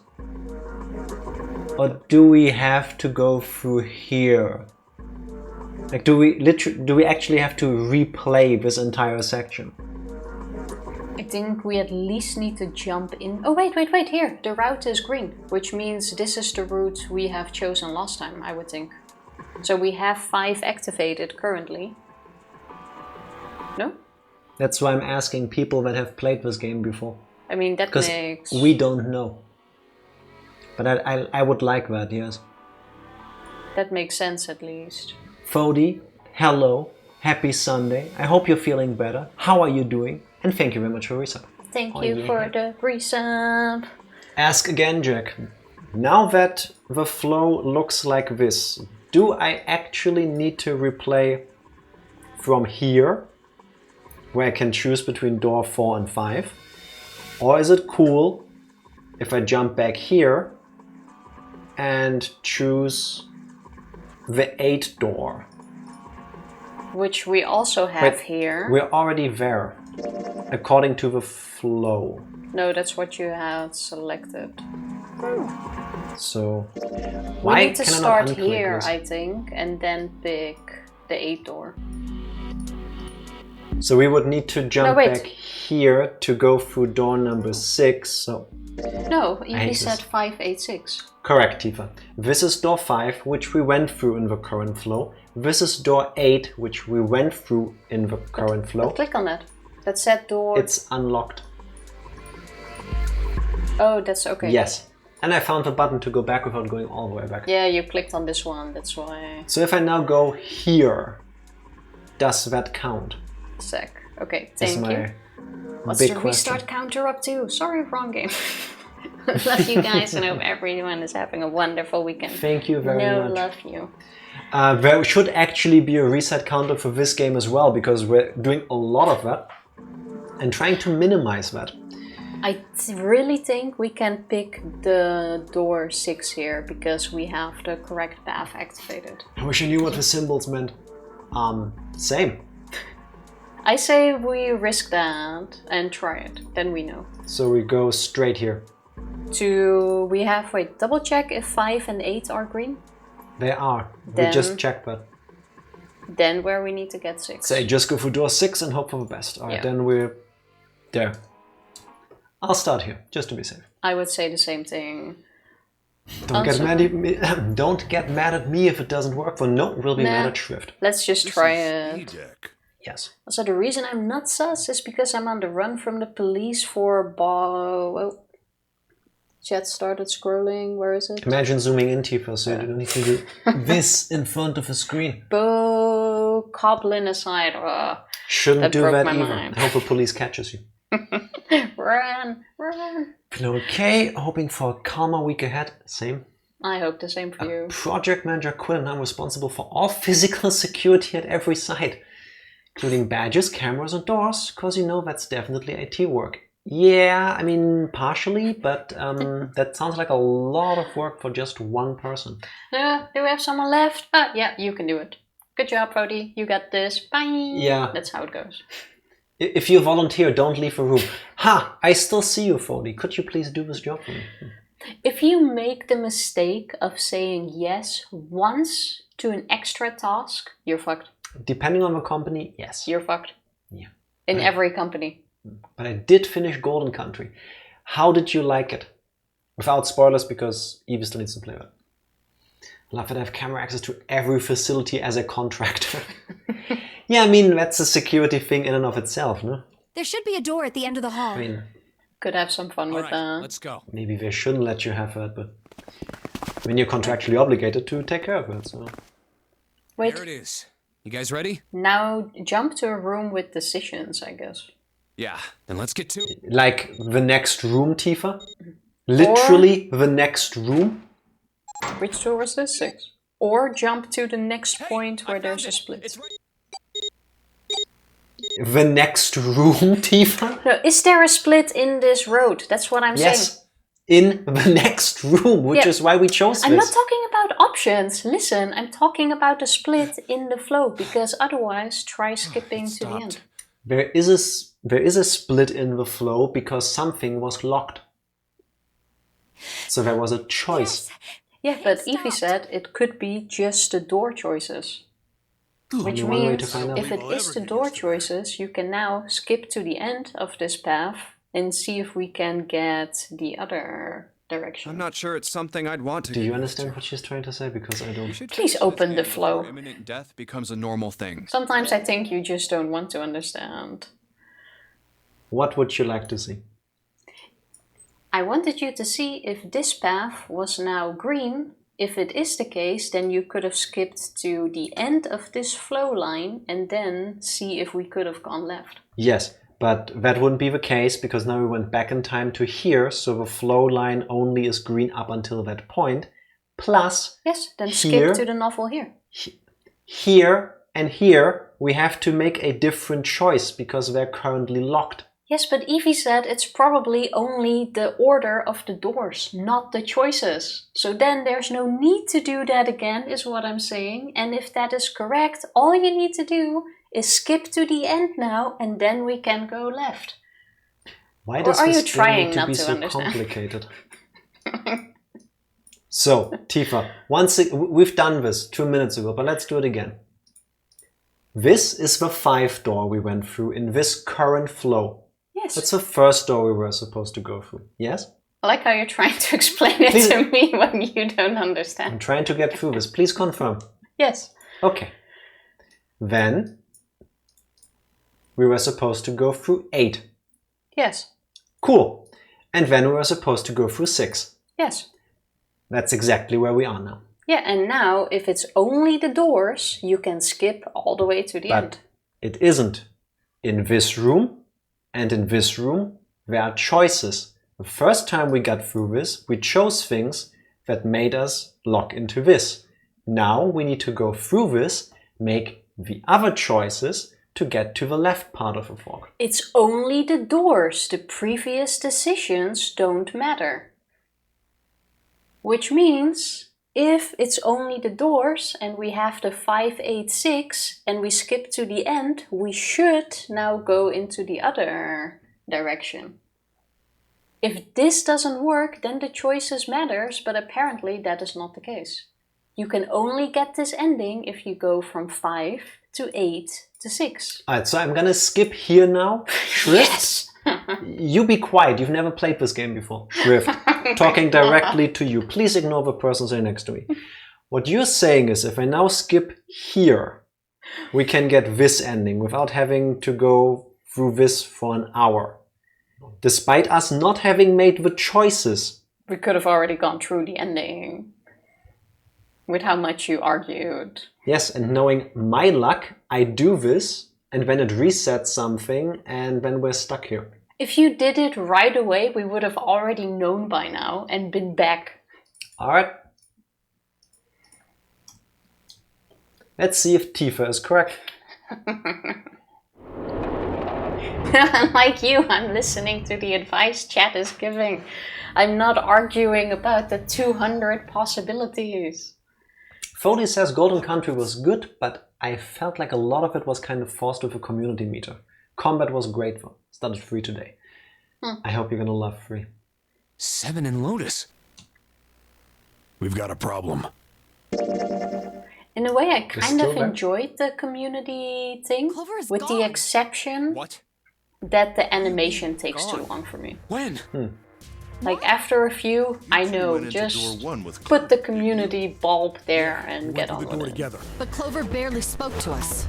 Or do we have to go through here? Like, do we actually have to replay this entire section? I think we at least need to jump in. Oh, wait, here. The route is green, which means this is the route we have chosen last time, I would think. So we have 5 activated currently. No? That's why I'm asking people that have played this game before. I mean, that Because makes... we don't know. But I would like that, yes. That makes sense at least. Fody, hello, happy Sunday. I hope you're feeling better. How are you doing? And thank you very much for resub. Thank Oh, you yeah. for the resub. Ask again, Jack. Now that the flow looks like this, do I actually need to replay from here, where I can choose between door 4 and 5? Or is it cool if I jump back here and choose the 8 door? Which we also have Wait, here. We're already there, according to the flow. No, that's what you had selected. So We why need to can I not start unclick here, this? I think, and then pick the 8 door. So we would need to jump No, wait. back here to go through door number 6. So No, I hate you said this. 586. correct, Tifa. This is door 5, which we went through in the current flow. This is door 8, which we went through in the current flow. Click on that. That said door. It's unlocked. Oh, that's okay. Yes. And I found the button to go back without going all the way back. Yeah, you clicked on this one, that's why. So if I now go here, does that count? Sec. Okay, That's thank my you. What's big the question. restart counter up to? Sorry, wrong game. Love you guys and hope everyone is having a wonderful weekend. Thank you very no, much. love you. There should actually be a reset counter for this game as well, because we're doing a lot of that and trying to minimize that. I really think we can pick the door 6 here because we have the correct path activated. I wish I knew what the symbols meant. Same. I say we risk that and try it, then we know. So we go straight here. Wait, double check if 5 and 8 are green. They are. Then- We just checked that. Then where we need to get 6. Say just go for door 6 and hope for the best. Alright, Yeah. then we're there. I'll start here, just to be safe. I would say the same thing. Don't get mad at me. Don't get mad at me if it doesn't work. For no, we'll be Nah. mad at Shrift. Let's just try it. Deck. Yes. Also, the reason I'm not sus is because I'm on the run from the police for well, chat started scrolling. Where is it? Imagine zooming in, Tifa, so you don't need to do this in front of a screen. Bo Coblin aside. Shouldn't That do broke that my either. mind. I hope the police catches you. Run. Okay, hoping for a calmer week ahead. Same. I hope the same for you. Project manager quit and I'm responsible for all physical security at every site, including badges, cameras and doors, because you know that's definitely IT work. Yeah, I mean partially, but that sounds like a lot of work for just one person. Do we have someone left? Yeah, you can do it. Good job, Fody. You got this. Bye. Yeah. That's how it goes. If you volunteer, don't leave the room. Ha! I still see you, Fody. Could you please do this job for me? If you make the mistake of saying yes once to an extra task, you're fucked. Depending on the company, yes. You're fucked. Yeah. In every company. But I did finish Golden Country. How did you like it? Without spoilers, because Evie still needs to play it. Love that I have camera access to every facility as a contractor. Yeah, I mean, that's a security thing in and of itself, no? There should be a door at the end of the hall. I mean, Could have some fun with that. Let's go. Maybe they shouldn't let you have that, but when you're contractually obligated to take care of it, so. Wait. There it is. You guys ready? Now jump to a room with decisions, I guess. Yeah, then let's get to it. Like the next room, Tifa? Literally the next room? Which door was this? 6. Or jump to the next point where there's a split. It's right. The next room, Tifa? No, is there a split in this road? That's what I'm saying. Yes, in the next room, which is why we chose I'm this. not talking about options. Listen, I'm talking about the split in the flow, because otherwise try skipping to the end. There is a split in the flow because something was locked. So there was a choice. Yeah, but Evie said it could be just the door choices. Which Only one way to means find out. if it is the door choices, you can now skip to the end of this path and see if we can get the other direction. I'm not sure it's something I'd want to. Do you understand what she's trying to say? Because I don't. Please open the flow. Imminent death becomes a normal thing. Sometimes I think you just don't want to understand. What would you like to see? I wanted you to see if this path was now green. If it is the case, then you could have skipped to the end of this flow line and then see if we could have gone left. Yes, but that wouldn't be the case because now we went back in time to here, so the flow line only is green up until that point. Plus, yes, then here, skip to the novel here. Here and here, we have to make a different choice because they're currently locked. Yes, but Evie said it's probably only the order of the doors, not the choices. So then there's no need to do that again, is what I'm saying. And if that is correct, all you need to do is skip to the end now, and then we can go left. Why does are this you game trying need to not be to so understand? complicated? So, Tifa, we've done this 2 minutes ago, but let's do it again. This is the 5 door we went through in this current flow. Yes. That's the first door we were supposed to go through. Yes? I like how you're trying to explain it Please. to me when you don't I'm understand. trying to get through this. Please confirm. Yes. Okay. Then we were supposed to go through 8. Yes. Cool. And then we were supposed to go through 6. Yes. That's exactly where we are now. Yeah, and now if it's only the doors, you can skip all the way to the But end. it isn't. In this room and in this room, there are choices. The first time we got through this, we chose things that made us lock into this. Now we need to go through this, make the other choices to get to the left part of the fork. It's only the doors. The previous decisions don't matter. Which means if it's only the doors and we have the 5, 8, 6 and we skip to the end, we should now go into the other direction. If this doesn't work, then the choices matters, but apparently that is not the case. You can only get this ending if you go from 5 to 8 to 6. Alright, so I'm gonna skip here now. Shrift. Yes! You be quiet, you've never played this game before. Shrift. Talking directly to you. Please ignore the person sitting next to me. What you're saying is if I now skip here, we can get this ending without having to go through this for an hour. Despite us not having made the choices. We could have already gone through the ending with how much you argued. Yes, and knowing my luck, I do this, and then it resets something, and then we're stuck here. If you did it right away, we would have already known by now and been back. Alright. Let's see if Tifa is correct. Like you, I'm listening to the advice chat is giving. I'm not arguing about the 200 possibilities. Foley says Golden Country was good, but I felt like a lot of it was kind of forced with a community meter. Combat was great though. Started free today. I hope you're gonna love free. 7 in Lotus. We've got a problem. In a way, I kind still of there? enjoyed the community thing, Clover is with the gone. exception What? that the animation takes too Gone. long for me. When? Like after a few, I know, went into just door 1 with put the community bulb there and Went get through on the door with it. together. But Clover barely spoke to us.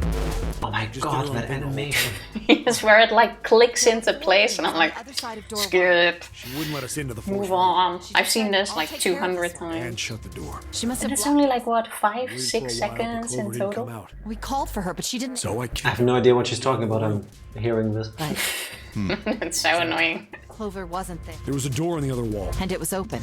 Oh my god, did her that own thing. animation. It's where it like clicks into place and I'm like, Other side of door skip, She wouldn't let us into the force move room on. I've seen this like take care of 200 this. times. and shut the door. She must And have it's blocked only it. like what, 5, Waited 6 for a while, but seconds Clover in didn't come total? out. We called for her, but she didn't. So I I can't. have no idea what she's talking about. I'm hearing this. It's so annoying. Clover wasn't there. There was a door on the other wall. And it was open.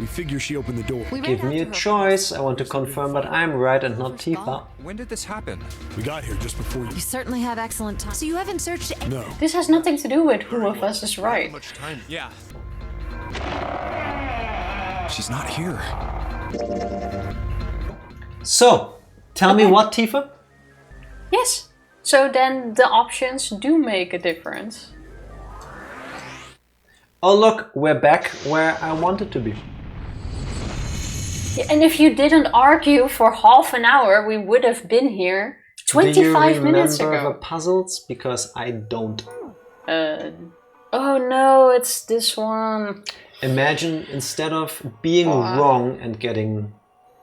We figure she opened the door. We Give ran me a after her. choice. I want to confirm that I'm right and not Tifa. When did this happen? We got here just before you. You certainly have excellent time. So you haven't searched any- No. This has nothing to do with who of us is right. much time. Yeah. She's not here. So, tell me what, Tifa? Yes. So then the options do make a difference. Oh look, we're back where I wanted to be. Yeah, and if you didn't argue for half an hour, we would have been here 25 minutes Do you remember ago. the puzzles? Because I don't. Oh no, it's this one. Imagine instead of being wrong and getting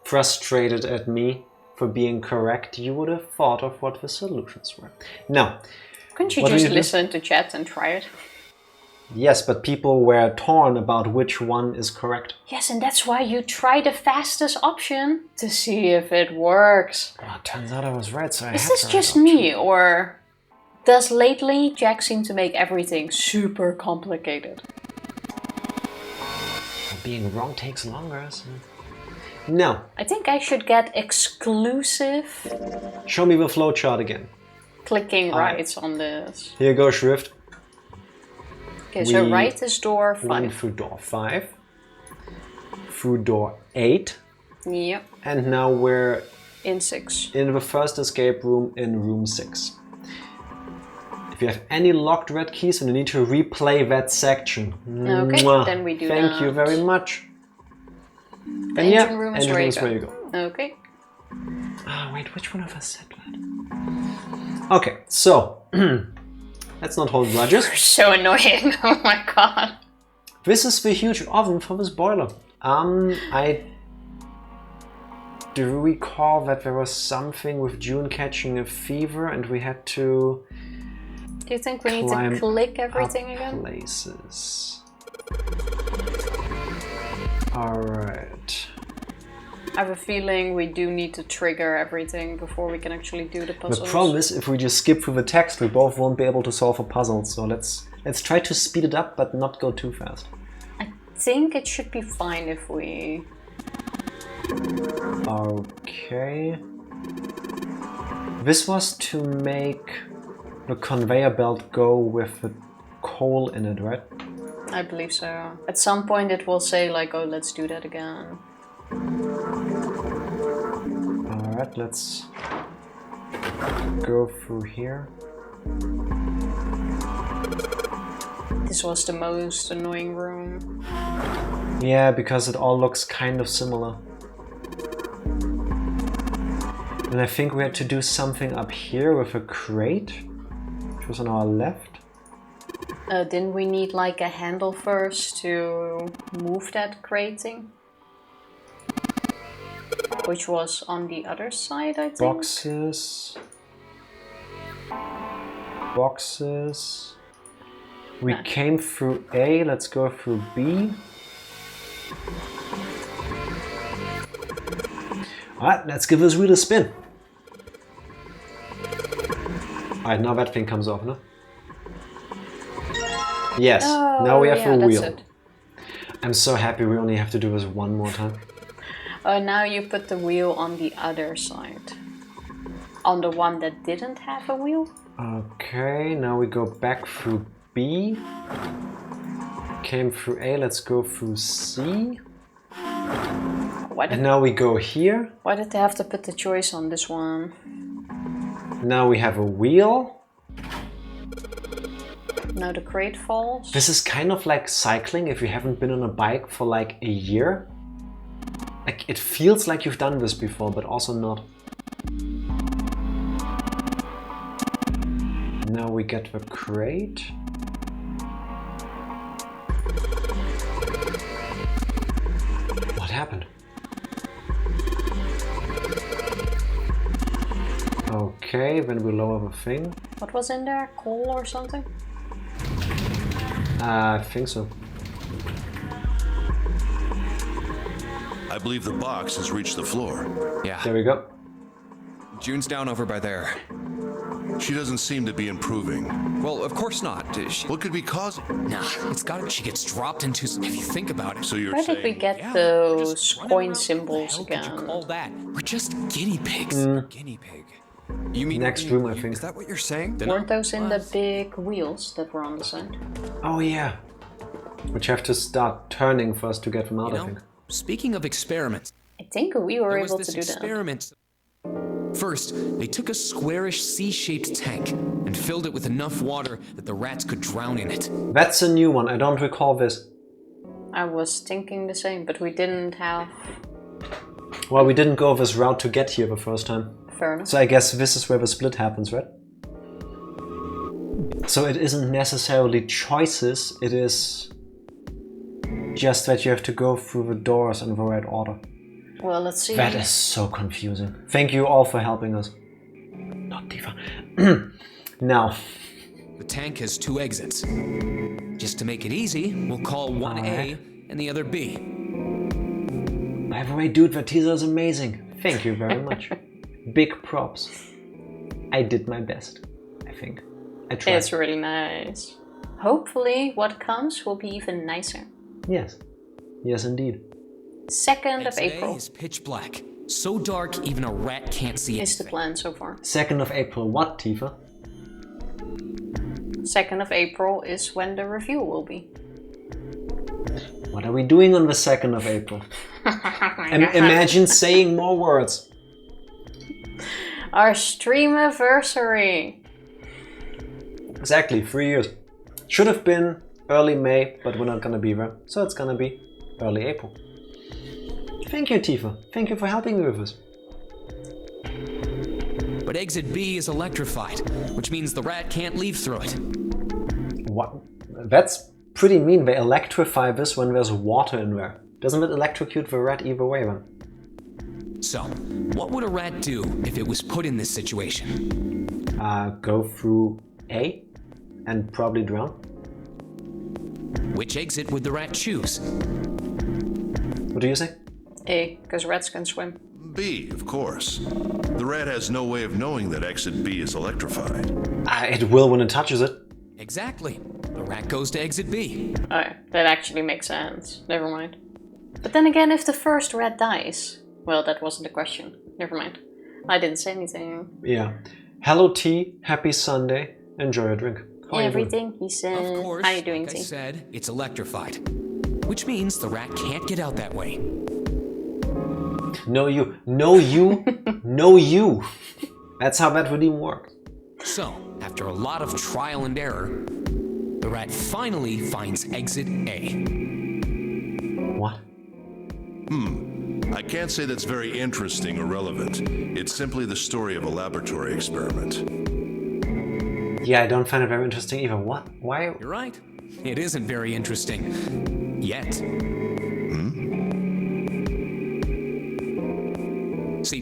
frustrated at me for being correct, you would have thought of what the solutions were. Now, Couldn't you What do just you do? listen to chat and try it? yes, but people were torn about which one is correct. Yes, and that's why you try the fastest option to see if it works. Well, turns out I was right, so I Is had this the right just option. me, or does lately Jack seem to make everything super complicated? Being wrong takes longer. So. No, I think I should get exclusive show me the flowchart again. clicking rights on this. Here goes Shrift. Okay, so We right is door Went 5. through door 5, through door 8, Yep, and now we're in 6. in the first escape room in room 6. If you have any locked red keys and you need to replay that section, Okay, mwah, then we do thank you that. very much. And engine room is engine where room you is where you go. Okay. Ah, wait, which one of us said that? Okay, so let's not hold grudges. So annoying. Oh my god. This is the huge oven for this boiler. I do recall that there was something with June catching a fever and we had to Do you think we need climb to click everything up again? places. Alright. I have a feeling we do need to trigger everything before we can actually do the The puzzles. problem is if we just skip through the text we both won't be able to solve a puzzle, so let's try to speed it up but not go too fast. I think it should be fine if we... Okay. This was to make the conveyor belt go with the coal in it, right? I believe so. At some point it will say like, oh, let's do that again. Alright, let's go through here. This was the most annoying room. Yeah, because it all looks kind of similar. And I think we had to do something up here with a crate, which was on our left. Didn't we need like a handle first to move that crate thing? Which was on the other side, I think? Boxes. Boxes. We came through A, let's go through B. Alright, let's give this wheel a spin. Alright, now that thing comes off, no? Yes, now we have yeah, a that's wheel. it. I'm so happy we only have to do this one more time. Oh, now you put the wheel on the other side. On the one that didn't have a wheel? Okay, now we go back through B. Came through A, let's go through C. Why And did, now we go here. why did they have to put the choice on this one? Now we have a wheel. Now the crate falls. This is kind of like cycling if you haven't been on a bike for like a year. Like it feels like you've done this before, but also not. Now we get the crate. happened? Okay, when we lower the thing. What was in there? Coal or something? I think so. I believe the box has reached the floor. Yeah. There we go. June's down over by there. She doesn't seem to be improving. Well, of course not. What could be causing? Nah, it's got it. She gets dropped into. If you think about it. So you're Where did we saying get Yeah, those just running coin around. symbols What the hell could you again? call that? We're just guinea pigs. Guinea pig. You mean Next room, I think. Is that what you're saying? Weren't those in the big wheels that were on the side? Oh yeah. Which have to start turning first to get them out, You I know, think. speaking of experiments, I think we were there was able this to do that. experiment. First, they took a squarish C-shaped tank and filled it with enough water that the rats could drown in it. That's a new one. I don't recall this. I was thinking the same, but we didn't have. Well, we didn't go this route to get here the first time. Fair enough. So I guess this is where the split happens, right? So it isn't necessarily choices, it is just that you have to go through the doors in the right order. Well, let's see. That is so confusing. Thank you all for helping us. Not Diva. Now. The tank has 2 exits. Just to make it easy, we'll call one A and the other B. By the way, dude, that teaser is amazing. Thank you very much. Big props. I did my best, I think. I tried. It's really nice. Hopefully, what comes will be even nicer. Yes. Yes, indeed. 2nd of Today April is pitch black. So dark, even a rat can't see it. is the plan so far. 2nd of April, what, Tifa? 2nd of April is when the review will be. What are we doing on the 2nd of April? Imagine saying more words. Our streamiversary. Exactly, 3 years. Should have been early May, but we're not gonna be there. So it's gonna be early April. Thank you, Tifa. Thank you for helping me with this. But exit B is electrified, which means the rat can't leave through it. What? That's pretty mean. They electrify this when there's water in there. Doesn't it electrocute the rat either way then? So, what would a rat do if it was put in this situation? Go through A and probably drown. Which exit would the rat choose? What do you say? A, because rats can swim. B, of course. The rat has no way of knowing that exit B is electrified. It will when it touches it. Exactly. The rat goes to exit B. Oh, that actually makes sense. Never mind. But then again, if the first rat dies... Well, that wasn't the question. Never mind. I didn't say anything. Yeah. Hello T, happy Sunday. Enjoy your drink. How are you doing? Everything he said. Of course, How you doing, like I T? said, it's electrified. Which means the rat can't get out that way. No you. No you. No you. That's how that would even work. So, after a lot of trial and error, the rat finally finds exit A. What? I can't say that's very interesting or relevant. It's simply the story of a laboratory experiment. Yeah, I don't find it very interesting either. What? Why? You're right. It isn't very interesting. Yet. See,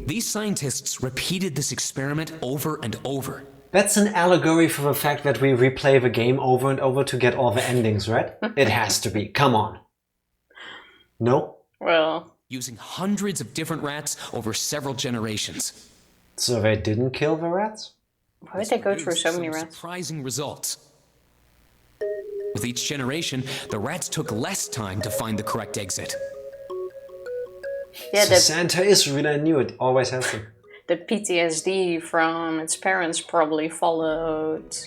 these scientists repeated this experiment over and over. That's an allegory for the fact that we replay the game over and over to get all the endings, right? It has to be. Come on. No? Well... Using hundreds of different rats over several generations. So they didn't kill the rats? Why did they go through so many rats? Surprising results. With each generation, the rats took less time to find the correct exit. Yeah, So Santa is really, I knew it. Always has to. the PTSD from its parents probably followed.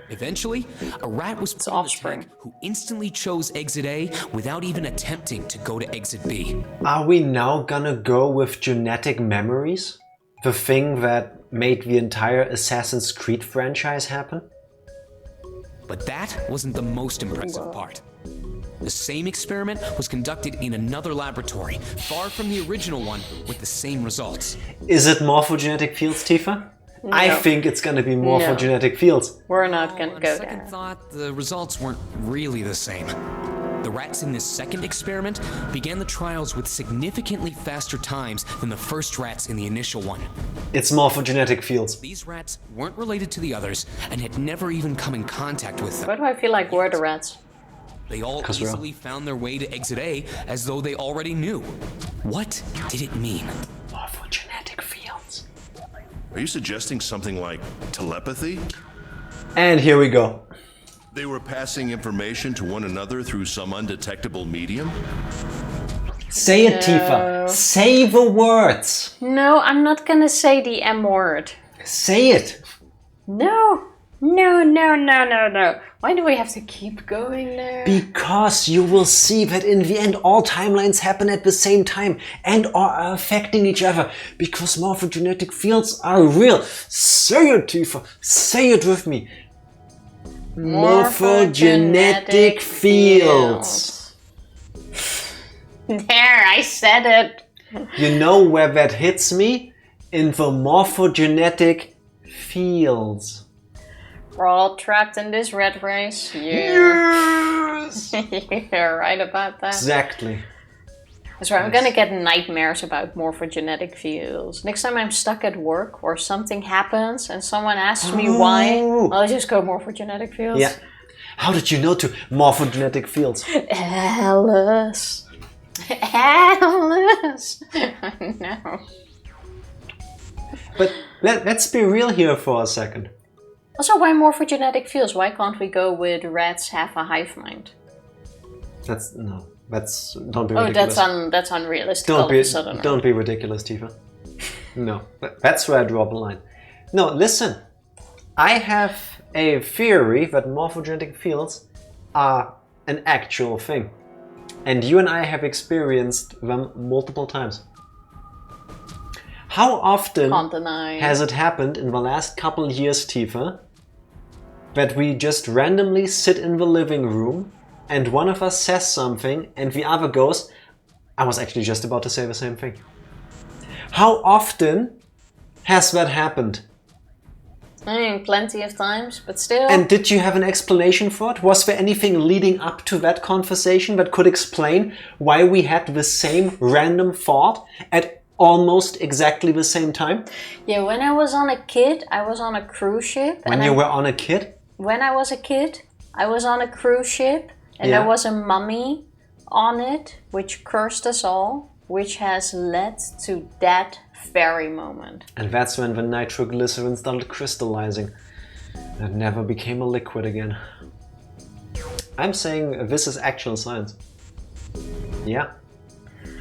Eventually, a rat was put in the offspring. tank who instantly chose exit A without even attempting to go to exit B. Are we now gonna go with genetic memories? The thing that made the entire Assassin's Creed franchise happen? But that wasn't the most impressive part. The same experiment was conducted in another laboratory, far from the original one, with the same results. Is it morphogenetic fields, Tifa? I think it's gonna be morphogenetic fields. We're not gonna On go second there. thought, the results weren't really the same. The rats in this second experiment began the trials with significantly faster times than the first rats in the initial one. It's morphogenetic fields. These rats weren't related to the others and had never even come in contact with them. Why do I feel like we're the rats? They all easily found their way to exit A as though they already knew. What did it mean? Morphogenetic fields. Are you suggesting something like telepathy? And here we go. They were passing information to one another through some undetectable medium? Say it, Tifa. Say the words. No, I'm not gonna say the M word. Say it. No. Why do we have to keep going there? Because you will see that in the end all timelines happen at the same time and are affecting each other. Because morphogenetic fields are real. Say it, Tifa. Say it with me. Morphogenetic fields. There, I said it. You know where that hits me? In the morphogenetic fields. We're all trapped in this rat race. Yes! You're right about that. Exactly. That's right, I'm gonna get nightmares about morphogenetic fields. Next time I'm stuck at work or something happens and someone asks me why, I'll just go morphogenetic fields. Yeah. How did you know to morphogenetic fields? Alice. Alice. No. But let's be real here for a second. Also, why morphogenetic fields? Why can't we go with rats have a hive mind? Don't be ridiculous. That's unrealistic. Don't be ridiculous, Tifa. No, that's where I draw the line. No, listen. I have a theory that morphogenetic fields are an actual thing. And you and I have experienced them multiple times. How often has it happened in the last couple years, Tifa, that we just randomly sit in the living room and one of us says something and the other goes, I was actually just about to say the same thing. How often has that happened? I mean, plenty of times, but still. And did you have an explanation for it? Was there anything leading up to that conversation that could explain why we had the same random thought at almost exactly the same time? Yeah, when I was on a kid, I was on a cruise ship. When you were on a kid? When I was a kid, I was on a cruise ship and there was a mummy on it which cursed us all, which has led to that very moment. And that's when the nitroglycerin started crystallizing. It never became a liquid again. I'm saying this is actual science. Yeah.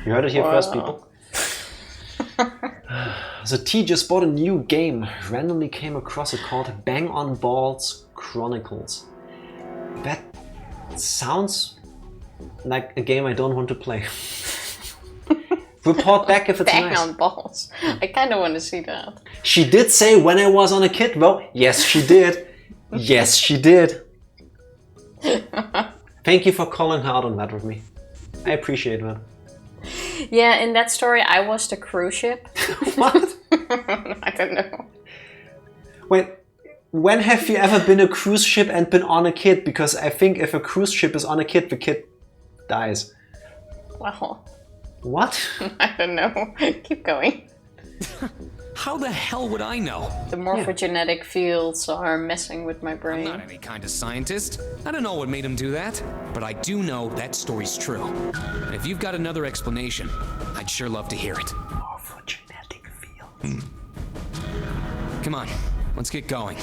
You heard it here first, people. So T just bought a new game. Randomly came across it called Bang on Balls Chronicles. That sounds like a game I don't want to play. Report back if it's Bang nice. on balls. I kind of want to see that. She did say when I was on a kid, though. Yes, she did. Yes, she did. Thank you for calling her out on that with me. I appreciate that. Yeah, in that story, I was the cruise ship. What? I don't know. Wait, when have you ever been a cruise ship and been on a kid? Because I think if a cruise ship is on a kid, the kid dies. Well, what? I don't know. Keep going. How the hell would I know? The morphogenetic fields are messing with my brain. I'm not any kind of scientist. I don't know what made him do that, but I do know that story's true. And if you've got another explanation, I'd sure love to hear it. Morphogenetic fields. Come on, let's get going.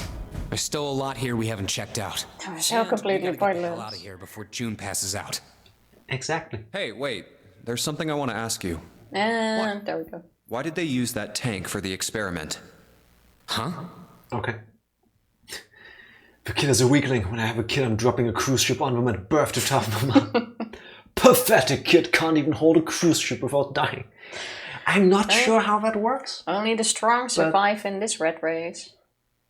There's still a lot here we haven't checked out. That was so completely Get the hell out of pointless. here before June passes out. Exactly. Hey, wait. There's something I want to ask you. And there we go. Why did they use that tank for the experiment? Huh? Okay. The kid is a weakling. When I have a kid, I'm dropping a cruise ship on them at birth to toughen them up. Pathetic kid can't even hold a cruise ship without dying. I'm not sure how that works. Only the strong survive in this rat race.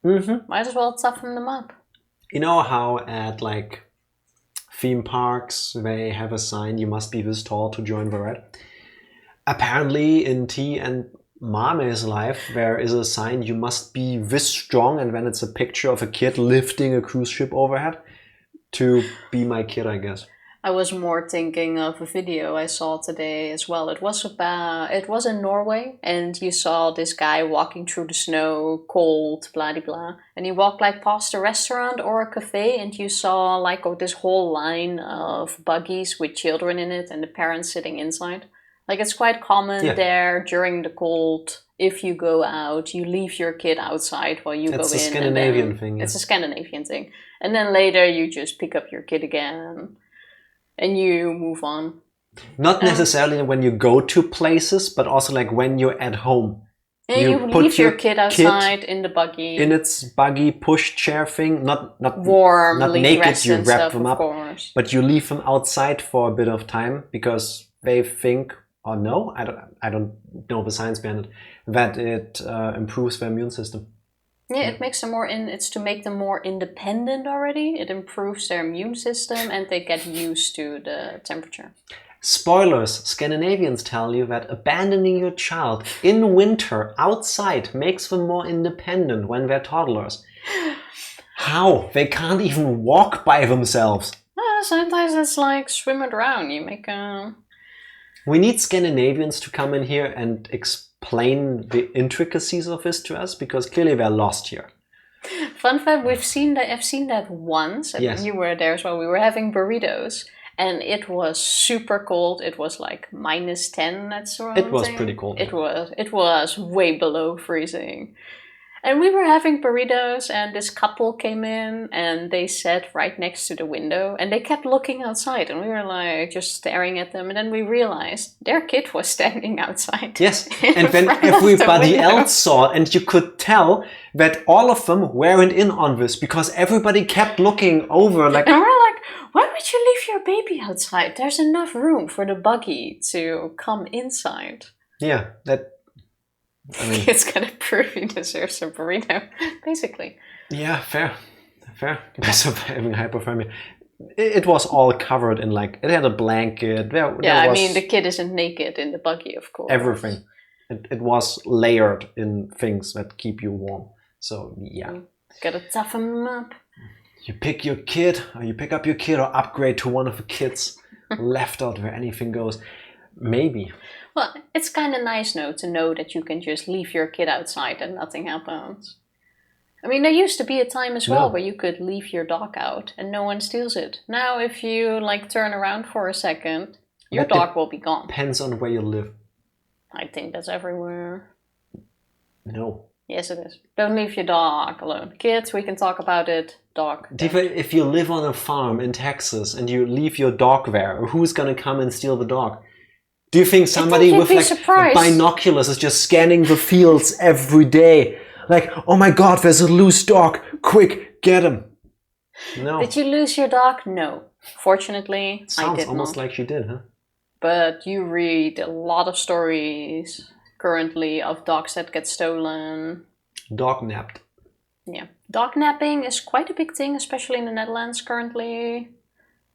Might as well toughen them up. You know how at like theme parks they have a sign, you must be this tall to join the ride? Apparently in T and Mame's life there is a sign, you must be this strong, and then it's a picture of a kid lifting a cruise ship overhead to be my kid, I guess. I was more thinking of a video I saw today as well. It was in Norway, and you saw this guy walking through the snow, cold, blah blah, and he walked like past a restaurant or a cafe, and you saw like this whole line of buggies with children in it, and the parents sitting inside. Like it's quite common there during the cold. If you go out, you leave your kid outside while you go in. It's a Scandinavian thing. Yeah. It's a Scandinavian thing, and then later you just pick up your kid again. And you move on. Not necessarily when you go to places, but also like when you're at home. And you leave your kid outside in the buggy. In its buggy push chair thing, not warm, not naked. You wrap stuff, them up, but you leave them outside for a bit of time because they think, or no, I don't know the science behind it, that it improves their immune system. Yeah, it makes them it's to make them more independent already. It improves their immune system and they get used to the temperature. Spoilers, Scandinavians tell you that abandoning your child in winter outside makes them more independent when they're toddlers. How? They can't even walk by themselves. Sometimes it's like swimming around. You make a... We need Scandinavians to come in here and explain the intricacies of this to us, because clearly they're lost here. Fun fact, I've seen that once. Yes. You were there as well. We were having burritos and it was super cold. It was like -10, that sort of thing. It was pretty cold. It was way below freezing. And we were having burritos and this couple came in and they sat right next to the window and they kept looking outside and we were like just staring at them, and then we realized their kid was standing outside. Yes, and then everybody else saw it, and you could tell that all of them weren't in on this because everybody kept looking over like... And we're like, why would you leave your baby outside? There's enough room for the buggy to come inside. Yeah, that... I mean, it's gonna prove he deserves a burrito, basically. Yeah, fair. So having hypothermia, it was all covered in like, it had a blanket. There I was mean the kid isn't naked in the buggy, of course. Everything. It was layered in things that keep you warm. So yeah, gotta toughen them up. You pick your kid, or you pick up your kid, or upgrade to one of the kids left out where anything goes. Maybe. Well, it's kind of nice now to know that you can just leave your kid outside and nothing happens. I mean, there used to be a time as well where you could leave your dog out and no one steals it. Now, if you like turn around for a second, your dog will be gone. Depends on where you live. I think that's everywhere. No. Yes, it is. Don't leave your dog alone. Kids, we can talk about it. Dog. If you live on a farm in Texas and you leave your dog there, who's gonna come and steal the dog? Do you think somebody with like binoculars is just scanning the fields every day? Like, oh my god, there's a loose dog. Quick, get him. No. Did you lose your dog? No. Fortunately, I did not. Sounds almost like you did, huh? But you read a lot of stories currently of dogs that get stolen. Dog napped. Yeah. Dog napping is quite a big thing, especially in the Netherlands currently.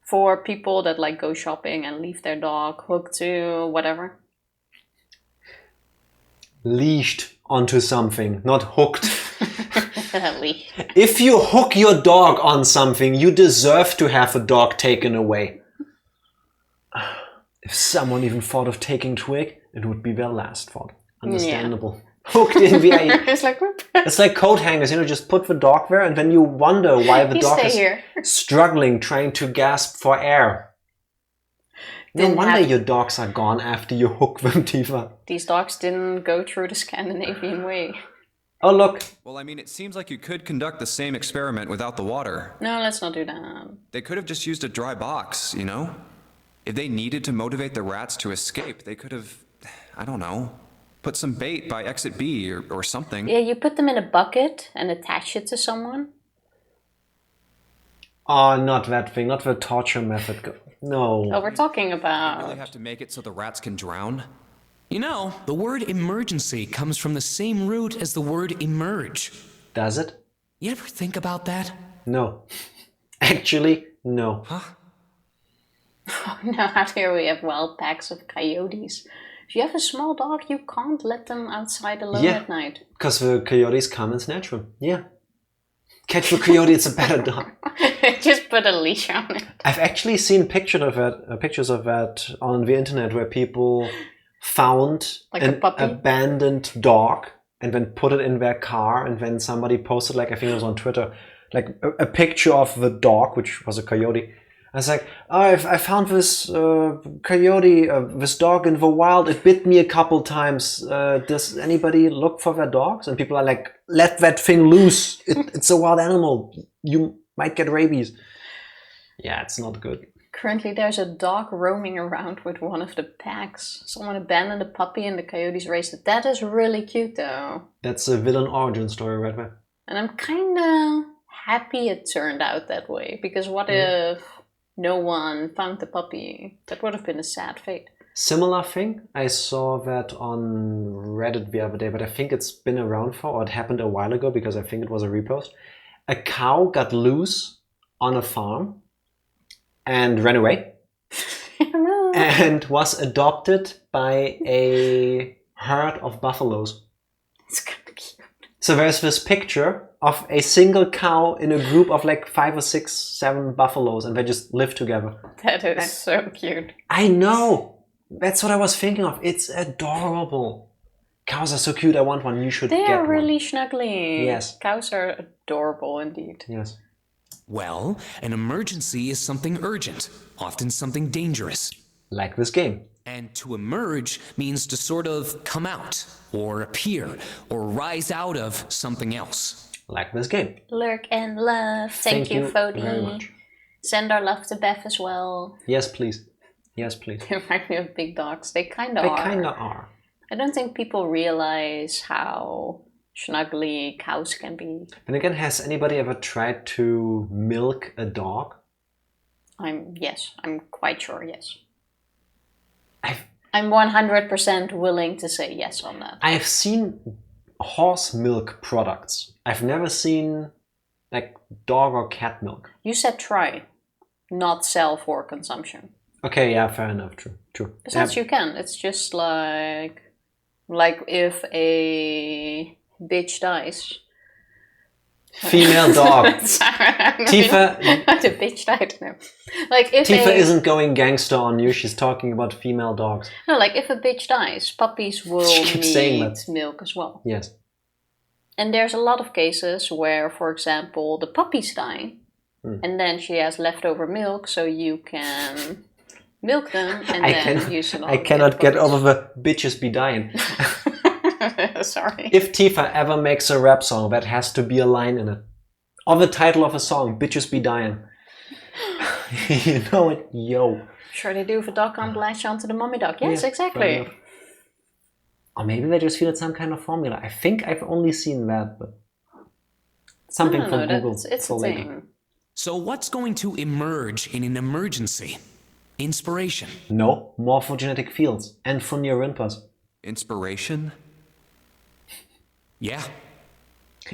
For people that like go shopping and leave their dog hooked to whatever. Leashed onto something, not hooked. Leashed. If you hook your dog on something, you deserve to have the dog taken away. If someone even thought of taking Twig, it would be their last thought. Understandable. Yeah. Hooked in the It's like coat hangers, just put the dog there and then you wonder why the dog is struggling, trying to gasp for air. No wonder your dogs are gone after you hook them, Tifa. These dogs didn't go through the Scandinavian way. Oh, look. Well, I mean, it seems like you could conduct the same experiment without the water. No, let's not do that. They could have just used a dry box, If they needed to motivate the rats to escape, they could have, I don't know, put some bait by exit B or something. Yeah, you put them in a bucket and attach it to someone. Oh, not that thing, not the torture method. No. Oh, we're talking about... You really have to make it so the rats can drown? The word emergency comes from the same root as the word emerge. Does it? You ever think about that? No. Actually, no. Huh? Oh, no, out here we have wild packs of coyotes. If you have a small dog, you can't let them outside alone at night. Because the coyotes come and snatch them. Yeah. Catch the coyote, it's a better dog. Just put a leash on it. I've actually seen pictures of that on the internet where people found Like an a puppy? abandoned dog and then put it in their car, and then somebody posted, like, I think it was on Twitter, like a picture of the dog, which was a coyote. I was like, oh, I found this coyote, this dog in the wild. It bit me a couple times. Does anybody look for their dogs? And people are like, let that thing loose. It's a wild animal. You might get rabies. Yeah, it's not good. Currently, there's a dog roaming around with one of the packs. Someone abandoned a puppy and the coyotes raised it. That is really cute, though. That's a villain origin story right there. And I'm kind of happy it turned out that way. Because what if no one found the puppy? That would have been a sad fate. Similar thing, I saw that on Reddit the other day, but I think it's been around for, or it happened a while ago because I think it was a repost. A cow got loose on a farm and ran away and was adopted by a herd of buffaloes. It's kind of cute. So there's this picture of a single cow in a group of like 5 or 6, 7 buffaloes, and they just live together. That is so cute. I know! That's what I was thinking of. It's adorable. Cows are so cute. I want one. You should get one. They are really snuggly. Yes. Cows are adorable indeed. Yes. Well, an emergency is something urgent, often something dangerous. Like this game. And to emerge means to sort of come out, or appear, or rise out of something else. Like this game. Lurk and love. Thank you, very Fody. much. Send our love to Beth as well. Yes, please. Yes, please. They remind me of big dogs. They kind of They are. kind of are. I don't think people realize how snuggly cows can be. And again, has anybody ever tried to milk a dog? I'm quite sure, yes. I'm 100% willing to say yes on that. I've seen horse milk products. I've never seen like dog or cat milk. You said try, not sell for consumption. Okay, yeah, fair enough. True. Besides, you can. It's just like if a bitch dies. Female dog. Tifa. The bitch died. No. Like if Tifa isn't going gangster on you. She's talking about female dogs. No, like if a bitch dies, puppies will need milk as well. Yes. And there's a lot of cases where, for example, the puppy's dying, and then she has leftover milk, so you can milk them and use it on I cannot get over the bitches be dying. Sorry. If Tifa ever makes a rap song, that has to be a line in it. Or the title of a song, Bitches Be Dying. You know it? Yo. Sure they do. If a dog can't latch onto the mommy dog. Yes, Yeah, exactly. Or maybe they just feel it's some kind of formula. I think I've only seen that, but something from Google. It's a thing. So what's going to emerge in an emergency? Inspiration. No, morphogenetic fields and for neuroinputs. Inspiration? Yeah.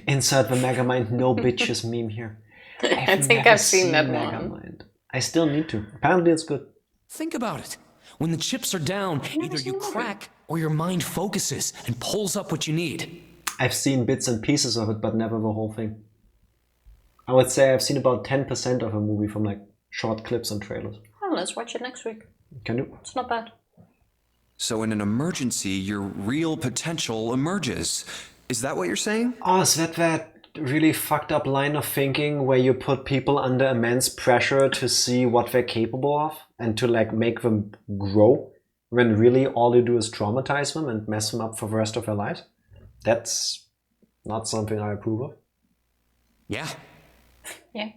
Insert the Megamind no bitches meme here. I think I've seen that one. Megamind. I still need to. Apparently it's good. Think about it. When the chips are down, either you crack or your mind focuses and pulls up what you need. I've seen bits and pieces of it, but never the whole thing. I would say I've seen about 10% of a movie from like short clips and trailers. Oh, let's watch it next week. Can do. It's not bad. So in an emergency, your real potential emerges. Is that what you're saying? Oh, is that really fucked up line of thinking where you put people under immense pressure to see what they're capable of and to like make them grow when really all you do is traumatize them and mess them up for the rest of their lives? That's not something I approve of. Yeah. Yeah.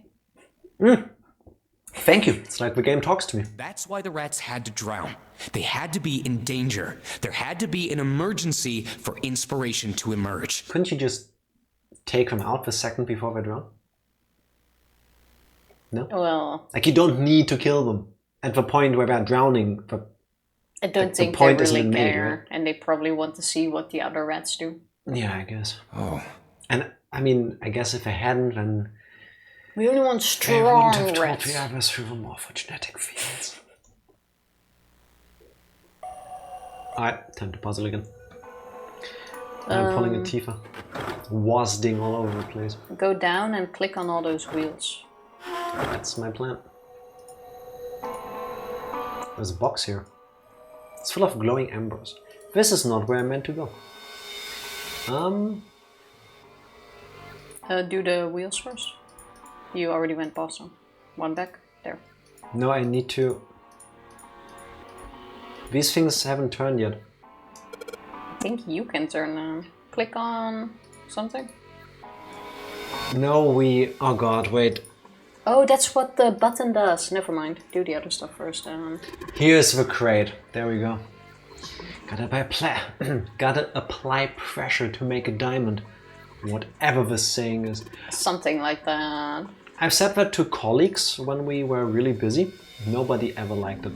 Thank you. It's like the game talks to me. That's why the rats had to drown. They had to be in danger. There had to be an emergency for inspiration to emerge. Couldn't you just take them out the second before they drown? No? Well, Like you don't need to kill them at the point where they're drowning. I don't think they really care, and they probably want to see what the other rats do. Yeah, I guess. Oh. And I mean, I guess if they hadn't, then We only want they wouldn't strong have told rats. the others through the morphogenetic fields. Alright, time to puzzle again. I'm pulling a Tifa. Wasding all over the place. Go down and click on all those wheels. That's my plan. There's a box here. It's full of glowing embers. This is not where I meant to go. Do the wheels first. You already went past them. One back. There. No, I need to... These things haven't turned yet. I think you can turn them. Click on something. No, we... Oh god, wait. Oh, that's what the button does. Never mind. Do the other stuff first. Here's the crate. There we go. Gotta apply pressure to make a diamond. Whatever this saying is. Something like that. I've said that to colleagues when we were really busy. Nobody ever liked it.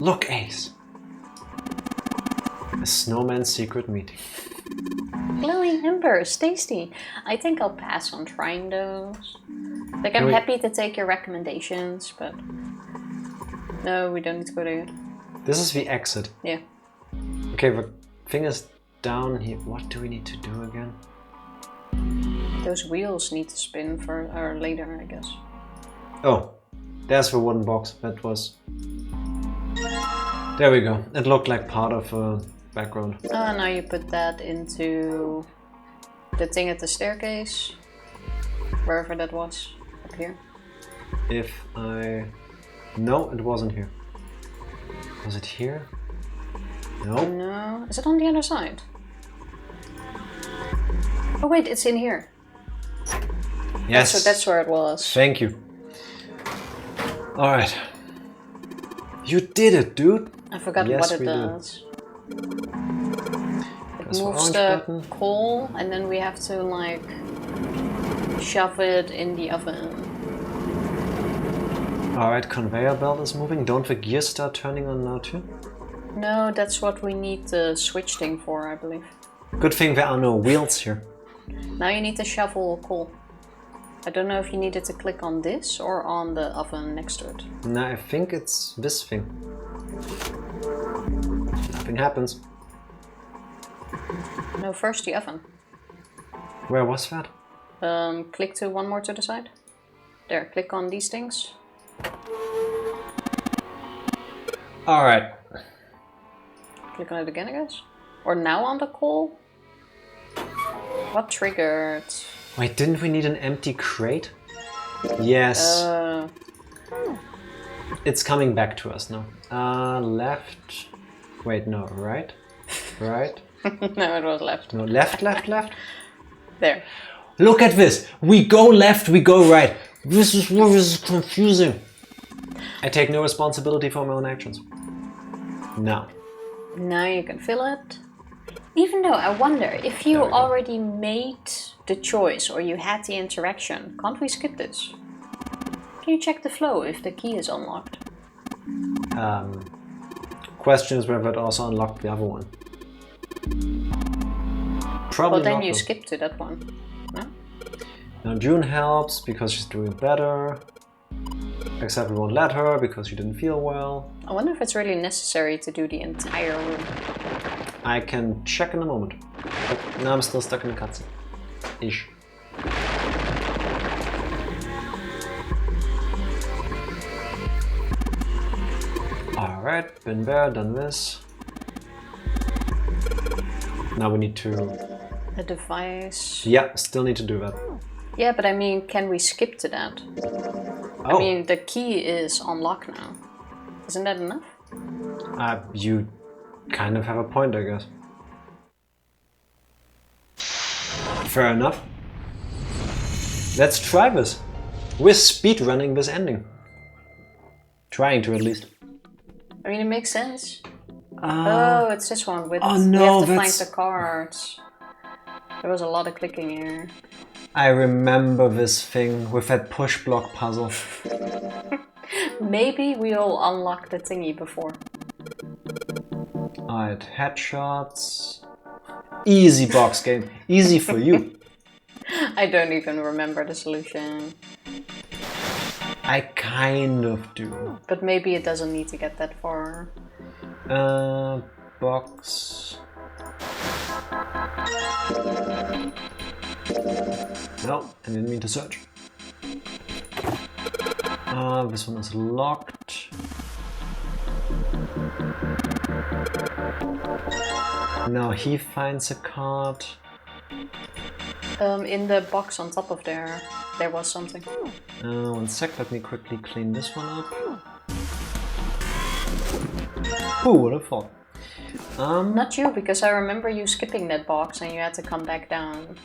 Look, Ace. A snowman's secret meeting. Glowing embers, tasty. I think I'll pass on trying those. Like, I'm happy to take your recommendations, but... No, we don't need to go there yet. This is the exit. Yeah. Okay, the thing is down here. What do we need to do again? Those wheels need to spin for or later, I guess. Oh, there's the wooden box. That was... There we go. It looked like part of a background. Oh, now you put that into the thing at the staircase. Wherever that was. Up here. If I... No, it wasn't here. Was it here? No. No. Is it on the other side? Oh wait, it's in here. Yes. So that's where it was. Thank you. Alright. You did it, dude. I forgot Yes, what it we does. It Press the moves orange the button. coal and then we have to like shove it in the oven. Alright, conveyor belt is moving. Don't the gears start turning on now too? No, that's what we need the switch thing for, I believe. Good thing there are no wheels here. Now you need to shovel coal. I don't know if you needed to click on this or on the oven next to it. No, I think it's this thing. Nothing happens. No, first the oven. Where was that? Click to one more to the side. There, click on these things. Alright. Click on it again, I guess. Or now on the coal. What triggered? Wait, didn't we need an empty crate? Yes. It's coming back to us now. Left. Wait, no, right? Right? No, it was left. No, left, left, left. There. Look at this! We go left, we go right. This is confusing. I take no responsibility for my own actions. Now. Now you can fill it. Even though I wonder, if you already made the choice or you had the interaction, can't we skip this? Can you check the flow if the key is unlocked? Question is whether it also unlocked the other one. Probably Well, then not, you though. skip to that one. No? Now June helps because she's doing better. Except we won't let her because she didn't feel well. I wonder if it's really necessary to do the entire room. I can check in a moment. But now I'm still stuck in the cutscene. Ish. Alright, been there, done this. Now we need to... A device. Yeah, still need to do that. Yeah, but I mean, can we skip to that? Oh. I mean, the key is unlocked now. Isn't that enough? You kind of have a point, I guess. Fair enough. Let's try this. We're speedrunning this ending. Trying to, at least. I mean, it makes sense. Oh, it's this one with oh we no, have to that's... find the cards. There was a lot of clicking here. I remember this thing with that push block puzzle. Maybe we'll unlock the thingy before. Alright, headshots. Easy box game. Easy for you. I don't even remember the solution. I kind of do. But maybe it doesn't need to get that far. Box. No, I didn't mean to search. This one is locked. Now he finds a card. In the box on top of there was something. 1 sec, let me quickly clean this one up. Who would have thought? Not you, because I remember you skipping that box and you had to come back down.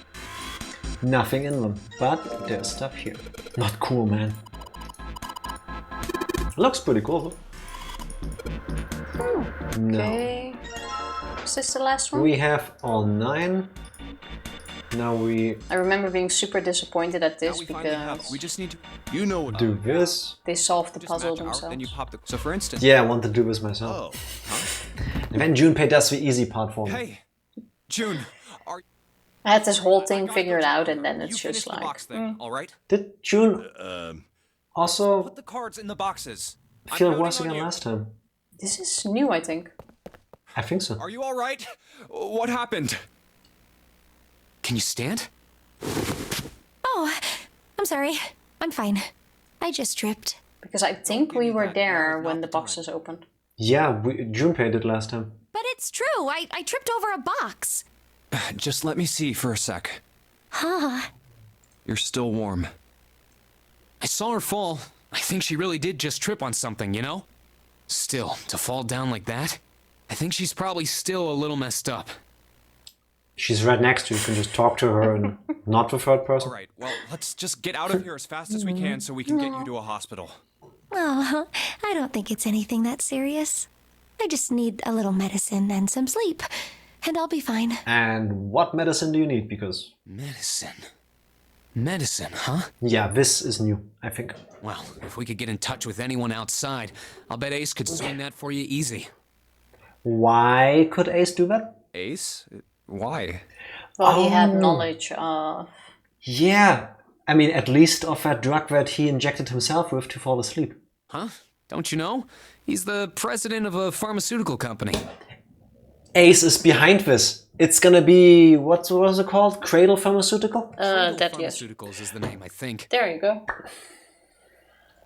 Nothing in them, but there's stuff here. Not cool, man. Looks pretty cool, though. Okay. Is this the last one? We have all 9. Now I remember being super disappointed at this because we just need to. You know what? do this. they solved the puzzle themselves. Then you pop the. So for instance. Yeah, I want to do this myself. And then Junpei does the easy part for me. Hey, June. I had this whole thing figured out, and then it's just like. Box thing, all right? Did June also Put the cards in the boxes. feel worse again last time? This is new, I think. I think so. Are you all right? What happened? Can you stand? Oh, I'm sorry. I'm fine. I just tripped. Because I think we were there when the boxes opened. Yeah, Junpei did last time. But it's true. I tripped over a box. Just let me see for a sec. Huh. You're still warm. I saw her fall. I think she really did just trip on something, you know? Still, to fall down like that? I think she's probably still a little messed up. She's right next to you. You can just talk to her and not the third person. All right, well, let's just get out of here as fast as we can so we can get you to a hospital. Oh, I don't think it's anything that serious. I just need a little medicine and some sleep, and I'll be fine. And what medicine do you need? Because... Medicine, huh? Yeah, this is new, I think. Well, if we could get in touch with anyone outside, I'll bet Ace could swing that for you easy. Why could Ace do that? Ace? Why? Well, he had knowledge of... Yeah, I mean, at least of that drug that he injected himself with to fall asleep. Huh? Don't you know? He's the president of a pharmaceutical company. Ace is behind this. It's gonna be, what was it called? Cradle Pharmaceutical? that yes. Pharmaceuticals is the name, I think. There you go.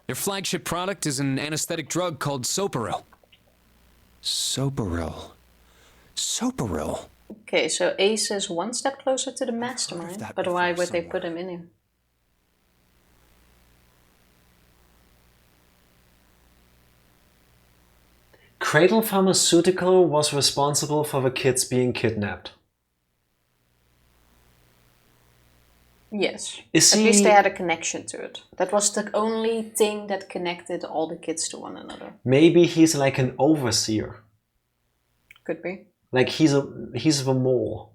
Their flagship product is an anesthetic drug called Soparil. Soparil. Soparil? Okay, so Ace is one step closer to the mastermind, but why would they put him in him? Cradle Pharmaceutical was responsible for the kids being kidnapped. Yes. Is At he... least they had a connection to it. That was the only thing that connected all the kids to one another. Maybe he's like an overseer. Could be. Like he's the mole.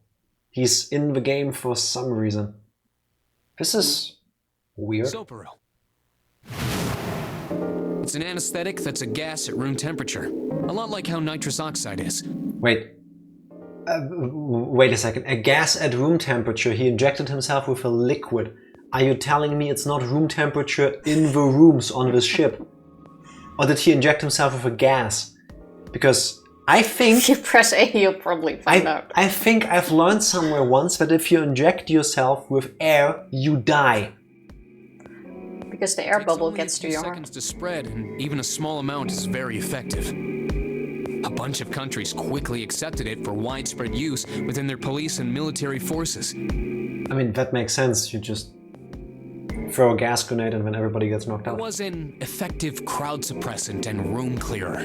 He's in the game for some reason. This is weird. Soparil. It's an anesthetic that's a gas at room temperature. A lot like how nitrous oxide is. Wait. Wait a second. A gas at room temperature. He injected himself with a liquid. Are you telling me it's not room temperature in the rooms on this ship? Or did he inject himself with a gas? Because I think... If you press A, you'll probably find out. I think I've learned somewhere once that if you inject yourself with air, you die. Because the air bubble gets to your heart. Seconds to spread, and even a small amount is very effective. A bunch of countries quickly accepted it for widespread use within their police and military forces. I mean, that makes sense. You just throw a gas grenade and then everybody gets knocked out. It was an effective crowd suppressant and room clearer.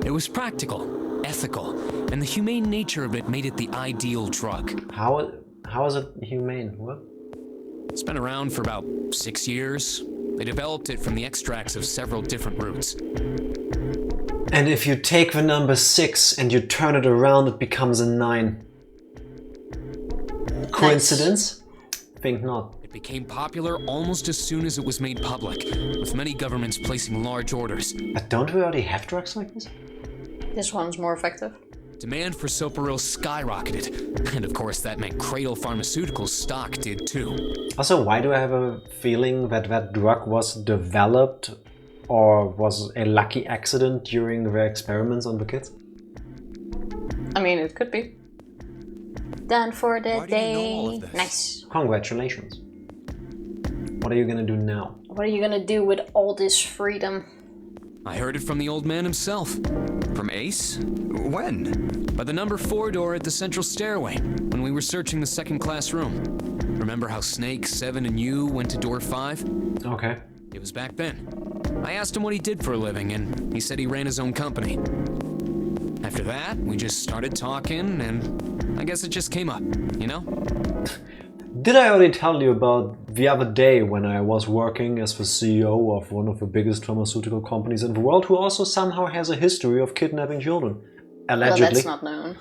It was practical, ethical, and the humane nature of it made it the ideal drug. How is it humane? What? It's been around for about 6 years. They developed it from the extracts of several different roots. And if you take the number 6 and you turn it around, it becomes a 9. Coincidence? Think not. It became popular almost as soon as it was made public, with many governments placing large orders. But don't we already have drugs like this? This one's more effective. Demand for Soparil skyrocketed, and of course that meant Cradle Pharmaceuticals' stock did too. Also, why do I have a feeling that that drug was developed or was a lucky accident during the experiments on the kids? I mean, it could be. Done for the Why do you know all day. of this? Nice. Congratulations. What are you gonna do now? What are you gonna do with all this freedom? I heard it from the old man himself. From Ace? When? By the number 4 door at the central stairway, when we were searching the second class room. Remember how Snake, 7, and you went to door 5? Okay. It was back then. I asked him what he did for a living, and he said he ran his own company. After that, we just started talking, and I guess it just came up, you know? Did I already tell you about the other day when I was working as the CEO of one of the biggest pharmaceutical companies in the world, who also somehow has a history of kidnapping children? Allegedly. Well, that's not known.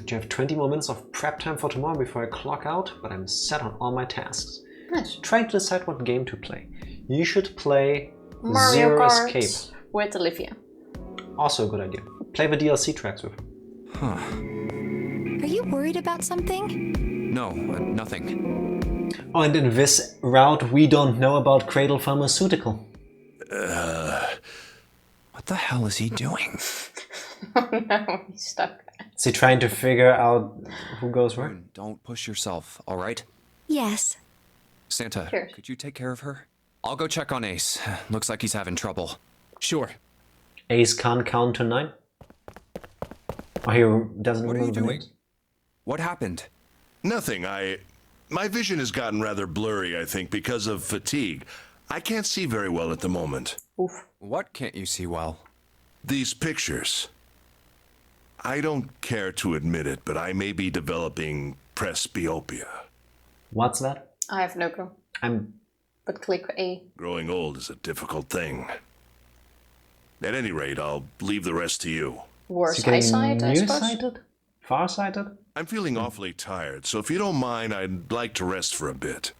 Do you have 20 more minutes of prep time for tomorrow before I clock out? But I'm set on all my tasks. Nice. Trying to decide what game to play. You should play Mario Zero Kart Escape. with Olivia. Also a good idea. Play the DLC tracks with her. Are you worried about something? No, nothing. Oh, and in this route, we don't know about Cradle Pharmaceutical. What the hell is he doing? Oh no, he's stuck. Is he trying to figure out who goes where? Don't push yourself, all right? Yes. Santa, Sure. could you take care of her? I'll go check on Ace. Looks like he's having trouble. Sure. Ace can't count to 9? Oh, he doesn't What are you remember the doing? names? What happened? Nothing. My vision has gotten rather blurry, I think, because of fatigue. I can't see very well at the moment. Oof. What can't you see well? These pictures. I don't care to admit it, but I may be developing presbyopia. What's that? I have no clue. But click A. Growing old is a difficult thing. At any rate, I'll leave the rest to you. Worse eyesight, I suppose. nearsighted? Farsighted? I'm feeling awfully tired, so if you don't mind, I'd like to rest for a bit.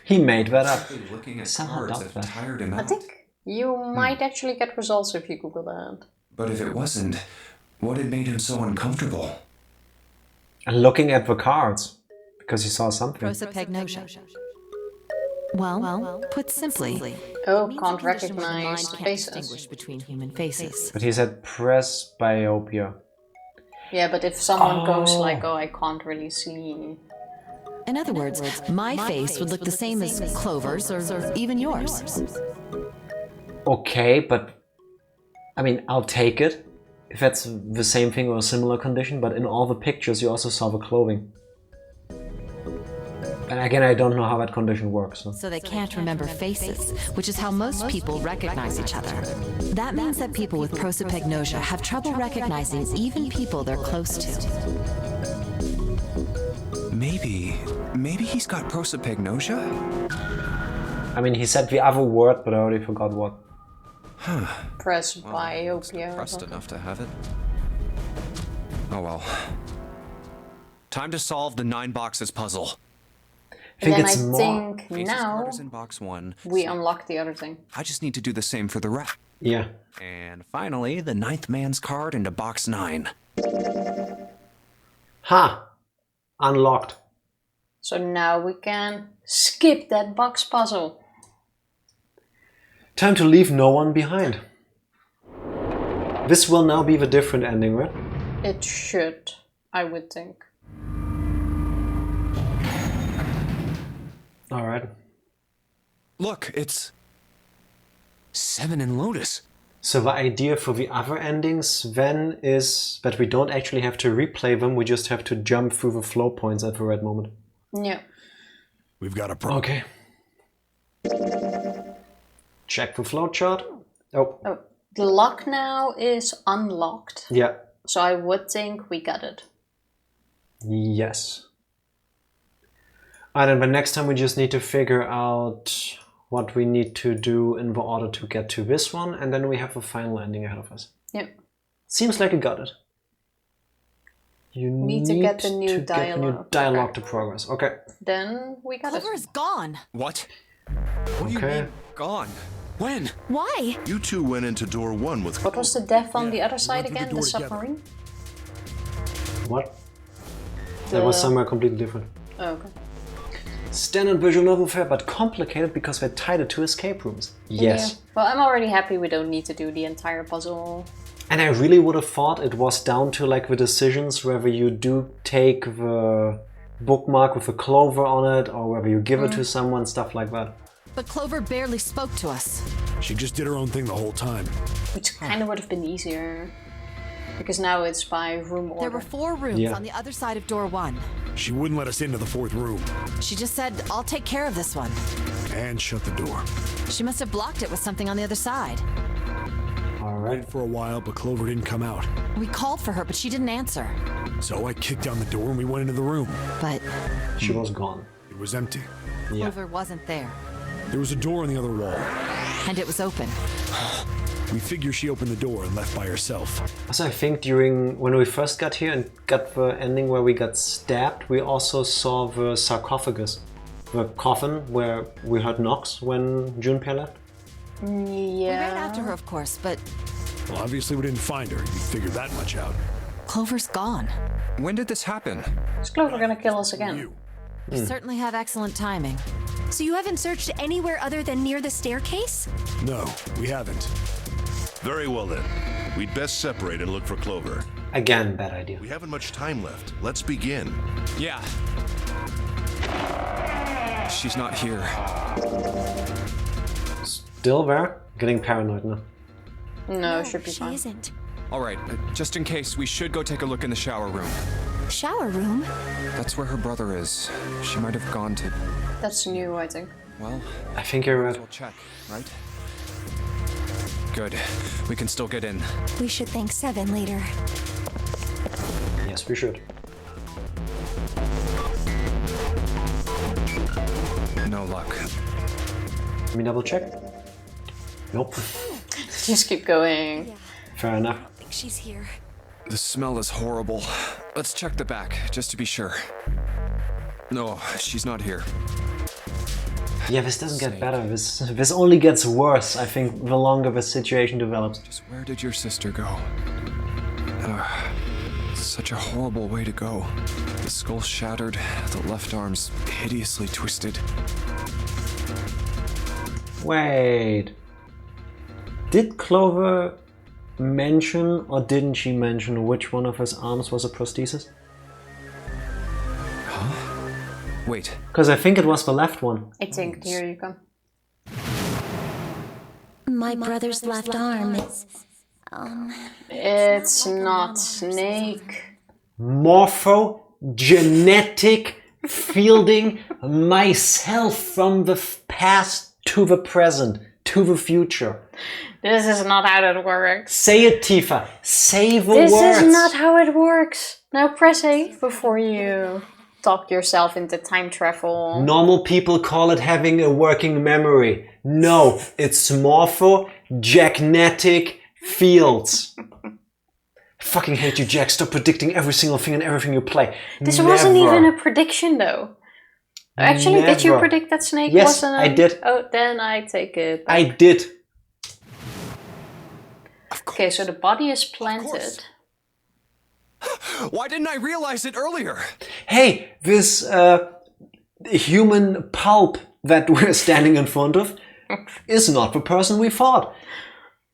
He made that up. Looking at Somehow cards doubt that that. tired him I out. think you might actually get results if you Google that. But if it wasn't, what had made him so uncomfortable? And looking at the cards. Because he saw something. Prosopagnosia. Well, put simply, Oh, it means can't a condition where the mind recognize can't faces. distinguish between human faces. But he said presbyopia. Yeah, but if someone goes like, oh, I can't really see. In other words, my face would look the same as Clover's or even yours. Okay, but I mean, I'll take it if that's the same thing or a similar condition, but in all the pictures you also saw the clothing. And again, I don't know how that condition works. So they can't remember faces, which is how most people recognize each other. That means that people with prosopagnosia have trouble recognizing even people they're close to. Maybe he's got prosopagnosia? I mean, he said the other word, but I already forgot what. Presbyopia. or Pressed something. enough to have it. Oh well. Time to solve the 9 boxes puzzle. I think And then it's I more. think Faces now card is in box 1. we unlock the other thing. I just need to do the same for the rest. Yeah. And finally, the 9th man's card into box 9. Ha! Unlocked. So now we can skip that box puzzle. Time to leave no one behind. This will now be the different ending, right? It should, I would think. Alright. Look, it's 7 and Lotus. So the idea for the other endings then is that we don't actually have to replay them, we just have to jump through the flow points at the right moment. Yeah. We've got a problem. Okay. Check the flowchart. Oh, Oh, the lock now is unlocked. yeah. So I would think we got it. Yes. Alright, and the next time we just need to figure out what we need to do in the order to get to this one, and then we have the final ending ahead of us. Yep. Seems like you got it. You Need to get the new dialogue. to progress. Okay. Then we got Clover it. is gone. what? What do you Okay. mean gone? When? Why? You two went into door 1 with... What was the death on the other we side went through the again? door The together. submarine? What? That was somewhere completely different. Oh, okay. Standard visual novel fare, but complicated because they tied it to escape rooms. Yes. Yeah. Well, I'm already happy we don't need to do the entire puzzle. And I really would have thought it was down to like the decisions whether you do take the bookmark with a clover on it, or whether you give it to someone, stuff like that. But Clover barely spoke to us. She just did her own thing the whole time. Which kind of would have been easier. Because now it's by room order. There were 4 rooms on the other side of door 1. She wouldn't let us into the 4th room. She just said, I'll take care of this one. And shut the door. She must have blocked it with something on the other side. Alright. For a while, but Clover didn't come out. We called for her, but she didn't answer. So I kicked down the door and we went into the room. But She was gone. It was empty. Yeah. Clover wasn't there. There was a door on the other wall. And it was open. We figure she opened the door and left by herself. Also, I think when we first got here and got the ending where we got stabbed, we also saw the sarcophagus, the coffin where we heard knocks when Junpei left. Yeah. We ran after her, of course, but Well, obviously we didn't find her. You figured that much out. Clover's gone. When did this happen? Is Clover gonna kill us again? You. You certainly have excellent timing. So you haven't searched anywhere other than near the staircase? No, we haven't. Very well then. We'd best separate and look for Clover. Again, bad idea. We haven't much time left. Let's begin. Yeah. She's not here. Still there? Getting paranoid now. No, should be she fine. isn't. All right, just in case, we should go take a look in the shower room. Shower room? That's where her brother is. She might have gone to... That's new, I think. Well, I think you're right. we'll check, right? Good. We can still get in. We should thank Seven later. Yes, we should. No luck. Let me double check. Nope. Just keep going. Fair enough. I think she's here. The smell is horrible. Let's check the back, just to be sure. No, she's not here. Yeah, this doesn't get better. This only gets worse, I think, the longer the situation develops. Just where did your sister go? Such a horrible way to go. The skull shattered, the left arm's hideously twisted. Wait. Did Clover mention, or didn't she mention, which one of his arms was a prosthesis? Wait. Because I think it was the left one. I think here you come. My brother's left arm is... It's not Snake. Morphogenetic fielding myself from the past to the present to the future. This is not how that works. Say it, Tifa. Say the This words. is not how it works. Now press A before you talk yourself into time travel. Normal people call it having a working memory. No, it's morphogenetic fields. I fucking hate you, Jack. Stop predicting every single thing and everything you play. This wasn't even a prediction, though. Actually, did you Never. predict that Snake Yes, wasn't? I did. Oh, then I take it back. I did. Okay, so the body is planted. Why didn't I realize it earlier? Hey, this human pulp that we're standing in front of is not the person we thought.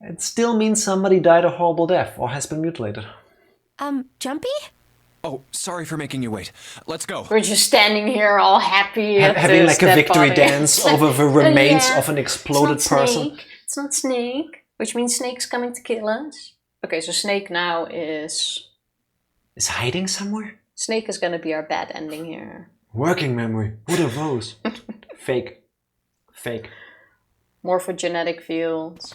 It still means somebody died a horrible death or has been mutilated. Jumpy? Oh, sorry for making you wait. Let's go. We're just standing here all happy. at Having this like a dead victory body. dance over the remains Yeah, of an exploded it's not person. Snake. It's not Snake, which means Snake's coming to kill us. Okay, so Snake now is... Is hiding somewhere? Snake is gonna be our bad ending here. Working memory. What are those? Fake. Fake. Morphogenetic fields.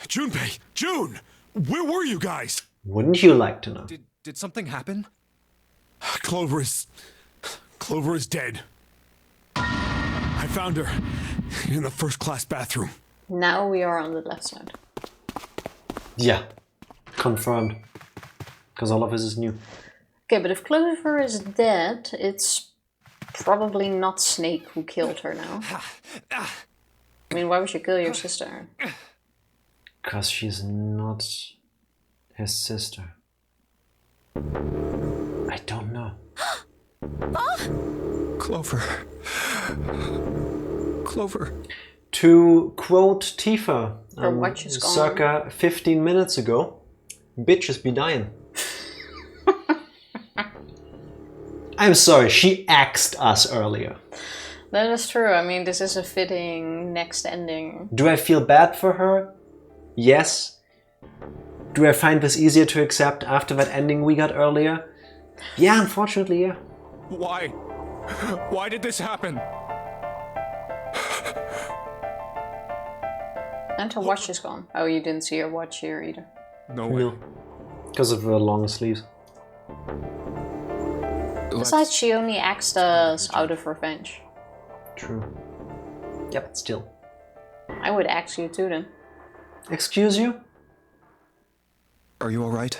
Junpei! June! Where were you guys? Wouldn't you like to know? Did something happen? Clover is dead. I found her in the first-class bathroom. Now we are on the left side. Yeah. Confirmed. Because all of this is new. Okay, but if Clover is dead, it's probably not Snake who killed her now. I mean, why would you kill your sister? Because she's not his sister. I don't know. Clover. Clover. To quote Tifa, Her watch is gone. circa 15 minutes ago, Bitches be dying. I'm sorry, she axed us earlier. That is true. I mean, this is a fitting next ending. Do I feel bad for her? Yes. Do I find this easier to accept after that ending we got earlier? Yeah, unfortunately, yeah. Why? Why did this happen? And her watch is gone. Oh, you didn't see her watch here either. No way. No. Because of the long sleeves. Besides, she only axed us out of revenge. True. Yeah, but still. I would axe you too then. Excuse you? Are you alright?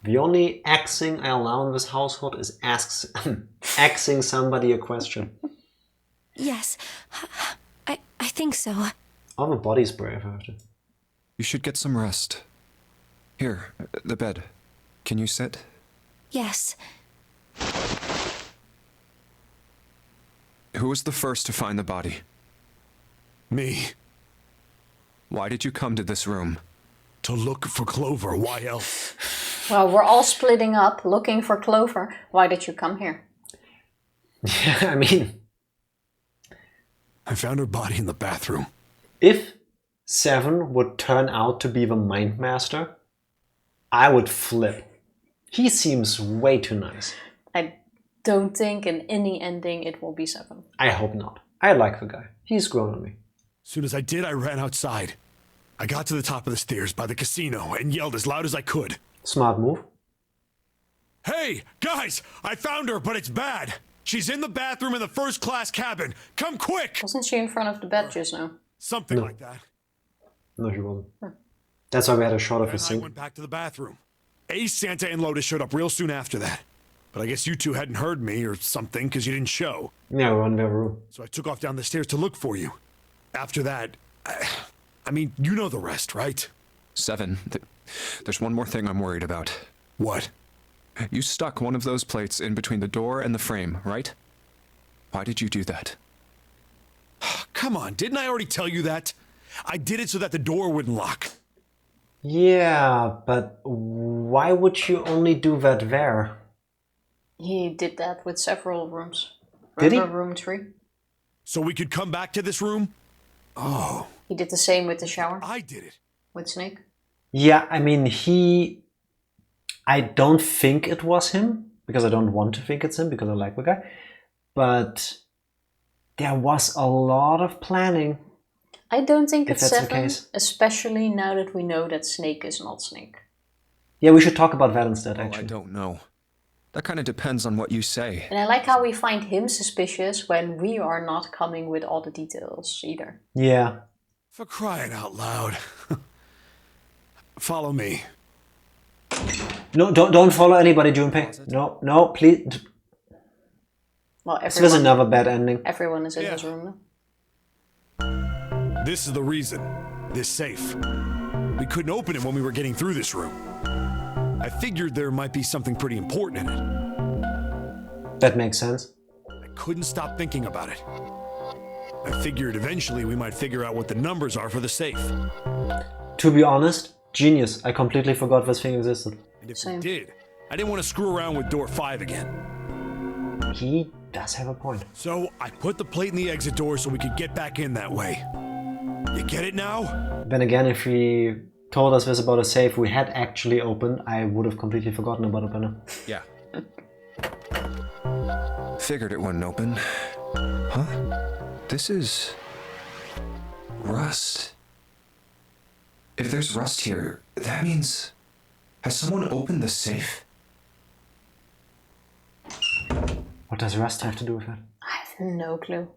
The only axing I allow in this household is axing somebody a question. Yes, I think so. I'll have a body spray if I have to. You should get some rest. Here, the bed. Can you sit? Yes. Who was the first to find the body? Me. Why did you come to this room? To look for Clover. Why else? Well, we're all splitting up, looking for Clover. Why did you come here? Yeah, I mean... I found her body in the bathroom. If Seven would turn out to be the Mind Master, I would flip. He seems way too nice. I don't think in any ending it will be Seven. I hope not. I like the guy. He's grown on me. As soon as I did, I ran outside. I got to the top of the stairs by the casino and yelled as loud as I could. Smart move. Hey, guys! I found her, but it's bad. She's in the bathroom in the first-class cabin. Come quick! Wasn't she in front of the bed just now? Something like that. No, she wasn't. That's why we had a shot of Then his I sink. went back to the bathroom. Ace, Santa, and Lotus showed up real soon after that. But I guess you two hadn't heard me or something because you didn't show. Yeah, we're on their room. So I took off down the stairs to look for you. After that, I mean, you know the rest, right? Seven. There's one more thing I'm worried about. What? You stuck one of those plates in between the door and the frame, right? Why did you do that? Come on, didn't I already tell you that? I did it so that the door wouldn't lock. Yeah, but why would you only do that there? He did that with several rooms. Did he? Remember room 3? So we could come back to this room? Oh. He did the same with the shower. I did it. With Snake. Yeah, I mean, I don't think it was him, because I don't want to think it's him, because I like the guy. But there was a lot of planning. I don't think If it's that's the Seven, case. especially now that we know that Snake is not Snake. Yeah, we should talk about that instead, Oh, I actually. don't know. That kind of depends on what you say. And I like how we find him suspicious when we are not coming with all the details either. Yeah. For crying out loud. Follow me. No, don't follow anybody, Junpei. No, please. Well, This was another bad ending. Everyone is in his room now. This is the reason. This safe. We couldn't open it when we were getting through this room. I figured there might be something pretty important in it. That makes sense. I couldn't stop thinking about it. I figured eventually we might figure out what the numbers are for the safe. To be honest, genius. I completely forgot this thing existed. And if we did, I didn't want to screw around with door 5 again. He does have a point. So I put the plate in the exit door so we could get back in that way. You get it now? Then again, if he told us this about a safe we had actually opened, I would have completely forgotten about it by now. Yeah. Figured it wouldn't open. Huh? This is... rust. If there's rust here, that means... has someone opened the safe? What does rust have to do with it? I have no clue.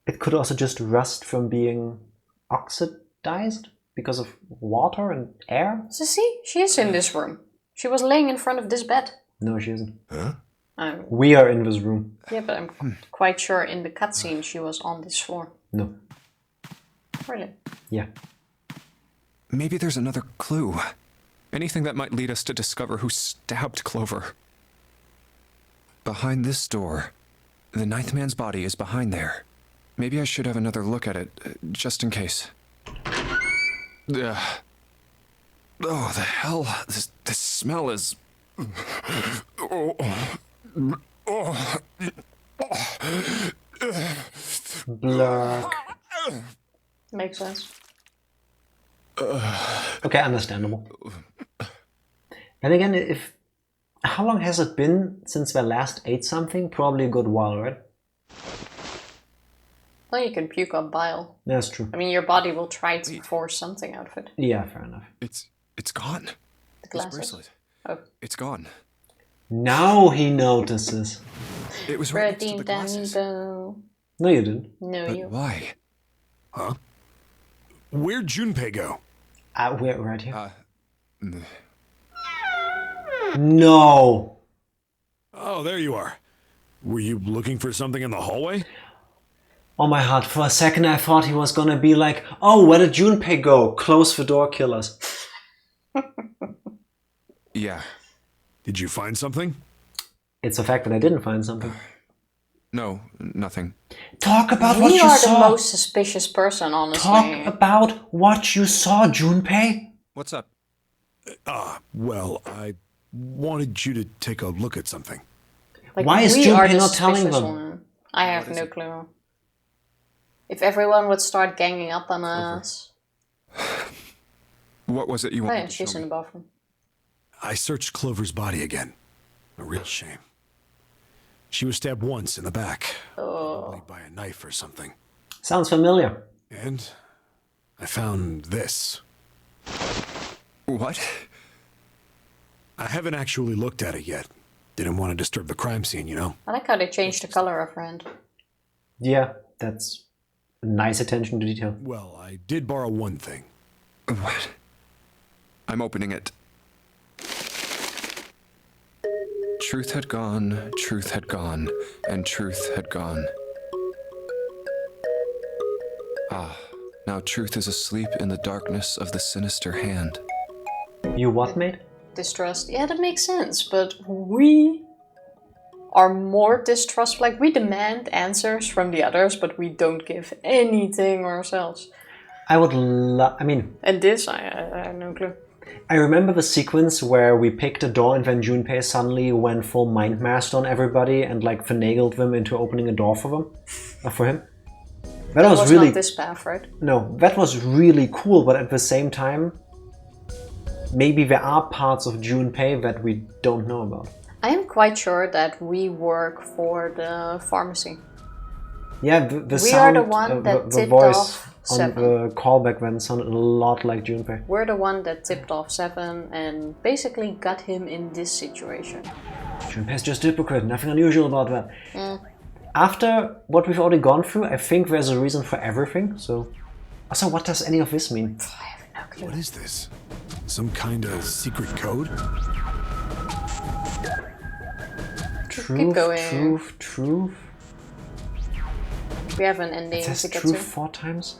It could also just rust from being oxidized because of water and air? So see, she is in this room. She was laying in front of this bed. No, she isn't. Huh? We are in this room. Yeah, but I'm quite sure in the cutscene she was on this floor. No. Really? Yeah. Maybe there's another clue. Anything that might lead us to discover who stabbed Clover. Behind this door. The ninth man's body is behind there. Maybe I should have another look at it, just in case. Ugh. Oh, the hell? This smell is... Oh. Blurk. Makes sense. Okay, understandable. And again, how long has it been since we last ate something? Probably a good while, right? Well, you can puke up bile. That's true. I mean, your body will try to force something out of it. Yeah, fair enough. It's gone. The glasses? This bracelet. Oh. It's gone. Now he notices. It was right next to the glasses. No, No, you didn't. But you. why? Huh? Where'd Junpei go? We're right here. Mm. No! Oh, there you are. Were you looking for something in the hallway? Oh my heart, for a second I thought he was gonna be like, oh, where did Junpei go? Close the door, killers. Yeah. Did you find something? It's the fact that I didn't find something. No, nothing. Talk about what you We are saw! the most suspicious person, honestly. Talk about what you saw, Junpei! What's up? Well, I wanted you to take a look at something. Like, Why is we are Junpei the not telling suspicious them? one. I have no clue. If everyone would start ganging up on us. What was it you Oh wanted yeah, to she's show in me? the bathroom. I searched Clover's body again. A real shame. She was stabbed once in the back. Probably by a knife or something. Sounds familiar. And I found this. What? I haven't actually looked at it yet. Didn't want to disturb the crime scene, you know? I like how they changed the color of her hand. Yeah, that's nice attention to detail. Well, I did borrow one thing. What? I'm opening it. Truth had gone, and truth had gone. Ah, now truth is asleep in the darkness of the sinister hand. You what, mate? Distrust. Yeah, that makes sense, but we are more distrustful. Like, we demand answers from the others, but we don't give anything ourselves. I would I mean... And this, I have no clue. I remember the sequence where we picked a door and then Junpei suddenly went full mind master on everybody and like finagled them into opening a door for them, for him. That was really not this path, right? No, that was really cool, but at the same time, maybe there are parts of Junpei that we don't know about. I am quite sure that we work for the pharmacy. Yeah, the we sound, are the one that the tipped voice off on Seven. the callback then sounded a lot like Junpei. We're the one that tipped off Seven and basically got him in this situation. Junpei's just a hypocrite, nothing unusual about that. After what we've already gone through, I think there's a reason for everything, so... Also, what does any of this mean? I have no clue. What is this? Some kind of secret code? Truth, going. truth. We have an ending It says to get truth to. 4 times?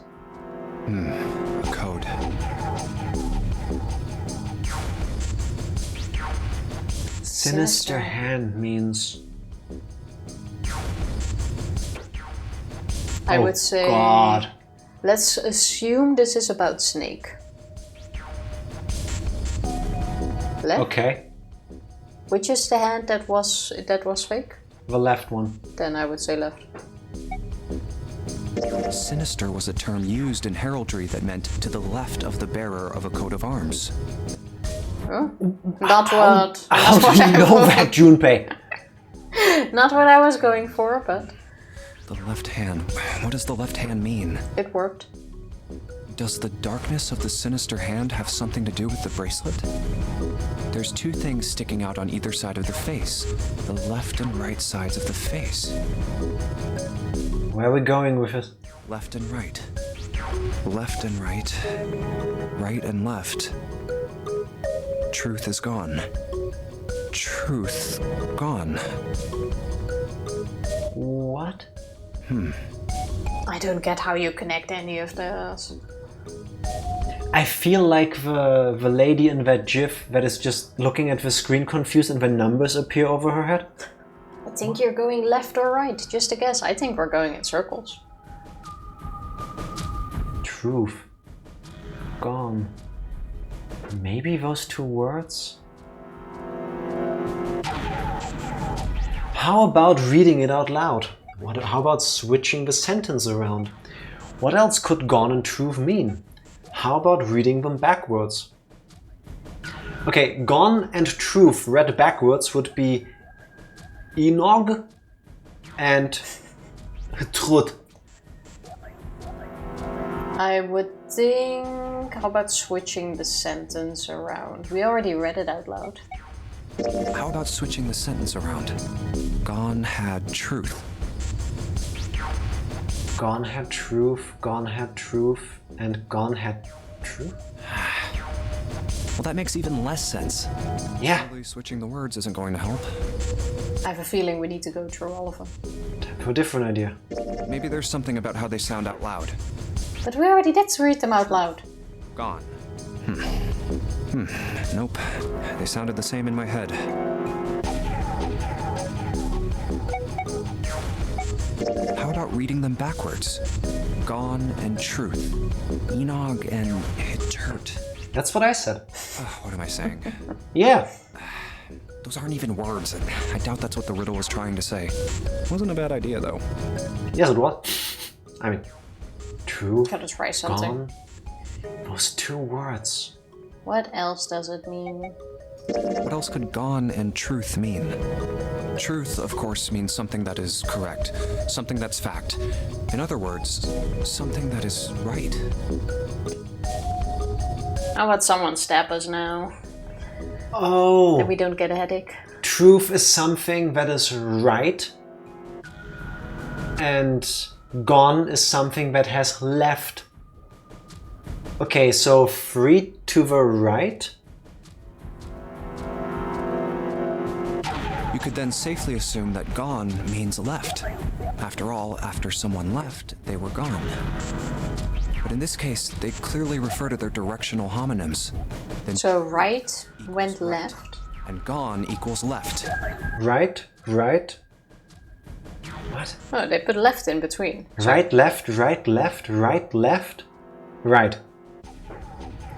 A code. Sinister hand means... I Oh, would say... God. Let's assume this is about Snake. Left? Okay, Which is the hand that was fake? the left one. Then I would say left. Sinister was a term used in heraldry that meant to the left of the bearer of a coat of arms. Oh, not what. How do you know that, Junpei? Not what I was going for, but The left hand. What does the left hand mean? it worked. Does the darkness of the sinister hand have something to do with the bracelet? There's 2 things sticking out on either side of the face. The left and right sides of the face. Where are we going with this? Left and right. Left and right. Right and left. Truth is gone. Truth gone. What? I don't get how you connect any of those. I feel like the lady in that gif that is just looking at the screen confused and the numbers appear over her head. I think you're going left or right. Just a guess. I think we're going in circles. Truth. Gone. Maybe those two words? How about reading it out loud? How about switching the sentence around? What else could gone and truth mean? How about reading them backwards? Okay, gone and truth read backwards would be Enog and Trud. I would think... How about switching the sentence around? We already read it out loud. How about switching the sentence around? Gone had truth. Gone had truth, gone had truth, and gone had truth? Well, that makes even less sense. Yeah. Probably switching the words isn't going to help. I have a feeling we need to go through all of them. Time for a different idea. Maybe there's something about how they sound out loud. But we already did read them out loud. Gone. Nope. They sounded the same in my head. How about reading them backwards? Gone and truth. Enog and Hittert. That's what I said. What am I saying? Yeah. Those aren't even words, and I doubt that's what the riddle was trying to say. Wasn't a bad idea, though. Yes, it was. I mean, truth, Gotta try something. gone. Those two words. What else does it mean? What else could gone and truth mean? Truth, of course, means something that is correct, something that's fact. In other words, something that is right. How about someone stab us now? Oh. That we don't get a headache. Truth is something that is right. And gone is something that has left. Okay, so free to the right. You could then safely assume that gone means left. After all, after someone left, they were gone. But in this case, they clearly refer to their directional homonyms. Then So right went left. and gone equals left. Right, right. What? Oh, they put left in between. Right, left, right, left, right, left, right.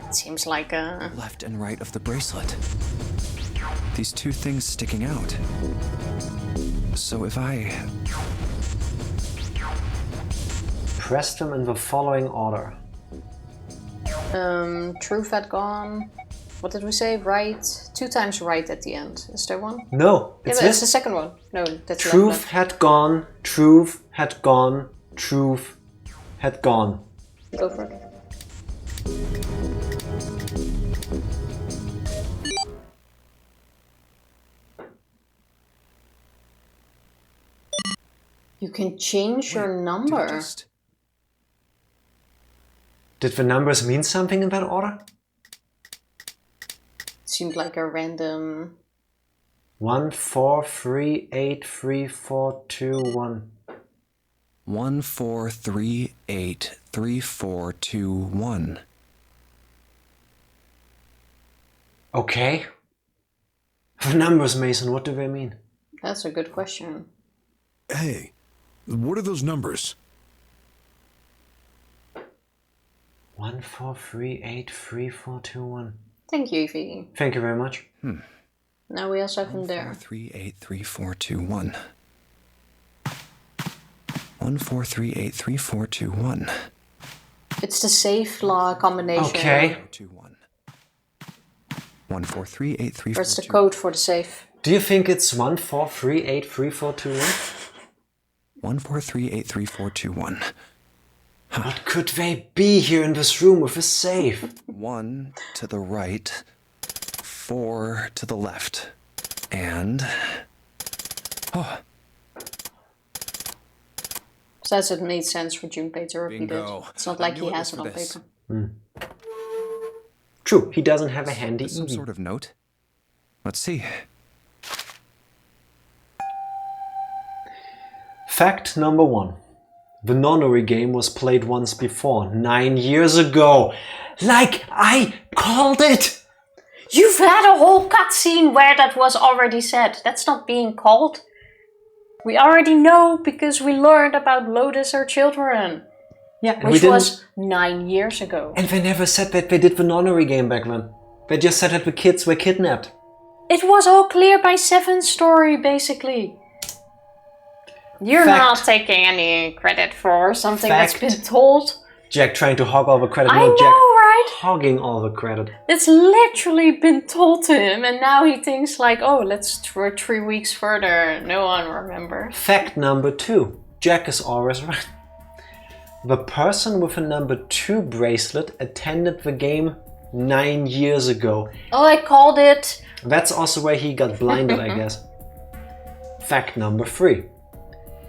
It seems like a... Left and right of the bracelet. These two things sticking out. So if I... Press them in the following order. Truth had gone. What did we say? Right. 2 times right at the end. Is there one? No, Yeah, it's but it's the this. second one. No, that's Truth left. had gone, truth had gone, truth had gone. Go for it. You can change your number. Did the numbers mean something in that order? Seemed like a random... 1, 4, 3, 8, 3, 4, 2, 1. 1, 4, 3, 8, 3, 4, 2, 1. Okay. The numbers, Mason, what do they mean? That's a good question. Hey, what are those numbers? 1, 4, 3, 8, 3, 4, 2, 1. Thank you, Evie. Thank you very much. Now we also have him 4, there. 3, 8, 3, 4, 2, 1. 1, 4, 3, 8, 3, 4, 2, 1. It's the safe law combination. Okay. 2, 1. 1, 4, 3, 8, 3, Or 4, it's the 2. code for the safe. Do you think it's 1, 4, 3, 8, 3, 4, 2, 1? 1, 4, 3, 8, 3, 4, 2, 1. What could they be here in this room with a safe? 1 to the right, 4 to the left, and... Oh, Says it made sense for Junpei to repeat Bingo. it. It's not I like knew he it has was it on for this. paper. True, he doesn't have a handy some Eevee. sort of note? Let's see. Fact number 1. The nonary game was played once before, 9 years ago. Like I called it! You've had a whole cutscene where that was already said. That's not being called. We already know because we learned about Lotus or Children. Yeah, and Which was 9 years ago. And they never said that they did the nonary game back then. They just said that the kids were kidnapped. It was all clear by Seven's story, basically. You're Fact. not taking any credit for something Fact. that's been told. Jack trying to hog all the credit. I No, know, Jack right? hogging all the credit. It's literally been told to him, and now he thinks like, oh, let's we're 3 weeks further. No one remembers. Fact number 2. Jack is always right. The person with a number 2 bracelet attended the game 9 years ago. Oh, I called it. That's also where he got blinded, I guess. Fact number 3.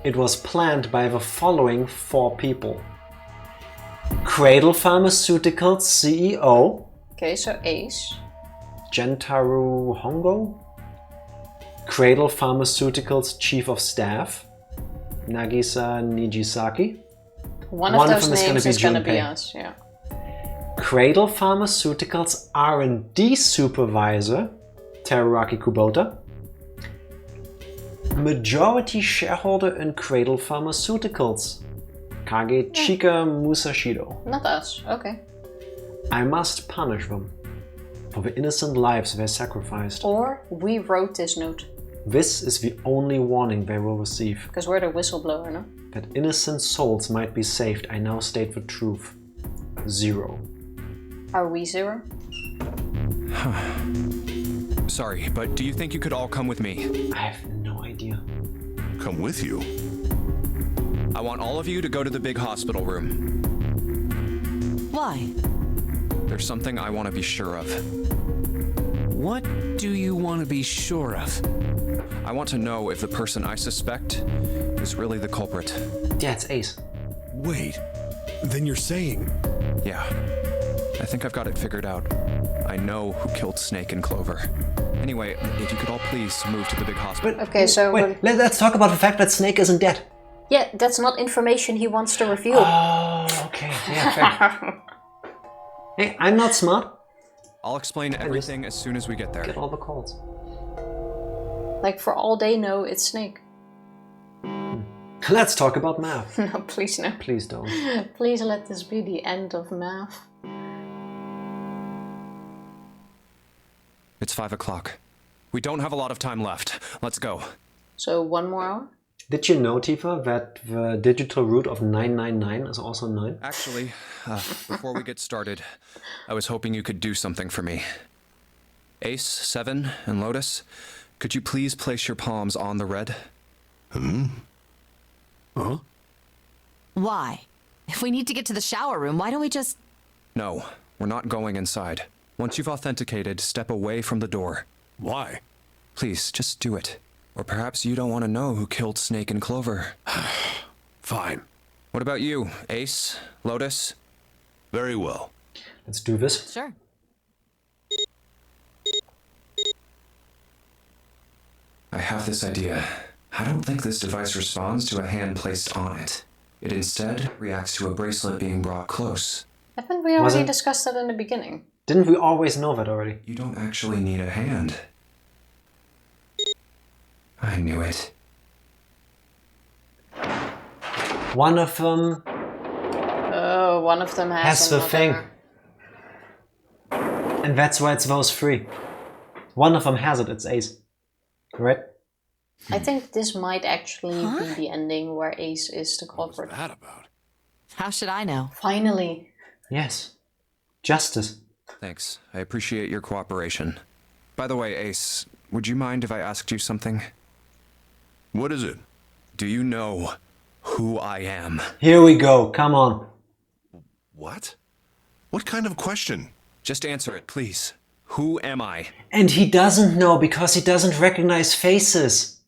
It was planned by the following 4 people. Cradle Pharmaceuticals CEO, Okay, so Ace. Gentaro Hongo. Cradle Pharmaceuticals Chief of Staff, Nagisa Nijisaki. One of those them names is gonna be Junpei. us, yeah. Cradle Pharmaceuticals R&D Supervisor, Teruraki Kubota. Majority shareholder in Cradle Pharmaceuticals, Kage Chika Musashido. Not us, okay. I must punish them for the innocent lives they sacrificed. Or we wrote this note. This is the only warning they will receive. Because we're the whistleblower, no? That innocent souls might be saved, I now state the truth. 0. Are we 0? Sorry, but do you think you could all come with me? I have no idea. Come with you. I want all of you to go to the big hospital room. Why? There's something I want to be sure of. What do you want to be sure of? I want to know if the person I suspect is really the culprit. Yeah, it's Ace. Wait, then you're saying... Yeah, I think I've got it figured out. I know who killed Snake and Clover. Anyway, if you could all please move to the big hospital. Okay, so... Wait, let's talk about the fact that Snake isn't dead. Yeah, that's not information he wants to reveal. Oh, okay. Yeah, fair. Hey, I'm not smart. I'll explain everything as soon as we get there. Get all the calls. Like, for all they know, it's Snake. Let's talk about math. No, please no. Please don't. Please let this be the end of math. It's 5 o'clock. We don't have a lot of time left. Let's go. So, 1 more hour? Did you know, Tifa, that the digital root of 999 is also 9? Actually, before we get started, I was hoping you could do something for me. Ace, Seven, and Lotus, could you please place your palms on the red? Huh? Why? If we need to get to the shower room, why don't we just... No, we're not going inside. Once you've authenticated, step away from the door. Why? Please, just do it. Or perhaps you don't want to know who killed Snake and Clover. Fine. What about you, Ace, Lotus? Very well. Let's do this. Sure. I have this idea. I don't think this device responds to a hand placed on it. It instead reacts to a bracelet being brought close. Haven't we already Wasn't- discussed that in the beginning? Didn't we always know that already? You don't actually need a hand. I knew it. One of them Oh, one of them has the another. thing. And that's why it's those 3. One of them has it, it's Ace. Right? I think this might actually be the ending where Ace is the culprit. What's that about? How should I know? Finally. Yes. Justice. Thanks. I appreciate your cooperation. By the way, Ace, would you mind if I asked you something? What is it? Do you know who I am? Here we go, come on. What? What kind of question? Just answer it, please. Who am I? And he doesn't know because he doesn't recognize faces.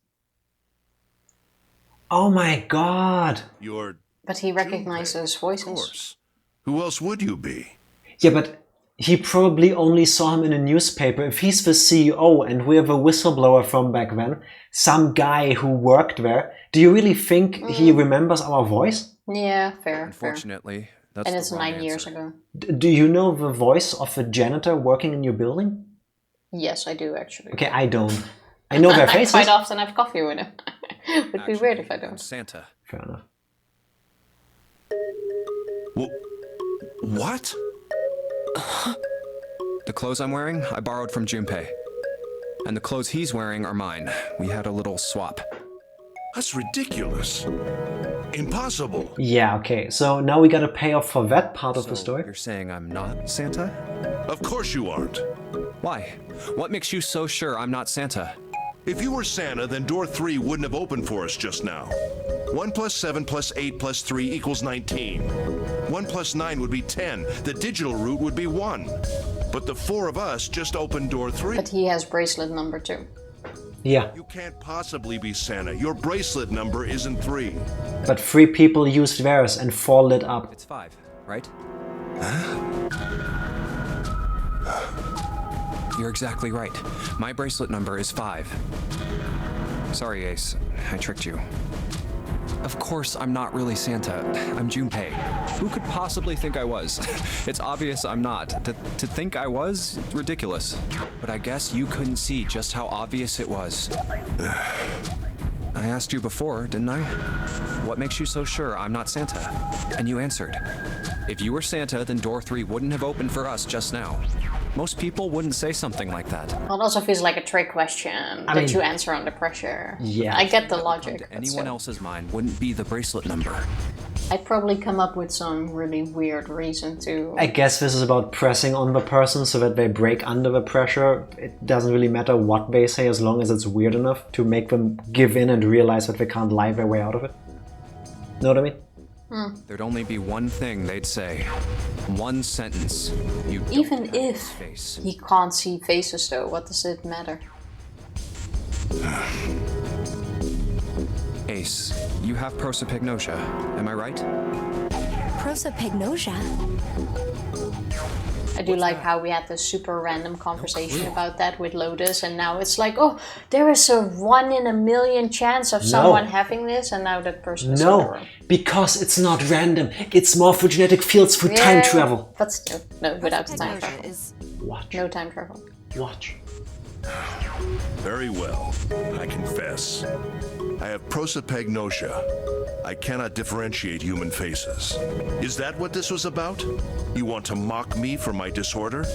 Oh my god. You're... But he recognizes Of voices. course. Who else would you be? Yeah, but he probably only saw him in a newspaper. If he's the CEO and we're the whistleblower from back then, some guy who worked there, do you really think he remembers our voice? Yeah, fair. Unfortunately, that's And the it's wrong 9 years answer. ago. Do you know the voice of the janitor working in your building? Yes, I do actually. Okay, I don't. I know their I faces. quite often have coffee with him. Would be weird if I I'm don't. Santa. Fair enough. What? The clothes I'm wearing, I borrowed from Junpei. And the clothes he's wearing are mine. We had a little swap. That's ridiculous. Impossible. Yeah, okay. So now we gotta pay off for that part of the story. You're saying I'm not Santa? Of course you aren't. Why? What makes you so sure I'm not Santa? If you were Santa, then door 3 wouldn't have opened for us just now. 1 plus 7 plus 8 plus 3 equals 19. 1 plus 9 would be 10. The digital route would be 1. But the 4 of us just opened door 3. But he has bracelet number 2. Yeah. You can't possibly be Santa. Your bracelet number isn't 3. But 3 people used theirs and 4 lit up. It's 5, right? You're exactly right. My bracelet number is 5. Sorry, Ace. I tricked you. Of course, I'm not really Santa. I'm Junpei. Who could possibly think I was? It's obvious I'm not. To think I was? Ridiculous. But I guess you couldn't see just how obvious it was. I asked you before, didn't I? What makes you so sure I'm not Santa? And you answered. If you were Santa, then door 3 wouldn't have opened for us just now. Most people wouldn't say something like that. Well, it also feels like a trick question that you answer under pressure. Yeah. I get the logic. Anyone else's mind wouldn't be the bracelet number. I'd probably come up with some really weird reason to... I guess this is about pressing on the person so that they break under the pressure. It doesn't really matter what they say as long as it's weird enough to make them give in and realize that they can't lie their way out of it. Know what I mean? There'd only be one thing they'd say. One sentence. You don't Even have if his face. he can't see faces though, what does it matter? Ace, you have prosopagnosia, am I right? Prosopagnosia? I do like how we had this super random conversation about that with Lotus, and now it's like, oh, there is a 1 in a million chance of someone having this, and now that person is in the No, room. because it's not random. It's morphogenetic fields through time travel. But still, no, without the time travel. Watch. No time travel. Watch. Very well. I confess. I have prosopagnosia. I cannot differentiate human faces. Is that what this was about? You want to mock me for my disorder?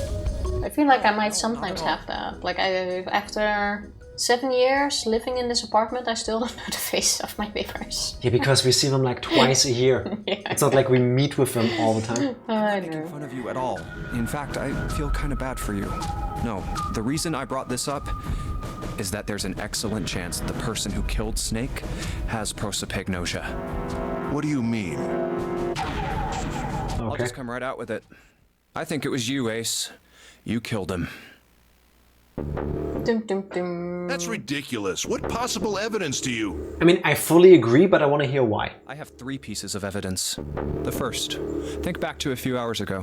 I feel like I might sometimes have that. Like, after 7 years living in this apartment, I still don't know the face of my neighbors. Yeah, because we see them like twice a year. It's not like we meet with them all the time. I I'm not making fun of you at all. In fact, I feel kind of bad for you. No, the reason I brought this up is that there's an excellent chance the person who killed Snake has prosopagnosia. What do you mean? I'll just come right out with it. I think it was you, Ace. You killed him. Dum, dum, dum. That's ridiculous. What possible evidence do you... I mean, I fully agree, but I want to hear why. I have 3 pieces of evidence. The first, think back to a few hours ago.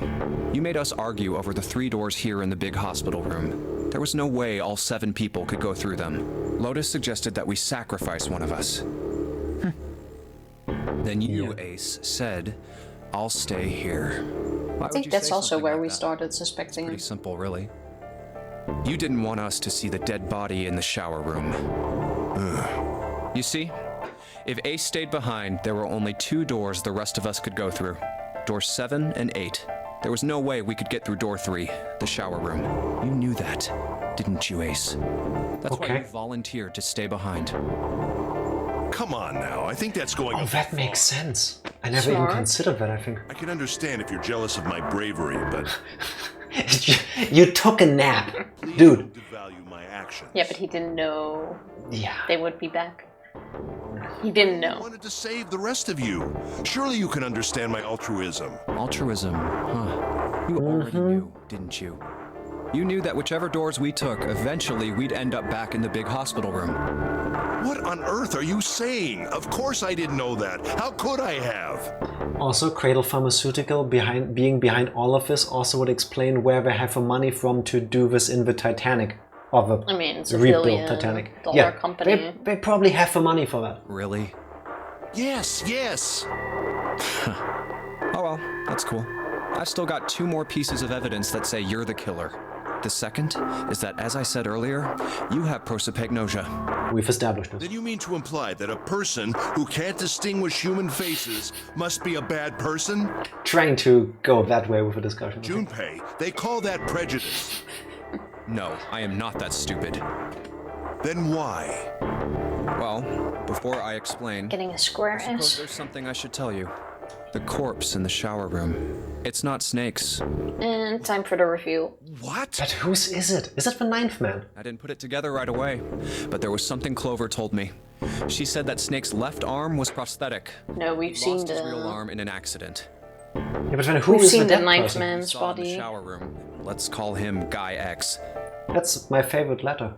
You made us argue over the 3 doors here in the big hospital room. There was no way all 7 people could go through them. Lotus suggested that we sacrifice one of us. Then you, Ace, said, I'll stay here. Why I think that's also where we started suspecting him. Pretty simple, really. You didn't want us to see the dead body in the shower room. You see, if Ace stayed behind, there were only 2 doors the rest of us could go through. Doors 7 and 8. There was no way we could get through door 3, the shower room. You knew that, didn't you, Ace? That's why you volunteered to stay behind. Come on now, I think that's going... Oh, that makes sense. I never even considered that, I think. I can understand if you're jealous of my bravery, but... You took a nap, dude. Devalue my actions. Yeah, but he didn't know Yeah. they would be back. He didn't know. I wanted to save the rest of you. Surely you can understand my altruism. Altruism, huh? You already knew, didn't you? You knew that whichever doors we took, eventually we'd end up back in the big hospital room. What on earth are you saying? Of course I didn't know that. How could I have? Also, Cradle Pharmaceutical being behind all of this also would explain where they have the money from to do this in the Titanic. Or the I mean, it's a rebuilt $1 Titanic. billion company. They probably have the money for that. Really? Yes, yes. Oh well, that's cool. I've still got 2 more pieces of evidence that say you're the killer. The second is that, as I said earlier, you have prosopagnosia. We've established this. Then you mean to imply that a person who can't distinguish human faces must be a bad person? Trying to go that way with a discussion. Junpei, they call that prejudice. No, I am not that stupid. Then why? Well, before I explain, Getting a square I suppose S. there's something I should tell you. The corpse in the shower room. It's not Snake's. And time for the reveal. What? But whose is it? Is it the Ninth Man? I didn't put it together right away, but there was something Clover told me. She said that Snake's left arm was prosthetic. No, we've He seen lost his real the... arm in an accident. Yeah, but then who We've is seen the the dead Ninth person? Man's Saw in the body. shower room. Let's call him Guy X. That's my favorite letter.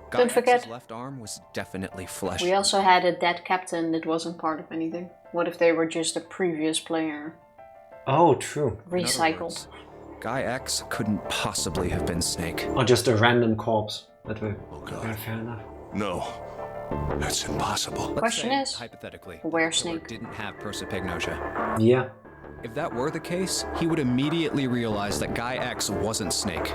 Guy Don't forget- X's left arm was definitely flesh. We also had a dead captain that wasn't part of anything. What if they were just a previous player? Oh, true. In other Recycled. words, Guy X couldn't possibly have been Snake. Or just a random corpse. That way. Oh, God. Yeah, fair enough. No. That's impossible. Let's Question say, is, hypothetically, where the killer Snake? didn't have prosopagnosia. Yeah. If that were the case, he would immediately realize that Guy X wasn't Snake.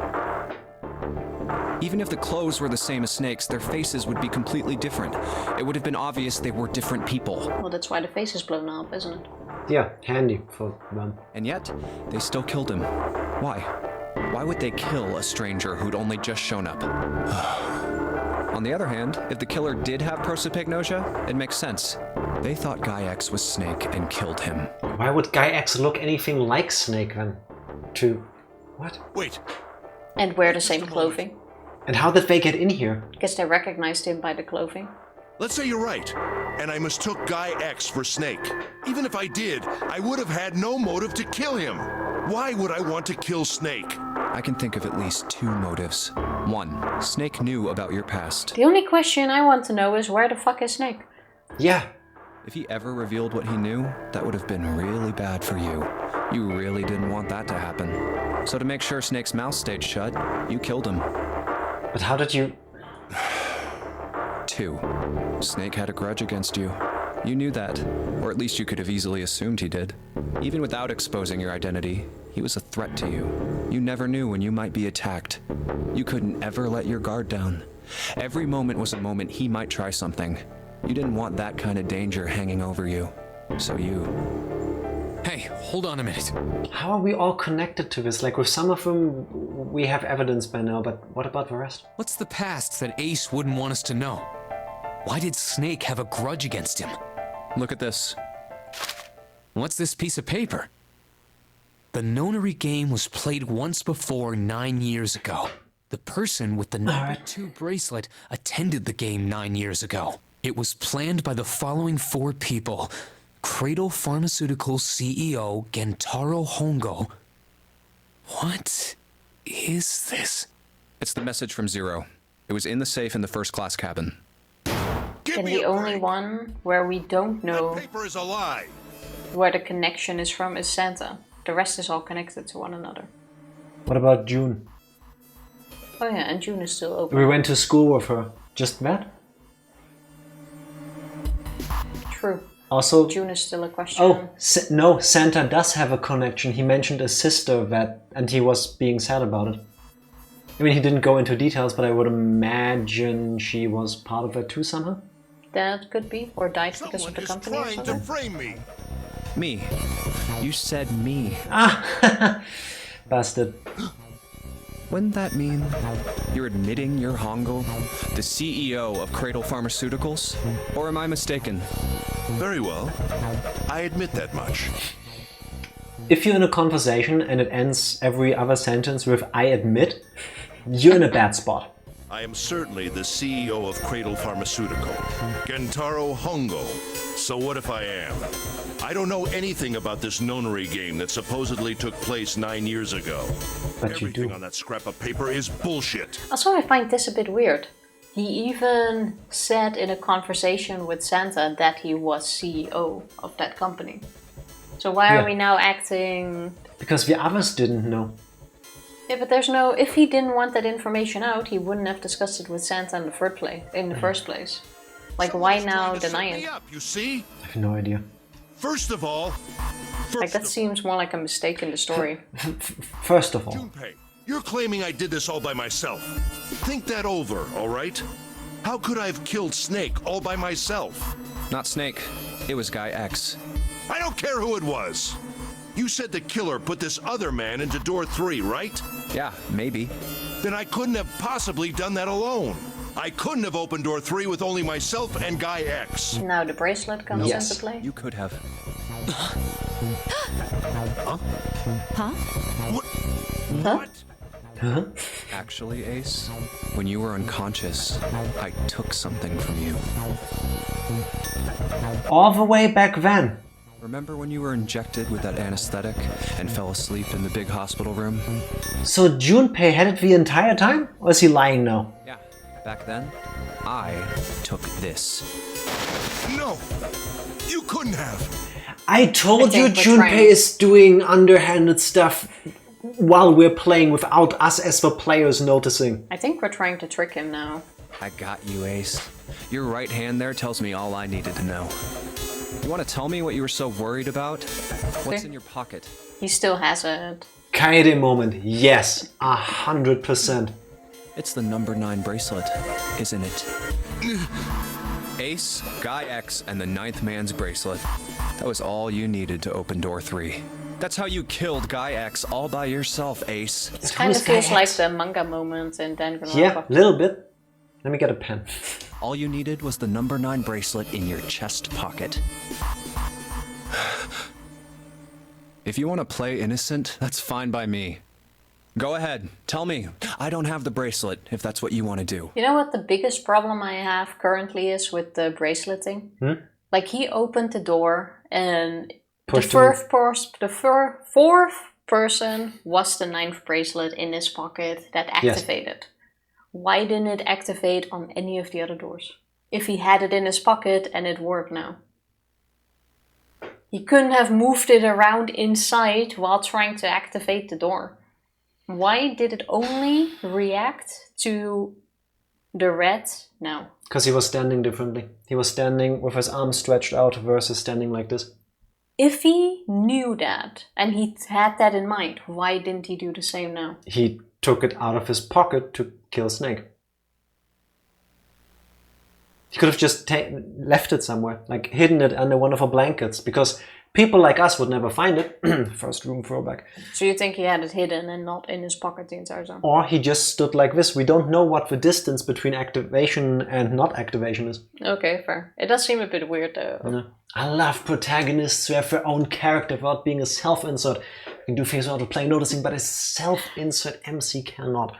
Even if the clothes were the same as Snake's, their faces would be completely different. It would have been obvious they were different people. Well, that's why the face is blown up, isn't it? Yeah, handy for them. And yet, they still killed him. Why? Why would they kill a stranger who'd only just shown up? On the other hand, if the killer did have prosopagnosia, it makes sense. They thought Guy X was Snake and killed him. Why would Guy X look anything like Snake then? What? Wait. And wear the same clothing. And how did they get in here? Guess they recognized him by the clothing. Let's say you're right, and I mistook Guy X for Snake. Even if I did, I would have had no motive to kill him. Why would I want to kill Snake? I can think of at least two motives. One, Snake knew about your past. The only question I want to know is where the fuck is Snake? Yeah. If he ever revealed what he knew, that would have been really bad for you. You really didn't want that to happen. So to make sure Snake's mouth stayed shut, you killed him. But how did you... Two, Snake had a grudge against you. You knew that, or at least you could have easily assumed he did. Even without exposing your identity, he was a threat to you. You never knew when you might be attacked. You couldn't ever let your guard down. Every moment was a moment he might try something. You didn't want that kind of danger hanging over you. So you... Hey, hold on a minute. How are we all connected to this? Like, with some of them, we have evidence by now, but what about the rest? What's the past that Ace wouldn't want us to know? Why did Snake have a grudge against him? Look at this. What's this piece of paper? The nonary game was played once before 9 years ago. The person with the number 2 bracelet attended the game 9 years ago. It was planned by the following 4 people. Cradle Pharmaceuticals CEO Gentaro Hongo. What is this? It's the message from Zero. It was in the safe in the first class cabin. And the only one where we don't know That paper is a lie. where the connection is from is Santa. The rest is all connected to one another. What about June? Oh yeah, and June is still open. We went to school with her. Just that? True. Also... June is still a question. Oh, no, Santa does have a connection. He mentioned a sister and he was being sad about it. I mean, he didn't go into details, but I would imagine she was part of it too somehow. That could be. Or died because of Someone the is company or trying to something. frame me. Me. You said me. Ah! Bastard. Wouldn't that mean you're admitting you're Hongo, the CEO of Cradle Pharmaceuticals? Or am I mistaken? Very well. I admit that much. If you're in a conversation and it ends every other sentence with I admit, you're in a bad spot. I am certainly the CEO of Cradle Pharmaceutical, Gentaro Hongo. So what if I am? I don't know anything about this nonary game that supposedly took place 9 years ago. But you Everything do. on that scrap of paper is bullshit. Also, I find this a bit weird. He even said in a conversation with Santa that he was CEO of that company. So why Yeah. are we now acting... Because the others didn't know. Yeah, but there's no... If he didn't want that information out, he wouldn't have discussed it with Santa in the first place. Like, why Someone's now trying to deny set it? me up, you see? I have no idea. First of all, Like, that seems more like a mistake in the story. First of all, Junpei, you're claiming I did this all by myself. Think that over, all right? How could I have killed Snake all by myself? Not Snake. It was Guy X. I don't care who it was. You said the killer put this other man into door 3, right? Yeah, maybe. Then I couldn't have possibly done that alone. I couldn't have opened door 3 with only myself and Guy X. Now the bracelet comes Yes, into play. you could have. Huh? What? Huh? Actually, Ace, when you were unconscious, I took something from you. All the way back then. Remember when you were injected with that anesthetic and fell asleep in the big hospital room? So Junpei had it the entire time? Or is he lying now? Yeah. Back then, I took this. No! You couldn't have! I told you think we're Junpei trying. is doing underhanded stuff while we're playing without us as the players noticing. I think we're trying to trick him now. I got you, Ace. Your right hand there tells me all I needed to know. You want to tell me what you were so worried about? What's in your pocket? He still has it. Kaede moment, yes, 100%. It's the number 9 bracelet, isn't it? Ace, Guy X, and the 9th man's bracelet. That was all you needed to open door 3. That's how you killed Guy X all by yourself, Ace. It kind of feels like the manga moment in Danganronpa. Yeah, a little bit. Let me get a pen. All you needed was the number 9 bracelet in your chest pocket. If you want to play innocent, that's fine by me. Go ahead, tell me. I don't have the bracelet, if that's what you want to do. You know what the biggest problem I have currently is with the bracelet thing? Like, he opened the door and the fourth person was the 9th bracelet in his pocket that activated. Yes. Why didn't it activate on any of the other doors? If he had it in his pocket and it worked now. He couldn't have moved it around inside while trying to activate the door. Why did it only react to the red now? Because he was standing differently. He was standing with his arms stretched out versus standing like this. If he knew that and he had that in mind, why didn't he do the same now? He took it out of his pocket to kill Snake. He could have just left it somewhere, like hidden it under one of her blankets, because people like us would never find it. First room throwback. So you think he had it hidden and not in his pocket the entire time? Or he just stood like this. We don't know what the distance between activation and not activation is. Okay, fair. It does seem a bit weird though. Yeah. I love protagonists who have their own character without being a self-insert. You can do things without the player noticing, but a self-insert MC cannot.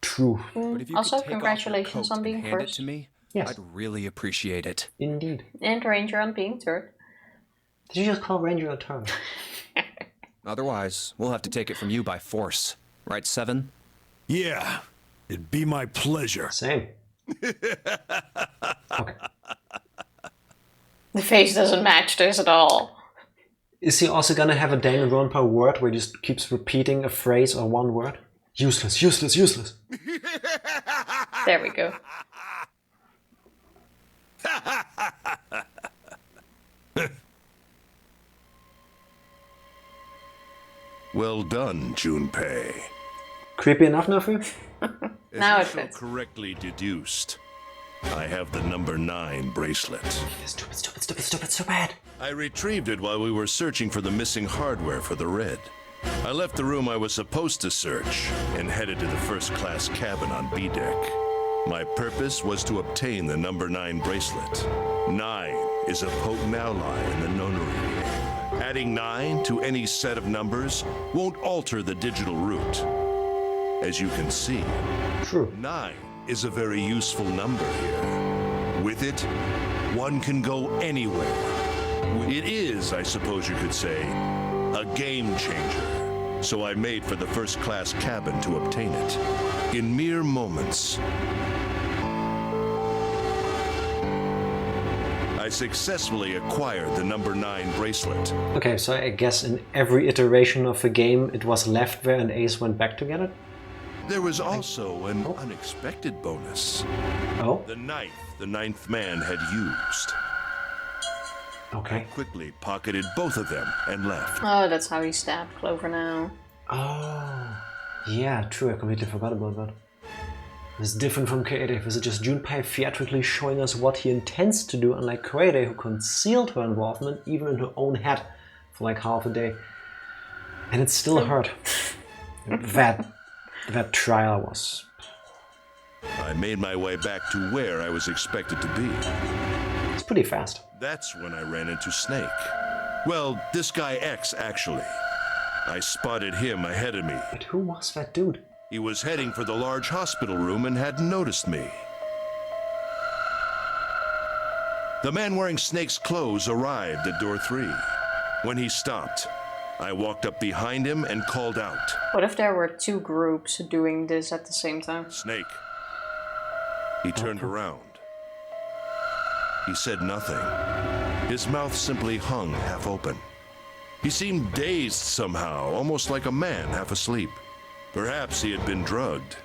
True. But if you Also, could take congratulations off on your coat being and hand first. it to me, Yes. I'd really appreciate it. Indeed. And Ranger on being third. Did you just call Ranger a turn? Otherwise, we'll have to take it from you by force. Right, 7? Yeah, it'd be my pleasure. Same. Okay. The face doesn't match this at all. Is he also gonna have a Danganronpa word where he just keeps repeating a phrase or one word? Useless, useless, useless. There we go. Well done, Junpei. Creepy enough now for you? Now it As you so fits. correctly deduced, I have the number 9 bracelet. Stupid, stupid, stupid, stupid, stupid. I retrieved it while we were searching for the missing hardware for the red. I left the room I was supposed to search and headed to the first-class cabin on B deck. My purpose was to obtain the number 9 bracelet. 9 is a potent ally in the nonary game. Adding 9 to any set of numbers won't alter the digital root. As you can see, True. 9 is a very useful number here. With it, one can go anywhere. It is, I suppose you could say, a game changer. So I made for the first-class cabin to obtain it. In mere moments, I successfully acquired the number 9 bracelet. Okay, so I guess in every iteration of the game it was left there and Ace went back to get it? There was also an unexpected bonus. Oh? The knife the 9th man had used. Okay. Quickly pocketed both of them and left. Oh, that's how he stabbed Clover now. Oh. Yeah, true, I completely forgot about that. This is different from Koede. This is just Junpei theatrically showing us what he intends to do, unlike Koede, who concealed her involvement even in her own head for like half a day. And it still hurt. That trial was... I made my way back to where I was expected to be. It's pretty fast. That's when I ran into Snake. Well, this guy X, actually. I spotted him ahead of me. But who was that dude? He was heading for the large hospital room and hadn't noticed me. The man wearing Snake's clothes arrived at door 3. When he stopped, I walked up behind him and called out. What if there were 2 groups doing this at the same time? Snake. He turned around. He said nothing. His mouth simply hung half open. He seemed dazed somehow, almost like a man half asleep. Perhaps he had been drugged.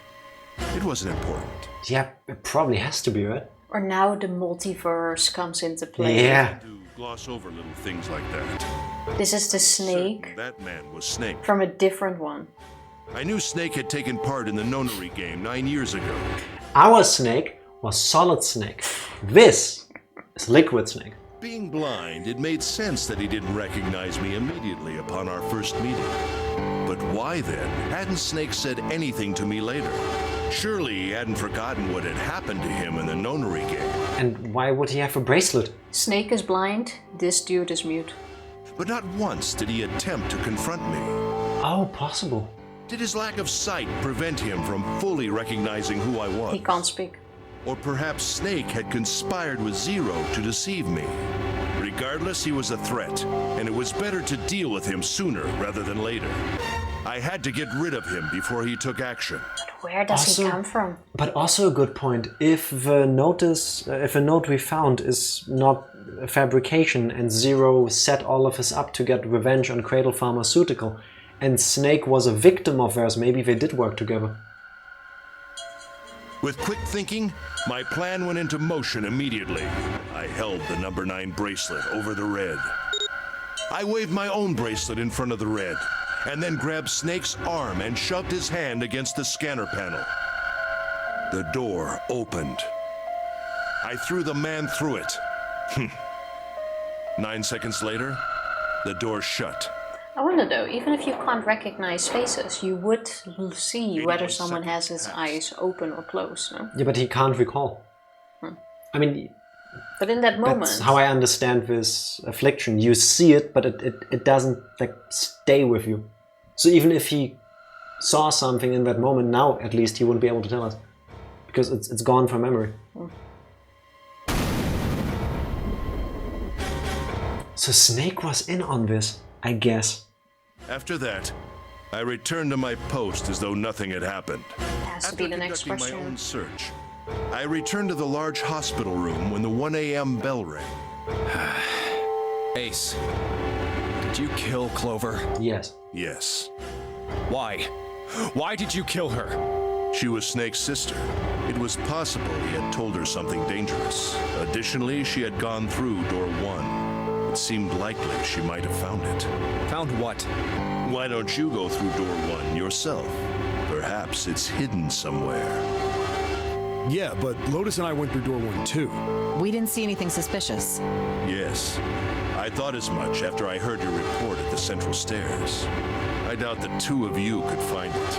It wasn't important. Yeah, it probably has to be, right? Or now the multiverse comes into play. Yeah. To gloss over little things like that. This is the Snake That man was Snake. from a different one. I knew Snake had taken part in the nonary game 9 years ago. Our Snake was Solid Snake. This is Liquid Snake. Being blind, it made sense that he didn't recognize me immediately upon our first meeting. But why then hadn't Snake said anything to me later? Surely he hadn't forgotten what had happened to him in the nonary game. And why would he have a bracelet? Snake is blind, this dude is mute. But not once did he attempt to confront me. Oh, possible. Did his lack of sight prevent him from fully recognizing who I was? He can't speak. Or perhaps Snake had conspired with Zero to deceive me. Regardless, he was a threat, and it was better to deal with him sooner rather than later. I had to get rid of him before he took action. But where does he come from? But also a good point. If the note we found is not a fabrication and Zero set all of us up to get revenge on Cradle Pharmaceutical, and Snake was a victim of theirs, maybe they did work together. With quick thinking, my plan went into motion immediately. I held the number 9 bracelet over the red. I waved my own bracelet in front of the red, and then grabbed Snake's arm and shoved his hand against the scanner panel. The door opened. I threw the man through it. 9 seconds later, the door shut. I wonder though, even if you can't recognize faces, you would see whether someone has his eyes open or closed, no? Yeah, but he can't recall. I mean, but in that moment... That's how I understand this affliction. You see it, but it doesn't like stay with you. So even if he saw something in that moment, now at least he wouldn't be able to tell us. Because it's gone from memory. So Snake was in on this, I guess. After that, I returned to my post as though nothing had happened. Has to be the next Conducting question. my own search, I returned to the large hospital room when the 1 a.m. bell rang. Ace, did you kill Clover? Yes. Yes. Why? Why did you kill her? She was Snake's sister. It was possible he had told her something dangerous. Additionally, she had gone through door 1. It seemed likely she might have found it. Found what? Why don't you go through door 1 yourself? Perhaps it's hidden somewhere. Yeah, but Lotus and I went through door 1 too. We didn't see anything suspicious. Yes. I thought as much after I heard your report at the central stairs. I doubt the 2 of you could find it.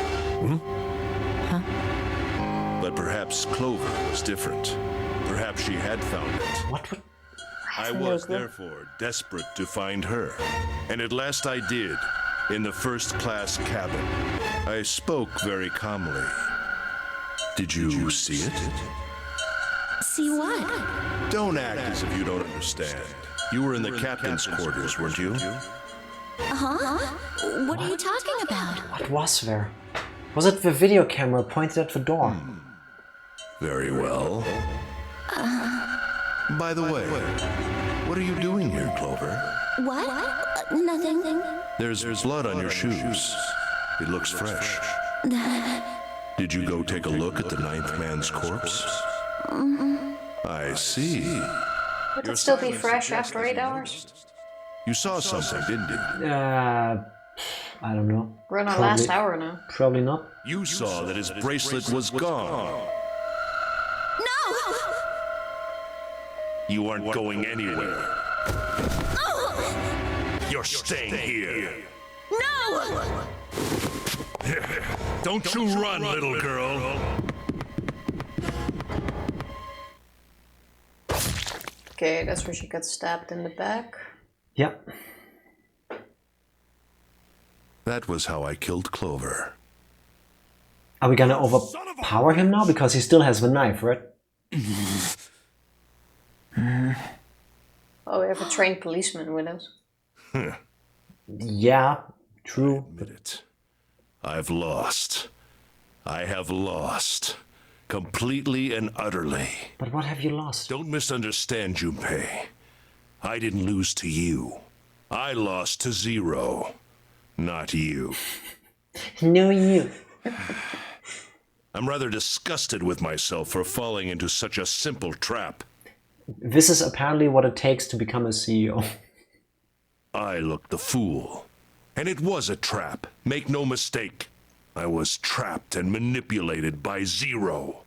But perhaps Clover was different. Perhaps she had found it. What would... I was, therefore, desperate to find her. And at last I did, in the first-class cabin. I spoke very calmly. Did you see it? See what? Don't act as if you don't understand. You were in the captain's quarters, weren't you? Huh? What are you talking about? What was there? Was it the video camera pointed at the door? Very well. By the way, what are you doing here, Clover? What? Nothing. There's blood on your shoes. It looks fresh. Did you go take a look at the 9th man's corpse? I see. Would it still be fresh after 8 hours? You saw something, didn't you? I don't know. We're in our last hour now. Probably not. You saw that his bracelet was gone. You aren't going anywhere. You're staying here. No! Don't you run, little girl. Okay, that's where she got stabbed in the back. Yeah. That was how I killed Clover. Are we gonna overpower him now? Because he still has the knife, right? Oh, we have a trained policeman with us. Yeah, true. Admit it. I've lost. I have lost. Completely and utterly. But what have you lost? Don't misunderstand, Junpei. I didn't lose to you. I lost to Zero. Not you. No, you. I'm rather disgusted with myself for falling into such a simple trap. This is apparently what it takes to become a CEO. I looked the fool. And it was a trap. Make no mistake. I was trapped and manipulated by Zero.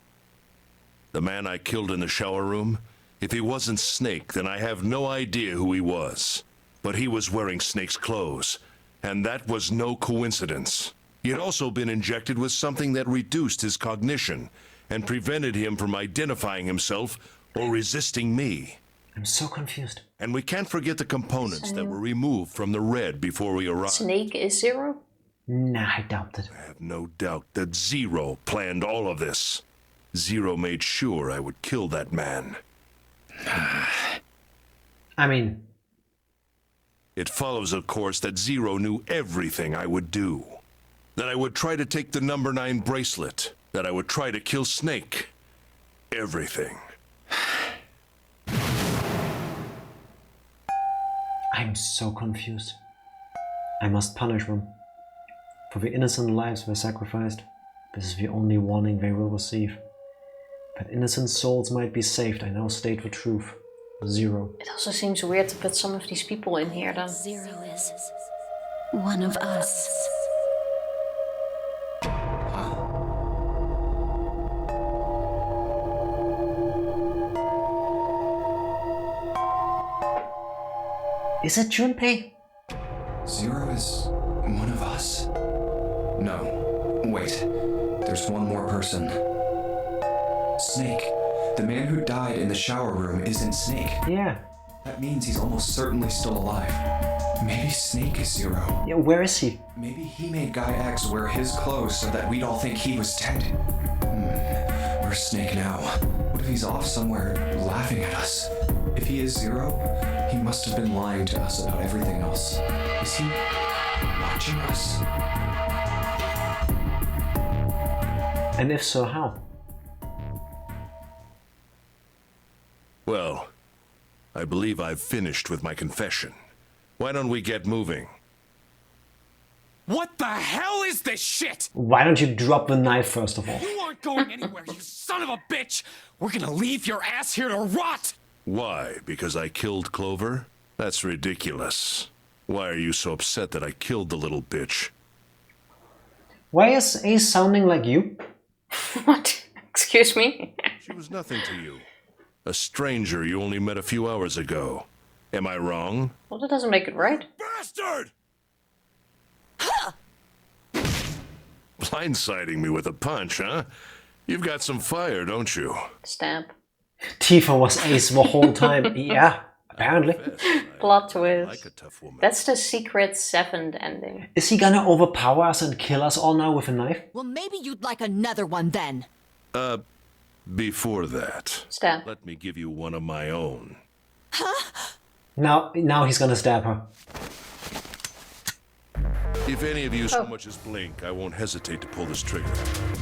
The man I killed in the shower room, if he wasn't Snake, then I have no idea who he was. But he was wearing Snake's clothes, and that was no coincidence. He had also been injected with something that reduced his cognition and prevented him from identifying himself or resisting me. I'm so confused. And we can't forget the components that were removed from the red before we arrived. Snake is Zero? Nah, I doubt it. I have no doubt that Zero planned all of this. Zero made sure I would kill that man. I mean... It follows, of course, that Zero knew everything I would do. That I would try to take the number 9 bracelet. That I would try to kill Snake. Everything. I'm so confused. I must punish them. For the innocent lives were sacrificed. This is the only warning they will receive. But innocent souls might be saved. I now state the truth. Zero. It also seems weird to put some of these people in here then. Zero is one of us. Is it Junpei? Zero is one of us? No. Wait. There's one more person. Snake. The man who died in the shower room isn't Snake. Yeah. That means he's almost certainly still alive. Maybe Snake is Zero. Yeah, where is he? Maybe he made Guy X wear his clothes so that we'd all think he was dead. Where's Snake now? What if he's off somewhere laughing at us? If he is Zero, he must have been lying to us about everything else. Is he watching us? And if so, how? Well, I believe I've finished with my confession. Why don't we get moving? What the hell is this shit? Why don't you drop the knife first of all? You aren't going anywhere, you son of a bitch! We're gonna leave your ass here to rot! Why? Because I killed Clover? That's ridiculous. Why are you so upset that I killed the little bitch? Why is Ace sounding like you? What? Excuse me? She was nothing to you. A stranger you only met a few hours ago. Am I wrong? Well, that doesn't make it right. Bastard! Blindsiding me with a punch, huh? You've got some fire, don't you? Stamp. Tifa was Ace the whole time. Yeah, apparently. Plot twist. Like a tough woman. That's the secret 7th ending. Is he gonna overpower us and kill us all now with a knife? Well, maybe you'd like another one then. Before that, Stamp. let me give you one of my own. Now he's gonna stab her. If any of you so much as blink, I won't hesitate to pull this trigger.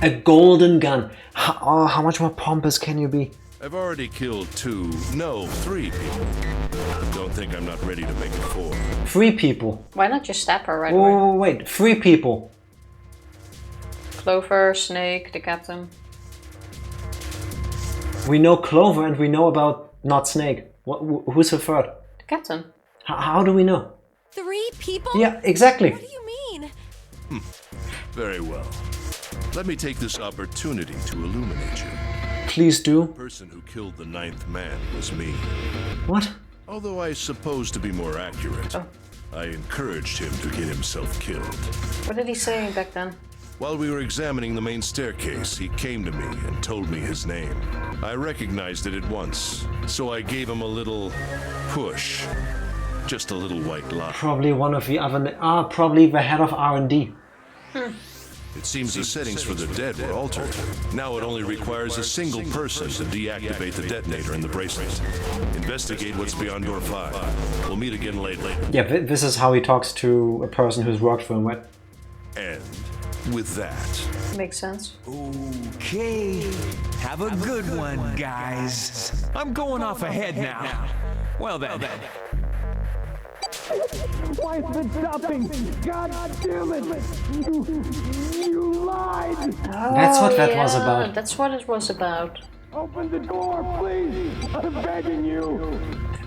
A golden gun. How much more pompous can you be? I've already killed 3 people. Don't think I'm not ready to make it 4. 3 people. Why not just stab her right away? Oh, wait, 3 people. Clover, Snake, the captain. We know Clover and we know about not Snake. Who's the third? The captain. How do we know? 3 people? Yeah, exactly. What do you mean? Very well. Let me take this opportunity to illuminate you. Please do. The person who killed the 9th man was me. What? Although I suppose to be more accurate, I encouraged him to get himself killed. What did he say back then? While we were examining the main staircase, he came to me and told me his name. I recognized it at once, so I gave him a little push. Just a little white lie. Probably one of the other... probably the head of R&D. It seems the settings for the dead were altered. Now it only requires a single person to deactivate the detonator in the bracelet. Investigate what's beyond door 5. We'll meet again later. Yeah, this is how he talks to a person who's worked for him, right? And with that... Makes sense. Okay. Have a good one, guys. I'm going off ahead now. Well then. Why has it been stopping? God damn it! You lied! That's what that was about. That's what it was about. Open the door, please! I'm begging you!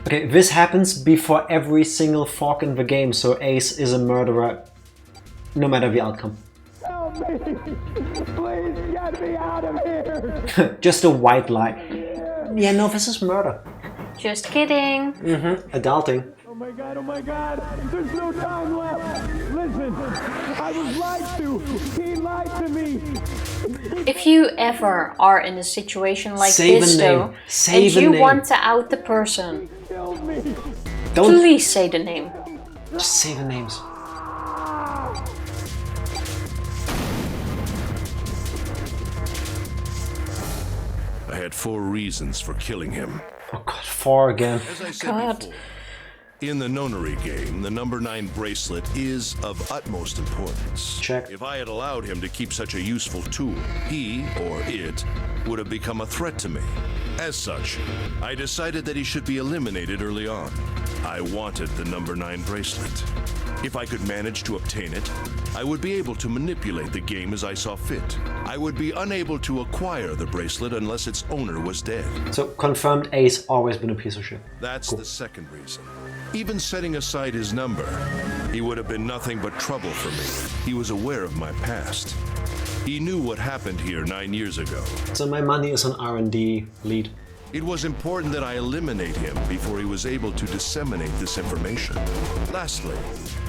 Okay, this happens before every single fork in the game, so Ace is a murderer, no matter the outcome. Help me! Please get me out of here! Just a white lie. Yeah, no, this is murder. Just kidding. Adulting. Oh my god, there's no time left! Listen, I was lied to! He lied to me! If you ever are in a situation like Say this the name. though, Say and the you name. want to out the person, Don't please say the name. just say the names. I had 4 reasons for killing him. Oh god, 4 again. As I said before, in the nonary game, the number 9 bracelet is of utmost importance. Check. If I had allowed him to keep such a useful tool, he, or it, would have become a threat to me. As such, I decided that he should be eliminated early on. I wanted the number 9 bracelet. If I could manage to obtain it, I would be able to manipulate the game as I saw fit. I would be unable to acquire the bracelet unless its owner was dead. So, confirmed Ace always been a piece of shit. That's the second reason. Even setting aside his number, he would have been nothing but trouble for me. He was aware of my past. He knew what happened here 9 years ago. So my money is on R&D lead. It was important that I eliminate him before he was able to disseminate this information. Lastly,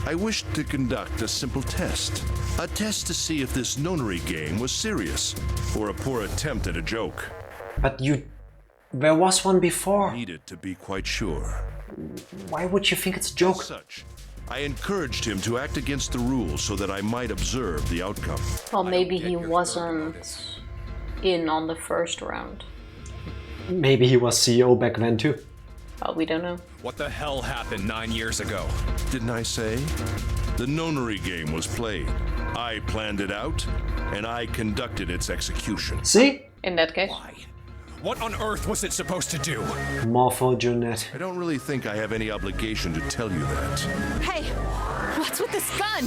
I wished to conduct a simple test. A test to see if this nonary game was serious, or a poor attempt at a joke. But there was one before. I needed to be quite sure. Why would you think it's a joke? As such, I encouraged him to act against the rules so that I might observe the outcome. Well, maybe he wasn't in on the first round. Maybe he was CEO back then too. Well, we don't know. What the hell happened 9 years ago? Didn't I say? The nonary game was played. I planned it out, and I conducted its execution. See? In that case. Why? What on earth was it supposed to do? Morphogenet. I don't really think I have any obligation to tell you that. Hey, what's with this gun?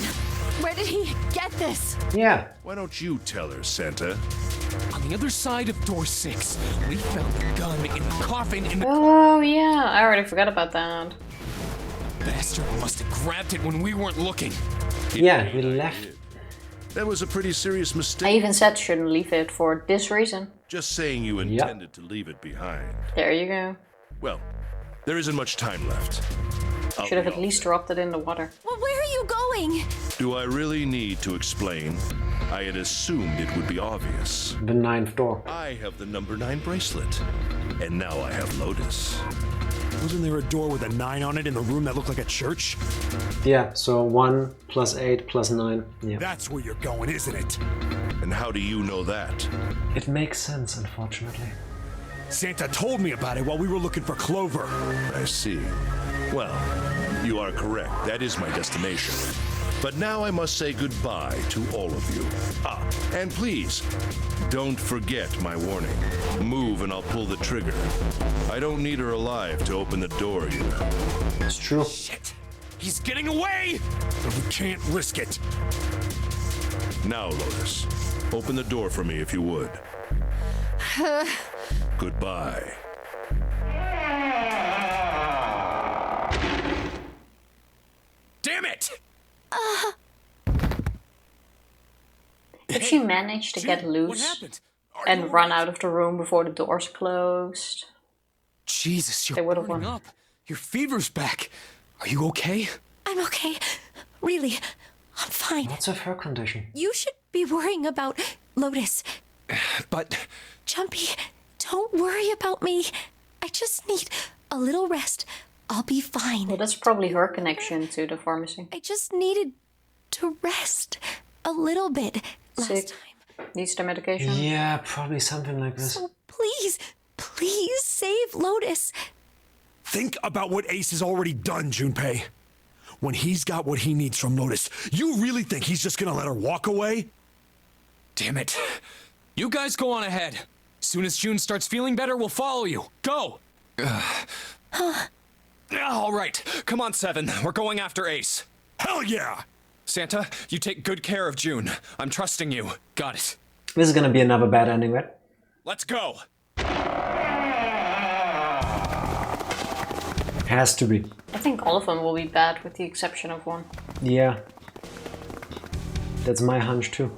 Where did he get this? Yeah. Why don't you tell her, Santa? On the other side of door 6, we found the gun in the coffin in the... Oh yeah, I already forgot about that. Bastard must have grabbed it when we weren't looking. Yeah, we left. That was a pretty serious I mistake. even said shouldn't leave it for this reason. Just saying you intended to leave it behind. There you go. Well, there isn't much time left. Should have at least dropped it in the water. Well, where are you going? Do I really need to explain? I had assumed it would be obvious. The 9th door. I have the number 9 bracelet, and now I have Lotus. Wasn't there a door with a 9 on it in the room that looked like a church? Yeah, so 1 plus 8 plus 9. Yeah. That's where you're going, isn't it? And how do you know that? It makes sense, unfortunately. Santa told me about it while we were looking for Clover. I see. Well, you are correct. That is my destination. But now I must say goodbye to all of you. Ah, and please, don't forget my warning. Move and I'll pull the trigger. I don't need her alive to open the door, you know. It's true. Shit! He's getting away! But we can't risk it. Now, Lotus, open the door for me if you would. Goodbye. Damn it! If she managed to get What loose, happened? and run out of the room before the doors closed. Jesus, They you're would have burning won. up. Your fever's back. Are you okay? I'm okay. Really, I'm fine. What's with her condition? You should be worrying about Lotus. But Jumpy, don't worry about me. I just need a little rest. I'll be fine. Well, that's probably her connection to the pharmacy. I just needed to rest a little bit last Sick. time. Needs the medication. Yeah, probably something like this. So please, please save Lotus. Think about what Ace has already done, Junpei. When he's got what he needs from Lotus, you really think he's just gonna let her walk away? damn it. You guys go on ahead. Soon as June starts feeling better, we'll follow you. Go! All right. Come on, Seven. We're going after Ace. Hell yeah! Santa, you take good care of June. I'm trusting you. Got it. This is gonna be another bad ending, right? Let's go! Has to be. I think all of them will be bad with the exception of one. Yeah. That's my hunch too.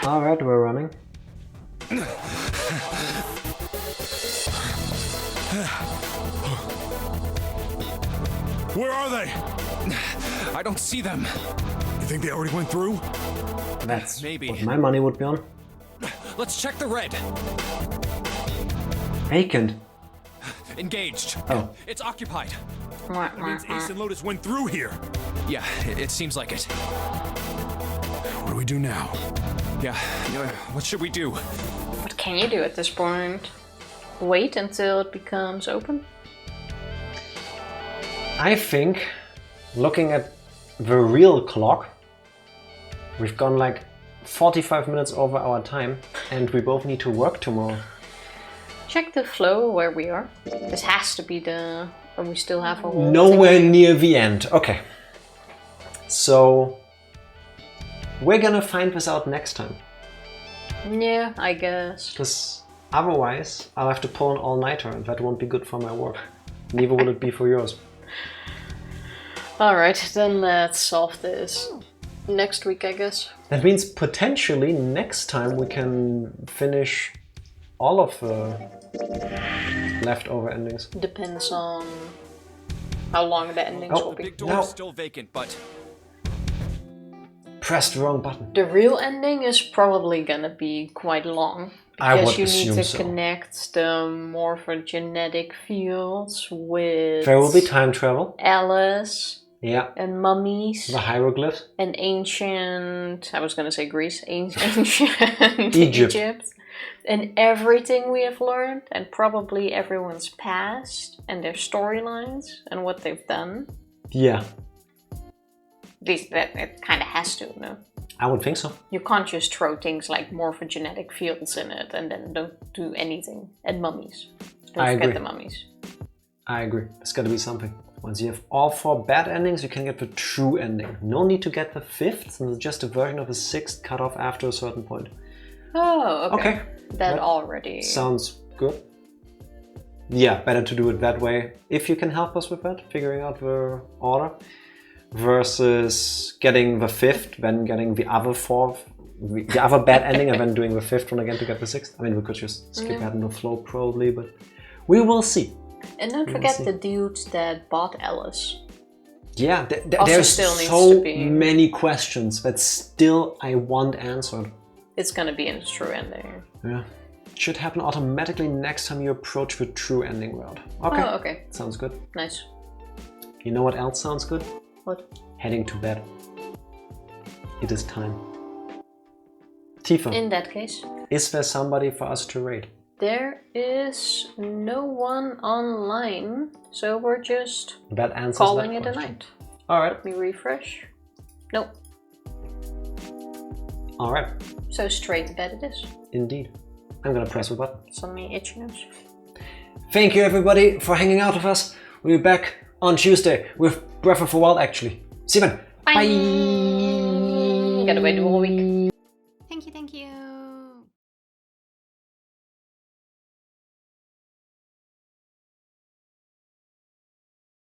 Alright, we're running. Where are they? I don't see them. You think they already went through? That's Maybe. what my money would be on. Let's check the red. Vacant. Engaged. Oh. It's occupied. That means Ace and Lotus went through here. Yeah, it seems like it. What do we do now? Yeah, what should we do? What can you do at this point? Wait until it becomes open? I think, looking at the real clock, we've gone like 45 minutes over our time and we both need to work tomorrow. Check the flow where we are. This has to be the... Or we still have a whole Nowhere thing. near the end. Okay. So, we're gonna find this out next time. Yeah, I guess. Because otherwise, I'll have to pull an all-nighter and that won't be good for my work. Neither will it be for yours. Alright, then let's solve this next week, I guess. That means potentially next time we can finish all of the leftover endings. Depends on how long the endings will be. Big door No. is still vacant, but Press the wrong button. The real ending is probably gonna be quite long. I Because would you need assume to so. connect the morphogenetic fields with There will be time travel. Alice Yeah. and mummies The hieroglyphs. and ancient, I was gonna say Greece, ancient Egypt. Egypt. And everything we have learned, and probably everyone's past and their storylines and what they've done. Yeah. That it kind of has to, no? I would think so. You can't just throw things like morphogenetic fields in it and then don't do anything. And mummies. Don't I forget agree. the mummies. I agree. There's gotta be something. Once you have all 4 bad endings, you can get the true ending. No need to get the 5th, since it's just a version of the 6th cut off after a certain point. Oh, okay. Okay. That already... Sounds good. Yeah, better to do it that way. If you can help us with that, figuring out the order. Versus getting the 5th, then getting the other 4th, the other bad ending, and then doing the 5th one again to get the 6th. I mean, we could just skip that in the flow probably, but we will see. And don't forget the dudes that bought Alice. Yeah, Also there's still needs so to be- many questions that still I want answered. It's gonna be in the true ending. Yeah. Should happen automatically next time you approach the true ending route. Okay. Oh, okay. Sounds good. Nice. You know what else sounds good? What? Heading to bed. It is time. Tifa, In that case, is there somebody for us to raid? there is no one online, so we're just That answers calling that it a question. night. Alright, Let me refresh. Nope. alright. So straight to bed it is. Indeed. I'm gonna press the button. Some itchy nose. Thank you everybody for hanging out with us. We'll be back on Tuesday with Breath of the Wild actually. See you then. Bye. Gotta wait the whole week.